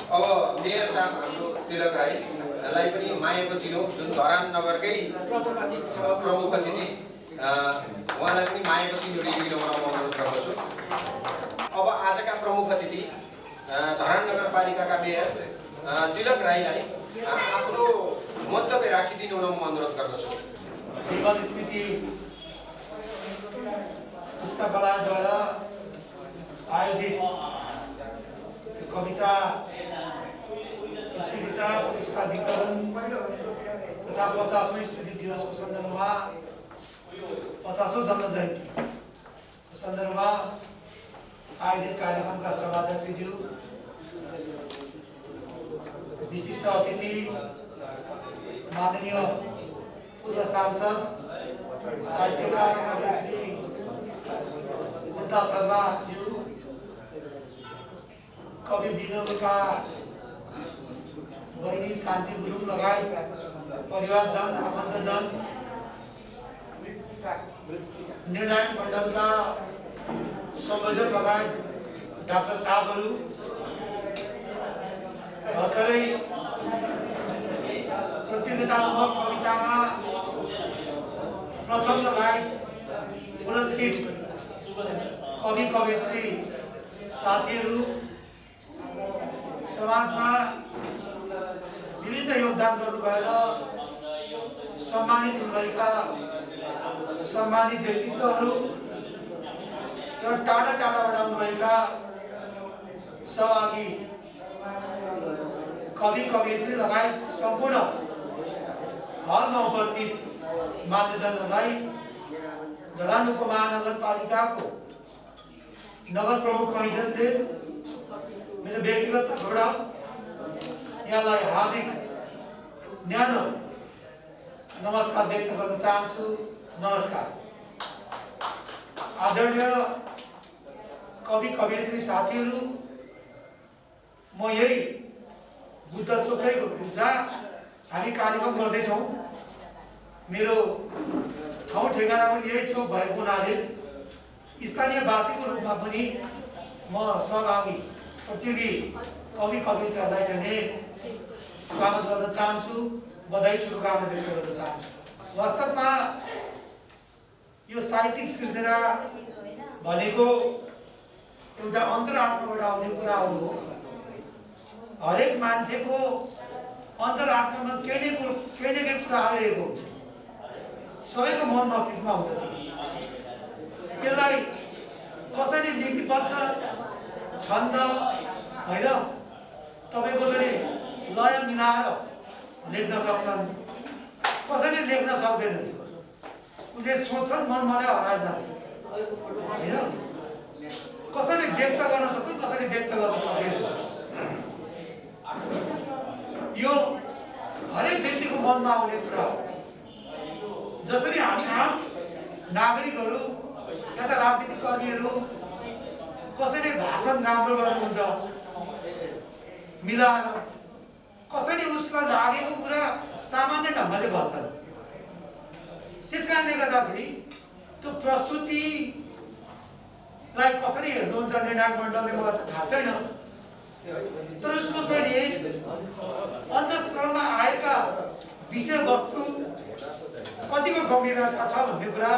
Speaker 1: अब मेयर साहब हाम्रो तिलक राईलाई पनि मायाको चिनो, जुन धरान नगरकै प्रमुख अतिथि उहाँलाई पनि मायाको चिनो लिइदिनु म अनुरोध गर्दछु। अब आजका प्रमुख अतिथि धरान नगरपालिकाका मेयर तिलक राईलाई आफ्नो मन्तव्य राखिदिनु म अनुरोध गर्दछु।
Speaker 20: विमल स्मृति पुस्तकालयद्वारा आयोजित कविता प्रतियोगिता पुरस्कार वितरण तथा 50औं स्मृति दिवसको सन्दर्भमा 50औं जन्म जयन्ती सन्दर्भमा आयोजित कार्यक्रमका सभाध्यक्षज्यू, विशिष्ट अतिथि माननीय पूर्व सांसद साहित्यकार कवयित्री गुप्ता शर्माज्यू, कवि विनोदका बहिनी शान्ति गुरुङ लगायत परिवारजन, आफन्तजन, निर्णायक मण्डलका संयोजक लगायत डाक्टर साहबहरू, भर्खरै प्रतियोगितात्मक कवितामा प्रथम लगायत पुरस्कृत कवि कवयित्री साथीहरू, समाजमा विभिन्न योगदान गर्नुभएर सम्मानित हुनुभएका सम्मानित व्यक्तित्वहरू र टाढा टाढाबाट आउनुभएका सहभागी कवि कवयित्री लगायत सम्पूर्ण हलमा उपस्थित मान्यजनहरूलाई धरान उपमहानगरपालिकाको नगर प्रमुख कैसनले मेरो व्यक्तिगत तर्फबाट यहाँलाई हार्दिक न्यानो नमस्कार व्यक्त गर्न चाहन्छु। नमस्कार। आदरणीय कवि कवयित्री साथीहरू, म यही बुद्ध चोकैको जहाँ हामी कार्यक्रम गर्दैछौँ, मेरो ठाउँ ठेगाना पनि यही चोक भएको हुनाले स्थानीयवासीको रूपमा पनि म सहभागी प्रतियोगी कवि कवयित्रीहरूलाई चाहिँ स्वागत गर्न चाहन्छु, बधाई शुभकामना व्यक्त गर्न चाहन्छु। वास्तवमा यो साहित्यिक सृजना भनेको एउटा अन्तरात्माबाट आउने कुराहरू हो। हरेक मान्छेको अन्तरात्मामा केही न केही कुरा आइरहेको हुन्छ, सबैको मन मस्तिष्कमा हुन्छ। त्यसलाई कसैले लिपिबद्ध छन्द होइन तपाईँको चाहिँ लय मिलाएर लेख्न सक्छन्, कसैले लेख्न सक्दैनन्। उसले सोच्छन् मनमा नै हराएर जान्छ होइन। कसैले व्यक्त गर्न सक्छन्, कसैले व्यक्त गर्न सक्दैन। यो हरेक व्यक्तिको मनमा आउने कुरा हो। जसरी हामी आम नागरिकहरू या त राजनीतिक कर्मीहरू कसैले भाषण राम्रो गर्नुहुन्छ मिलाएर, कसैले उसलाई लागेको कुरा सामान्य ढङ्गले भन्छन्। त्यस कारणले गर्दाखेरि त्यो प्रस्तुतिलाई कसरी हेर्नुहुन्छ निर्णायक मण्डलले मलाई त थाहा छैन, तर उसको चाहिँ अन्तस्करणमा आएका विषयवस्तु कतिको गम्भीरता छ भन्ने कुरा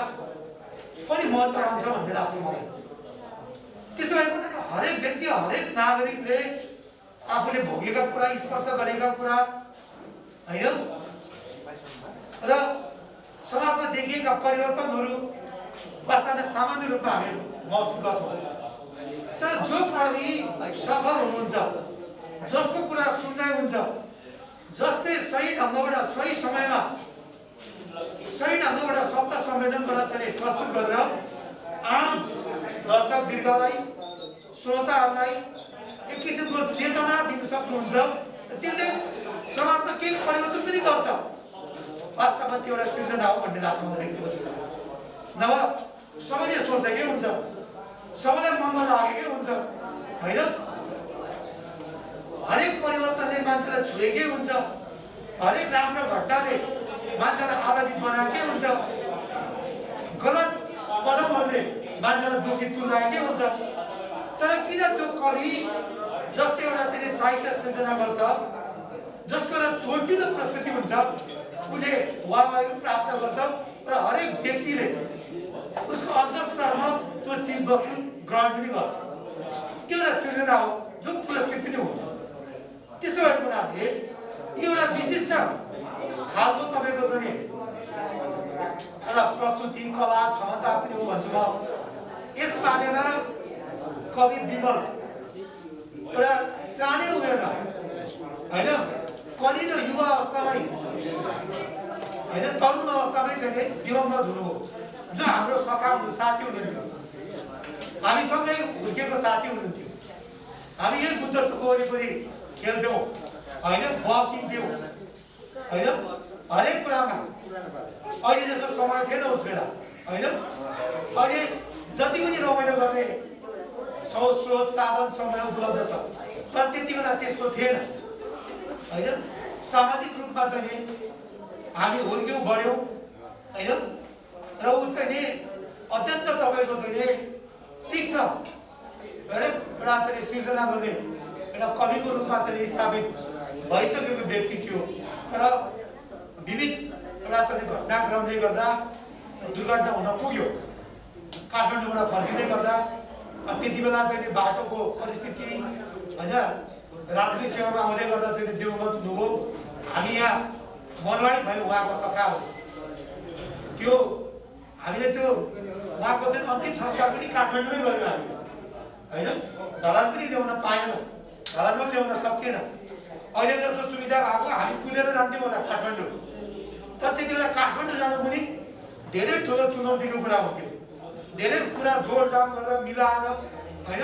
Speaker 20: पनि महत्त्व रहन्छ भन्ने लाग्छ मलाई। त्यसो भए पनि हरेक व्यक्ति, हरेक नागरिकले आफूले भोगेका कुरा, स्पर्श गरेका कुरा होइन र समाजमा देखिएका परिवर्तनहरू वास्तवमा सामान्य रूपमा हामी महसुस गर्छौँ। तर जो कवि सफल हुनुहुन्छ, जसको कुरा सुन्दै हुन्छ, जसले सही ढङ्गबाट सही समयमा सही ढङ्गबाट शब्द संयोजनबाट चाहिँ प्रस्तुत गरेर आम दर्शक वर्गलाई, श्रोताहरूलाई एक किसिमको चेतना दिन सक्नुहुन्छ, त्यसले समाजमा केही परिवर्तन पनि गर्छ। वास्तवमा त्यो एउटा सृजना हो भन्ने लाग्छ मलाई व्यक्तिगत रूपमा। नभए सबैले सोचेकै हुन्छ, सबैलाई मनमा लागेकै हुन्छ होइन। हरेक परिवर्तनले मान्छेलाई छुएकै हुन्छ, हरेक राम्रो घटनाले मान्छेलाई आधारित बनाएकै हुन्छ, गलत कदमहरूले मान्छेलाई दुखित तुल्याएकै हुन्छ। तर किन त्यो कवि जसले एउटा चाहिँ साहित्य सृजना गर्छ, जसको एउटा चोटिलो प्रस्तुति हुन्छ, उसले वाहवाही प्राप्त गर्छ र हरेक व्यक्तिले उसको अन्तस्करणमा त्यो चिजवस्तु ग्रहण पनि गर्छ। त्यो एउटा सृजना हो जो पुरस्कृत पनि हुन्छ। त्यसो भएको हुनाले एउटा विशिष्ट खालको तपाईँको चाहिँ एउटा प्रस्तुति कला क्षमता पनि हो भन्छु म। यस बारेमा कवि विमल एउटा सानै उमेरमा होइन, कलिलो युवा अवस्थामै होइन, तरुण अवस्थामै चाहिँ दिवंगत हुनुभयो। जो हाम्रो सखा साथी हुनुहुन्थ्यो, हामीसँगै हुर्केको साथी हुनुहुन्थ्यो। हामी यही बुद्ध चोक वरिपरि खेल्थ्यौँ होइन, वकिङथ्यौँ होइन, हरेक कुरामा। अहिले जस्तो समय थिएन उस बेला होइन। अहिले जति पनि रमाइलो गर्ने स्रोत साधन समय उपलब्ध छ, तर त्यति बेला त्यस्तो थिएन होइन। सामाजिक रूपमा चाहिँ हामी हुर्क्यौँ बढ्यौँ होइन। र ऊ चाहिँ नि अत्यन्त तपाईँको चाहिँ ठिक छ एउटा चाहिँ सिर्जना गर्ने एउटा कविको रूपमा चाहिँ स्थापित भइसकेको व्यक्ति थियो। तर विविध एउटा चाहिँ घटनाक्रमले गर्दा दुर्घटना हुन पुग्यो। काठमाडौँबाट फर्किँदै गर्दा त्यति बेला चाहिँ बाटोको परिस्थिति होइन, राजनीतिक सेवामा आउँदै गर्दा चाहिँ दिवंगत हुनुभयो। हामी यहाँ मनोवाहित भयो उहाँको सखा हो। त्यो हामीले त्यो उहाँको चाहिँ अन्तिम संस्कार पनि काठमाडौँमै गऱ्यौँ हामी होइन। धरान पनि ल्याउन पाएन, धरानमा पनि ल्याउन सकिएन। अहिले जस्तो सुविधा भएको हामी कुदेर जान्थ्यौँ होला काठमाडौँ, तर त्यति बेला काठमाडौँ जानु पनि धेरै ठुलो चुनौतीको कुरा हुन्थ्यो। धेरै कुरा जोडजाम गरेर मिलाएर होइन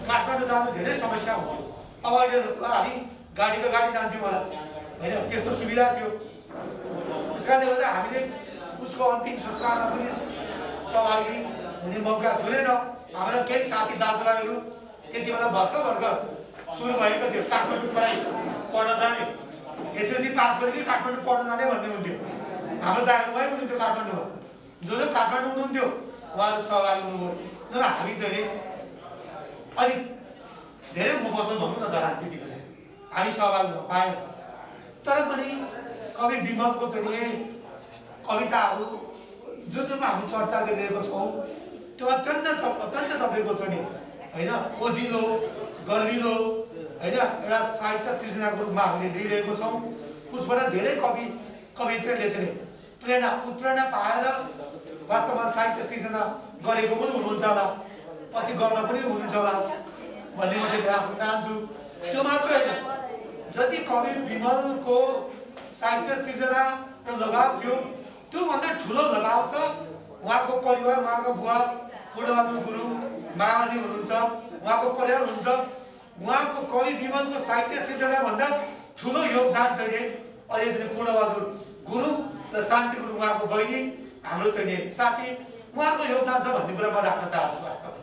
Speaker 20: काठमाडौँ जानु धेरै समस्या हुन्थ्यो। अब अहिले जस्तो हामी गाडीको गाडी जान्थ्यौँ होला होइन, त्यस्तो सुविधा थियो। त्यस कारणले गर्दा हामीले उसको अन्तिम संस्कारमा पनि सहभागी हुने मौका जुरेन। हाम्रो केही साथी दाजुभाइहरू त्यति बेला भर्खर सुरु भएको थियो काठमाडौँ पढाइ पढ्न जाने, एसएलसी पास गरेकै काठमाडौँ पढ्न जाने भन्ने हुन्थ्यो। हाम्रो दाइहरू उहाँ हुनुहुन्थ्यो काठमाडौँमा, जो काठमाडौँ हुनुहुन्थ्यो उहाँहरू सहभागी हुनुभयो। नभए हामी चाहिँ अलिक धेरै मुफसल भनौँ न धरान त्यति बेला हामी सहभागी हुन पायौँ। तर पनि कवि विमलको चाहिँ कविताहरू जुन रूपमा हामी चर्चा गरिरहेको छौँ त्यो अत्यन्त तपाईँको छ नि होइन, ओजिलो गर्विलो होइन एउटा साहित्य सृजनाको रूपमा हामीले लिइरहेको छौँ। उसबाट धेरै कवित्रले चाहिँ उत्प्रेरणा पाएर वास्तवमा साहित्य सृजना गरेको पनि हुनुहुन्छ होला, पछि गर्न पनि हुनुहुन्छ होला भन्ने म चाहिँ राख्न चाहन्छु। त्यो मात्र होइन, जति कवि विमलको साहित्य सृजना र लगाव थियो त्योभन्दा ठुलो लगाव त उहाँको परिवार, उहाँको बुवा पूर्णबहादुर गुरुङ मामाजी हुनुहुन्छ, उहाँको परिवार हुनुहुन्छ। उहाँको कवि विमलको साहित्य सृजनाभन्दा ठुलो योगदान चाहिँ अहिले चाहिँ पूर्णबहादुर गुरुङ र शान्ति गुरुङ उहाँको बहिनी हाम्रो चाहिँ साथी उहाँको योगदान छ भन्ने कुरा म राख्न चाहन्छु। वास्तवमा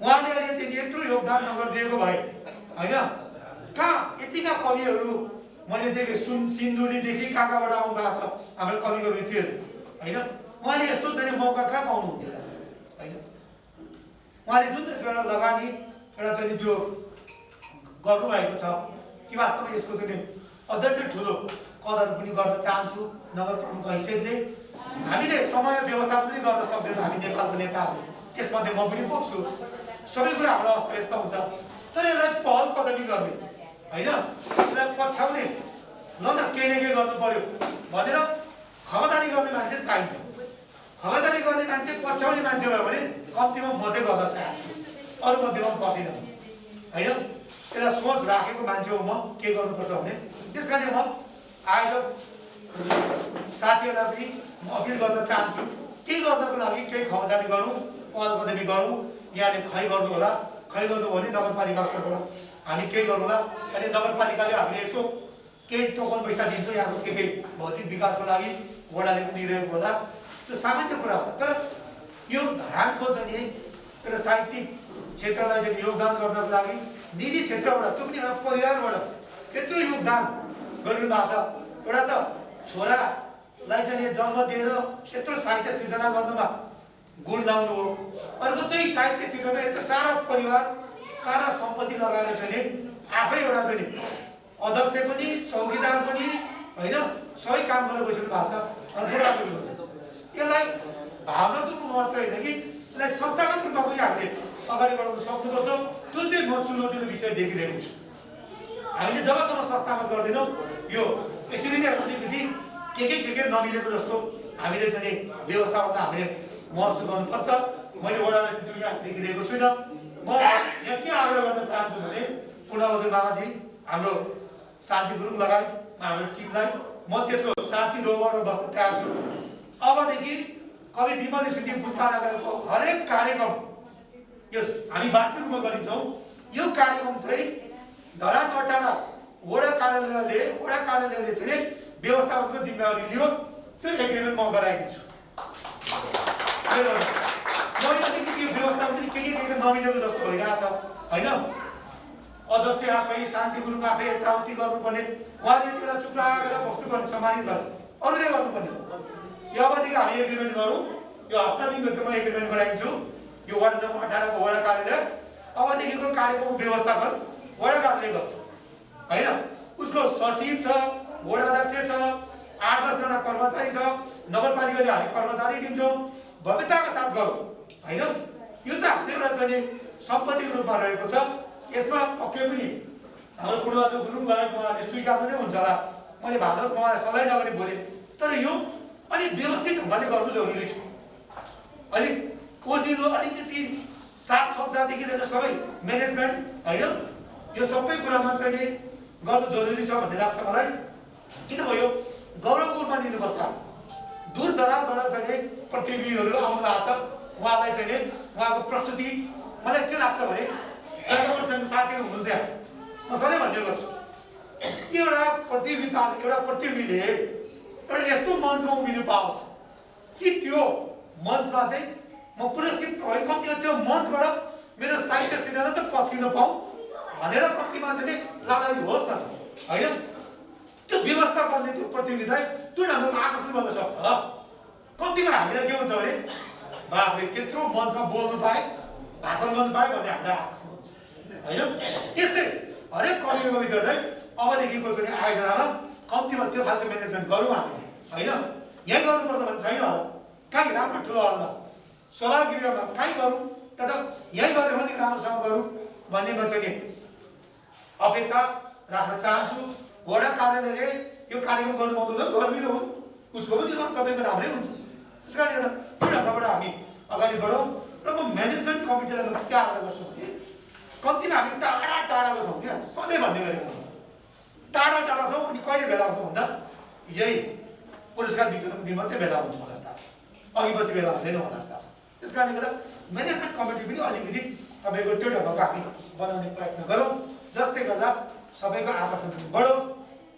Speaker 20: उहाँले अहिले त्यति यत्रो योगदान नगरिदिएको भए होइन, कहाँ यतिका कविहरू मैले देखेँ, सिन्धुलीदेखि कहाँबाट आउनु भएको छ हाम्रो कविको व्यक्तिहरू होइन। उहाँले यस्तो चाहिँ मौका कहाँ पाउनुहुन्थ्यो त होइन। उहाँले जुन एउटा लगानी एउटा चाहिँ त्यो गर्नुभएको छ कि वास्तवमा यसको चाहिँ अत्यन्तै ठुलो कदर पनि गर्न चाहन्छु। नगर प्रमुखको हैसियतले हामीले समय व्यवस्था पनि गर्न सक्दैनौँ हामी नेपालको नेताहरू, त्यसमध्ये म पनि बस्छु। सबै कुरा हाम्रो अस्तव्यस्त हुन्छ, तर यसलाई पहल कदमी गर्ने होइन, यसलाई पछ्याउने ल न केही न केही गर्नु पर्यो भनेर खबरदारी गर्ने मान्छे चाहिन्छ। खबरदारी गर्ने मान्छे, पछ्याउने मान्छे भयो भने कम्तीमा म चाहिँ गर्न चाहन्छु, अरू मध्येमा पर्दिनँ होइन। एउटा सोच राखेको मान्छे हो म के गर्नुपर्छ भने। त्यस कारणले म आयोजक साथीहरूलाई पनि म अपिल गर्न चाहन्छु, केही गर्नको लागि केही खबरदारी गरौँ, पहल कदमी गरौँ। यहाँले खै गर्नु होला, खै गर्नु भने नगरपालिकाको तर्फबाट हामी केही गर्नु होला। अहिले नगरपालिकाले हामीले यसो केही टोकन पैसा दिन्छौँ यहाँको केही भौतिक विकासको लागि वडाले पनि दिइरहेको होला, त्यो सामान्य कुरा हो। तर यो धरानको चाहिँ एउटा साहित्यिक क्षेत्रलाई चाहिँ योगदान गर्नको लागि निजी क्षेत्रबाट, त्यो पनि एउटा परिवारबाट त्यत्रो योगदान गरिनु भएको छ। एउटा त छोरालाई चाहिँ जन्म दिएर त्यत्रो साहित्य सृजना गर्नुमा गुण लाउनु हो, अर्को त्यही साहित्य सृजना यत्रो सारा परिवार सारा सम्पत्ति लगाएर चाहिँ आफै एउटा चाहिँ अध्यक्ष पनि चौकीदार पनि होइन सबै काम गरेर बसिनु भएको छ। यसलाई भावनात्मक रूपमा मात्र होइन कि यसलाई संस्थागत रूपमा पनि हामीले अगाडि बढाउन सक्नुपर्छ। त्यो चाहिँ म चुनौतीको विषय देखिरहेको छु। हामीले जबसम्म संस्थागत गर्दैनौँ यो यसरी नै अलिकति के नमिलेको जस्तो हामीले चाहिँ व्यवस्थापन हामीले महसुस गर्नुपर्छ। मैले वडालाई चाहिँ यहाँ देखिरहेको छुइनँ। म यहाँ के आग्रह गर्न चाहन्छु भने पूर्णबहादुर मामाजी, हाम्रो शान्ति गुरुङ लगायत हाम्रो टिमलाई म त्यसको साँची रोबर बस्न तयार छु। अबदेखि कवि विमल स्मृति पुस्तकालयको हरेक कार्यक्रम यो हामी वार्षिक रूपमा गरिन्छौँ। यो कार्यक्रम चाहिँ धरान 18 वडा कार्यालयले चाहिँ व्यवस्थापनको जिम्मेवारी लियोस्, त्यो एग्रिमेन्ट म गराइदिन्छु। मैले अलिकति यो व्यवस्था पनि के नमिलेको जस्तो भइरहेछ होइन। अध्यक्ष आफै, शान्ति गुरुङ आफै यताउति गर्नुपर्ने, उहाँले यति बेला चुप लागेर बस्नुपर्ने, सम्मानित भएर अरूले गर्नुपर्ने। यो अवधिको हामी एग्रिमेन्ट गरौँ। यो हप्ता दिनको त्यो म एग्रिमेन्ट गराइदिन्छु। यो वार्ड नम्बर 18 को वडा कार्यालय अबदेखिको कार्यक्रमको व्यवस्थापन वडा कार्यालय गर्छ होइन। उसको सचिव छ, वडा अध्यक्ष छ, 8-10 जना कर्मचारी छ, नगरपालिकाले हामी कर्मचारी दिन्छौँ। भव्यताका साथ गरौँ होइन। यो त हाम्रो एउटा चाहिँ सम्पत्तिको रूपमा रहेको छ। यसमा पक्कै पनि हाम्रो पूर्णबहादुर गुरुङ लगायत उहाँले स्वीकार्नु नै हुन्छ होला। मैले भाद्रत उहाँलाई सल्लाह नगरी बोलेँ, तर यो अलिक व्यवस्थित ढङ्गले गर्नु जरुरी छ। अलिक ओजिलो अलिकति साजसज्जादेखि लिएर सबै म्यानेजमेन्ट होइन यो सबै कुरामा चाहिँ गर्नु जरुरी छ भन्ने लाग्छ मलाई। किनभयो गौरवको रूपमा लिनुपर्छ। दूर दराजबाट चाहिँ प्रतियोगीहरू आउनु भएको छ, उहाँलाई चाहिँ उहाँको प्रस्तुति मलाई के लाग्छ भने कार्यक्रमसँग साथीहरू हुनुहुन्छ यहाँ, म सधैँ भन्ने गर्छु एउटा प्रतियोगीले एउटा यस्तो मञ्चमा उभिनु पाओस् कि त्यो मञ्चमा चाहिँ म पुरस्कृत नभए कम्तीमा त्यो मञ्चबाट मेरो साहित्य सिर्जना त पस्किन पाऊँ भनेर कम्तीमा चाहिँ लालाइ होस् न होइन। त्यो व्यवस्था गर्ने त्यो प्रतियोगिता त्यो ढङ्गको आकर्षण गर्न सक्छ। कम्तीमा हामीलाई के हुन्छ भने बाफले त्यत्रो मञ्चमा बोल्नु पाए, भाषण गर्नु पाए भन्ने हामीलाई आकर्षण हुन्छ होइन। त्यस्तै हरेक कविताहरूलाई अबदेखिको चाहिँ आयोजनामा कम्तीमा त्यो खालको म्यानेजमेन्ट गरौँ हामी होइन। यहीँ गर्नुपर्छ भन्ने छैन होला, काहीँ राम्रो ठुलो हलमा सभागृहमा काहीँ गरौँ या त यहीँ गऱ्यो भने राम्रोसँग गरौँ भन्ने म चाहिँ अपेक्षा राख्न चाहन्छु। वडा कार्यालयले यो कार्यक्रम गर्नु पाउँदैन गर्मिलो हो, उसको पनि तपाईँको राम्रै हुन्छ। त्यस कारणले गर्दा त्यो ढङ्गबाट हामी अगाडि बढौँ। र म म्यानेजमेन्ट कमिटीलाई म के आग्रह गर्छु भने कम्तीमा हामी टाढा टाढाको छौँ क्या, सधैँ भन्ने गरेको टाढा टाढा छौँ। अनि कहिले भेला हुन्छौँ भन्दा यही पुरस्कार वितरणको दिन मात्रै भेला हुन्छ होला जस्तो लाग्छ, अघि पछि भेला हुँदैन होला जस्तो लाग्छ। त्यस कारणले गर्दा म्यानेजमेन्ट कमिटी पनि अलिकति तपाईँको त्यो ढङ्गको हामी बनाउने प्रयत्न गरौँ, जसले गर्दा सबैको आकर्षण पनि बढोस्।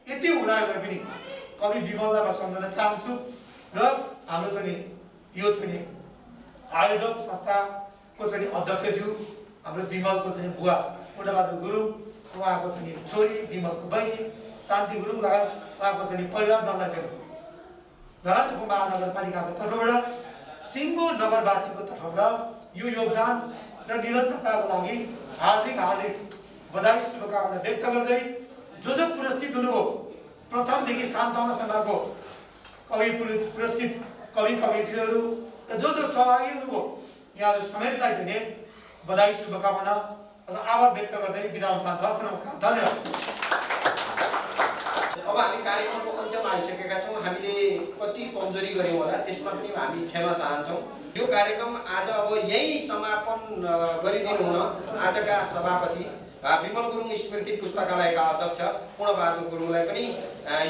Speaker 20: यति उनीहरूलाई पनि कवि विमललाई म सम्झन चाहन्छु र हाम्रो चाहिँ यो चाहिँ आयोजक संस्थाको चाहिँ अध्यक्षज्यू हाम्रो विमलको चाहिँ बुवा पूर्णबहादुर गुरुङ, उहाँको चाहिँ छोरी विमलको बहिनी शान्ति गुरुङ लगायत उहाँको चाहिँ परिवारजनलाई चाहिँ धरानपुर महानगरपालिकाको तर्फबाट सिङ्गो नगरवासीको तर्फबाट यो योगदान र निरन्तरताको लागि हार्दिक हार्दिक बधाई शुभकामना व्यक्त गर्दै जो पुरस्कृत हुनुभयो प्रथमदेखि 7 तहसम्मको कवि पुरस्कृत कवि कवयित्रीहरू र जो सहभागी हुनुभयो यहाँहरू समेतलाई चाहिँ बधाई शुभकामना र आभार व्यक्त गर्दै बिदा हुन चाहन्छु। हस्, नमस्कार, धन्यवाद।
Speaker 1: अब हामी कार्यक्रमको अन्त्यमा आइसकेका छौँ। हामीले कति कमजोरी गऱ्यौँ होला, त्यसमा पनि हामी क्षमा चाहन्छौँ। यो कार्यक्रम आज अब यही समापन गरिदिनु हुन आजका सभापति विमल गुरुङ स्मृति पुस्तकालयका अध्यक्ष पूर्णबहादुर गुरुङलाई पनि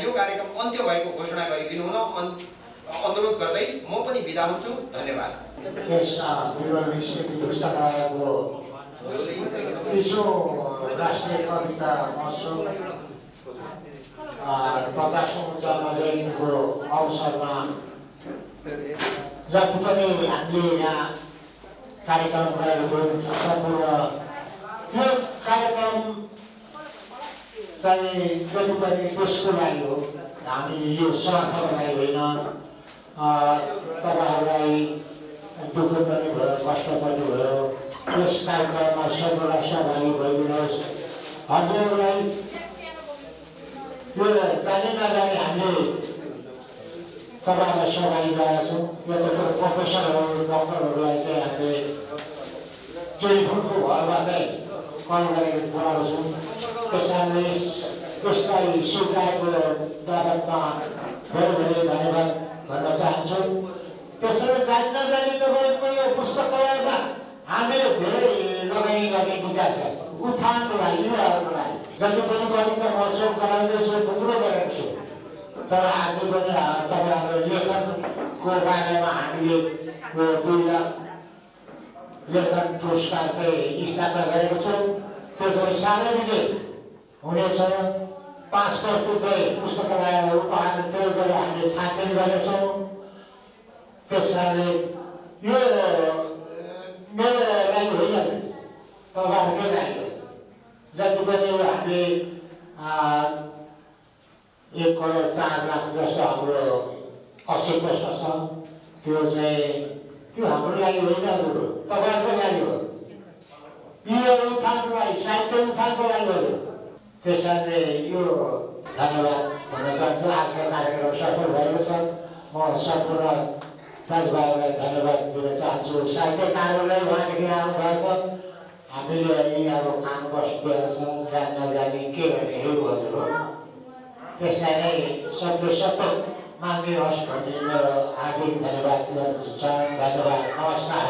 Speaker 1: यो कार्यक्रम अन्त्य भएको घोषणा गरिदिनु हुन अनुरोध गर्दै म पनि बिदा हुन्छु। धन्यवाद।
Speaker 21: यस विमल स्मृति पुस्तकालयको 30औं राष्ट्रिय कविता महोत्सव प्रकाशको जन्म जयन्तीको अवसरमा जति पनि हामीले यहाँ कार्यक्रम गरेको सम्पूर्ण त्यो कार्यक्रम चाहिँ जति पनि त्यसको लागि हो, हामी यो स्वार्थको लागि होइन। तपाईँहरूलाई दुःख पनि भयो, कष्ट पनि भयो, यस कार्यक्रममा सबैलाई सहभागी भइदिनुहोस्। हजुरहरूलाई यो जाने नजाने हामीले तपाईँहरूलाई सहभागी गरेका छौँ। यो त प्रोफेसरहरू डक्टरहरूलाई चाहिँ हामीले टेलिफोनको घरमा चाहिँ कल गरेर बोलाउँछौँ। त्यस कारणले यसलाई स्वीकारेको बाबतमा धेरै धेरै धन्यवाद भन्न चाहन्छौँ। त्यसैले जाने नजाने तपाईँको यो पुस्तकालयमा हामीले धेरै लगानी गर्ने विचार छ उत्थानको लागि, युवाहरूको लागि। जति पनि कविता महोत्सव गराउँदैछु थुप्रो गरेको छु, तर आज पनि तपाईँहरूको लेखनको बारेमा हामीले यो 2 लाख लेखन पुरस्कार चाहिँ स्थापना गरेको छौँ। त्यो चाहिँ सानो विजय हुनेछ। 5 प्रतिशत चाहिँ पुस्तकालयहरू उपहार तय गरेर हामीले छानबिन गर्नेछौँ। त्यस कारणले यो मेरो लागि होइन, तपाईँहरूकै लागि हो। जति पनि हामीले 1,04,00,000 जस्तो हाम्रो 80 प्रश्न छ, त्यो चाहिँ त्यो हाम्रो लागि होइन, तपाईँहरूको लागि हो। युवाहरू उत्थानको लागि, साहित्य उत्थानको लागि हो। त्यस कारणले यो धन्यवाद भन्न चाहन्छु। आजको कार्यक्रम सफल भएको छ। म सम्पूर्ण दाजुभाइहरूलाई धन्यवाद दिन चाहन्छु। साहित्यकारहरूलाई उहाँदेखि आउनुभएको छ। हामीले अहिले अब खानु बस्दिएर छौँ, जान नजाने के गर्ने हो हजुर हो। त्यसलाई नै सबले सतत मानिदिनुहोस् भन्ने मेरो हार्दिक धन्यवाद दिन चाहन्छु। धन्यवाद, नमस्कार।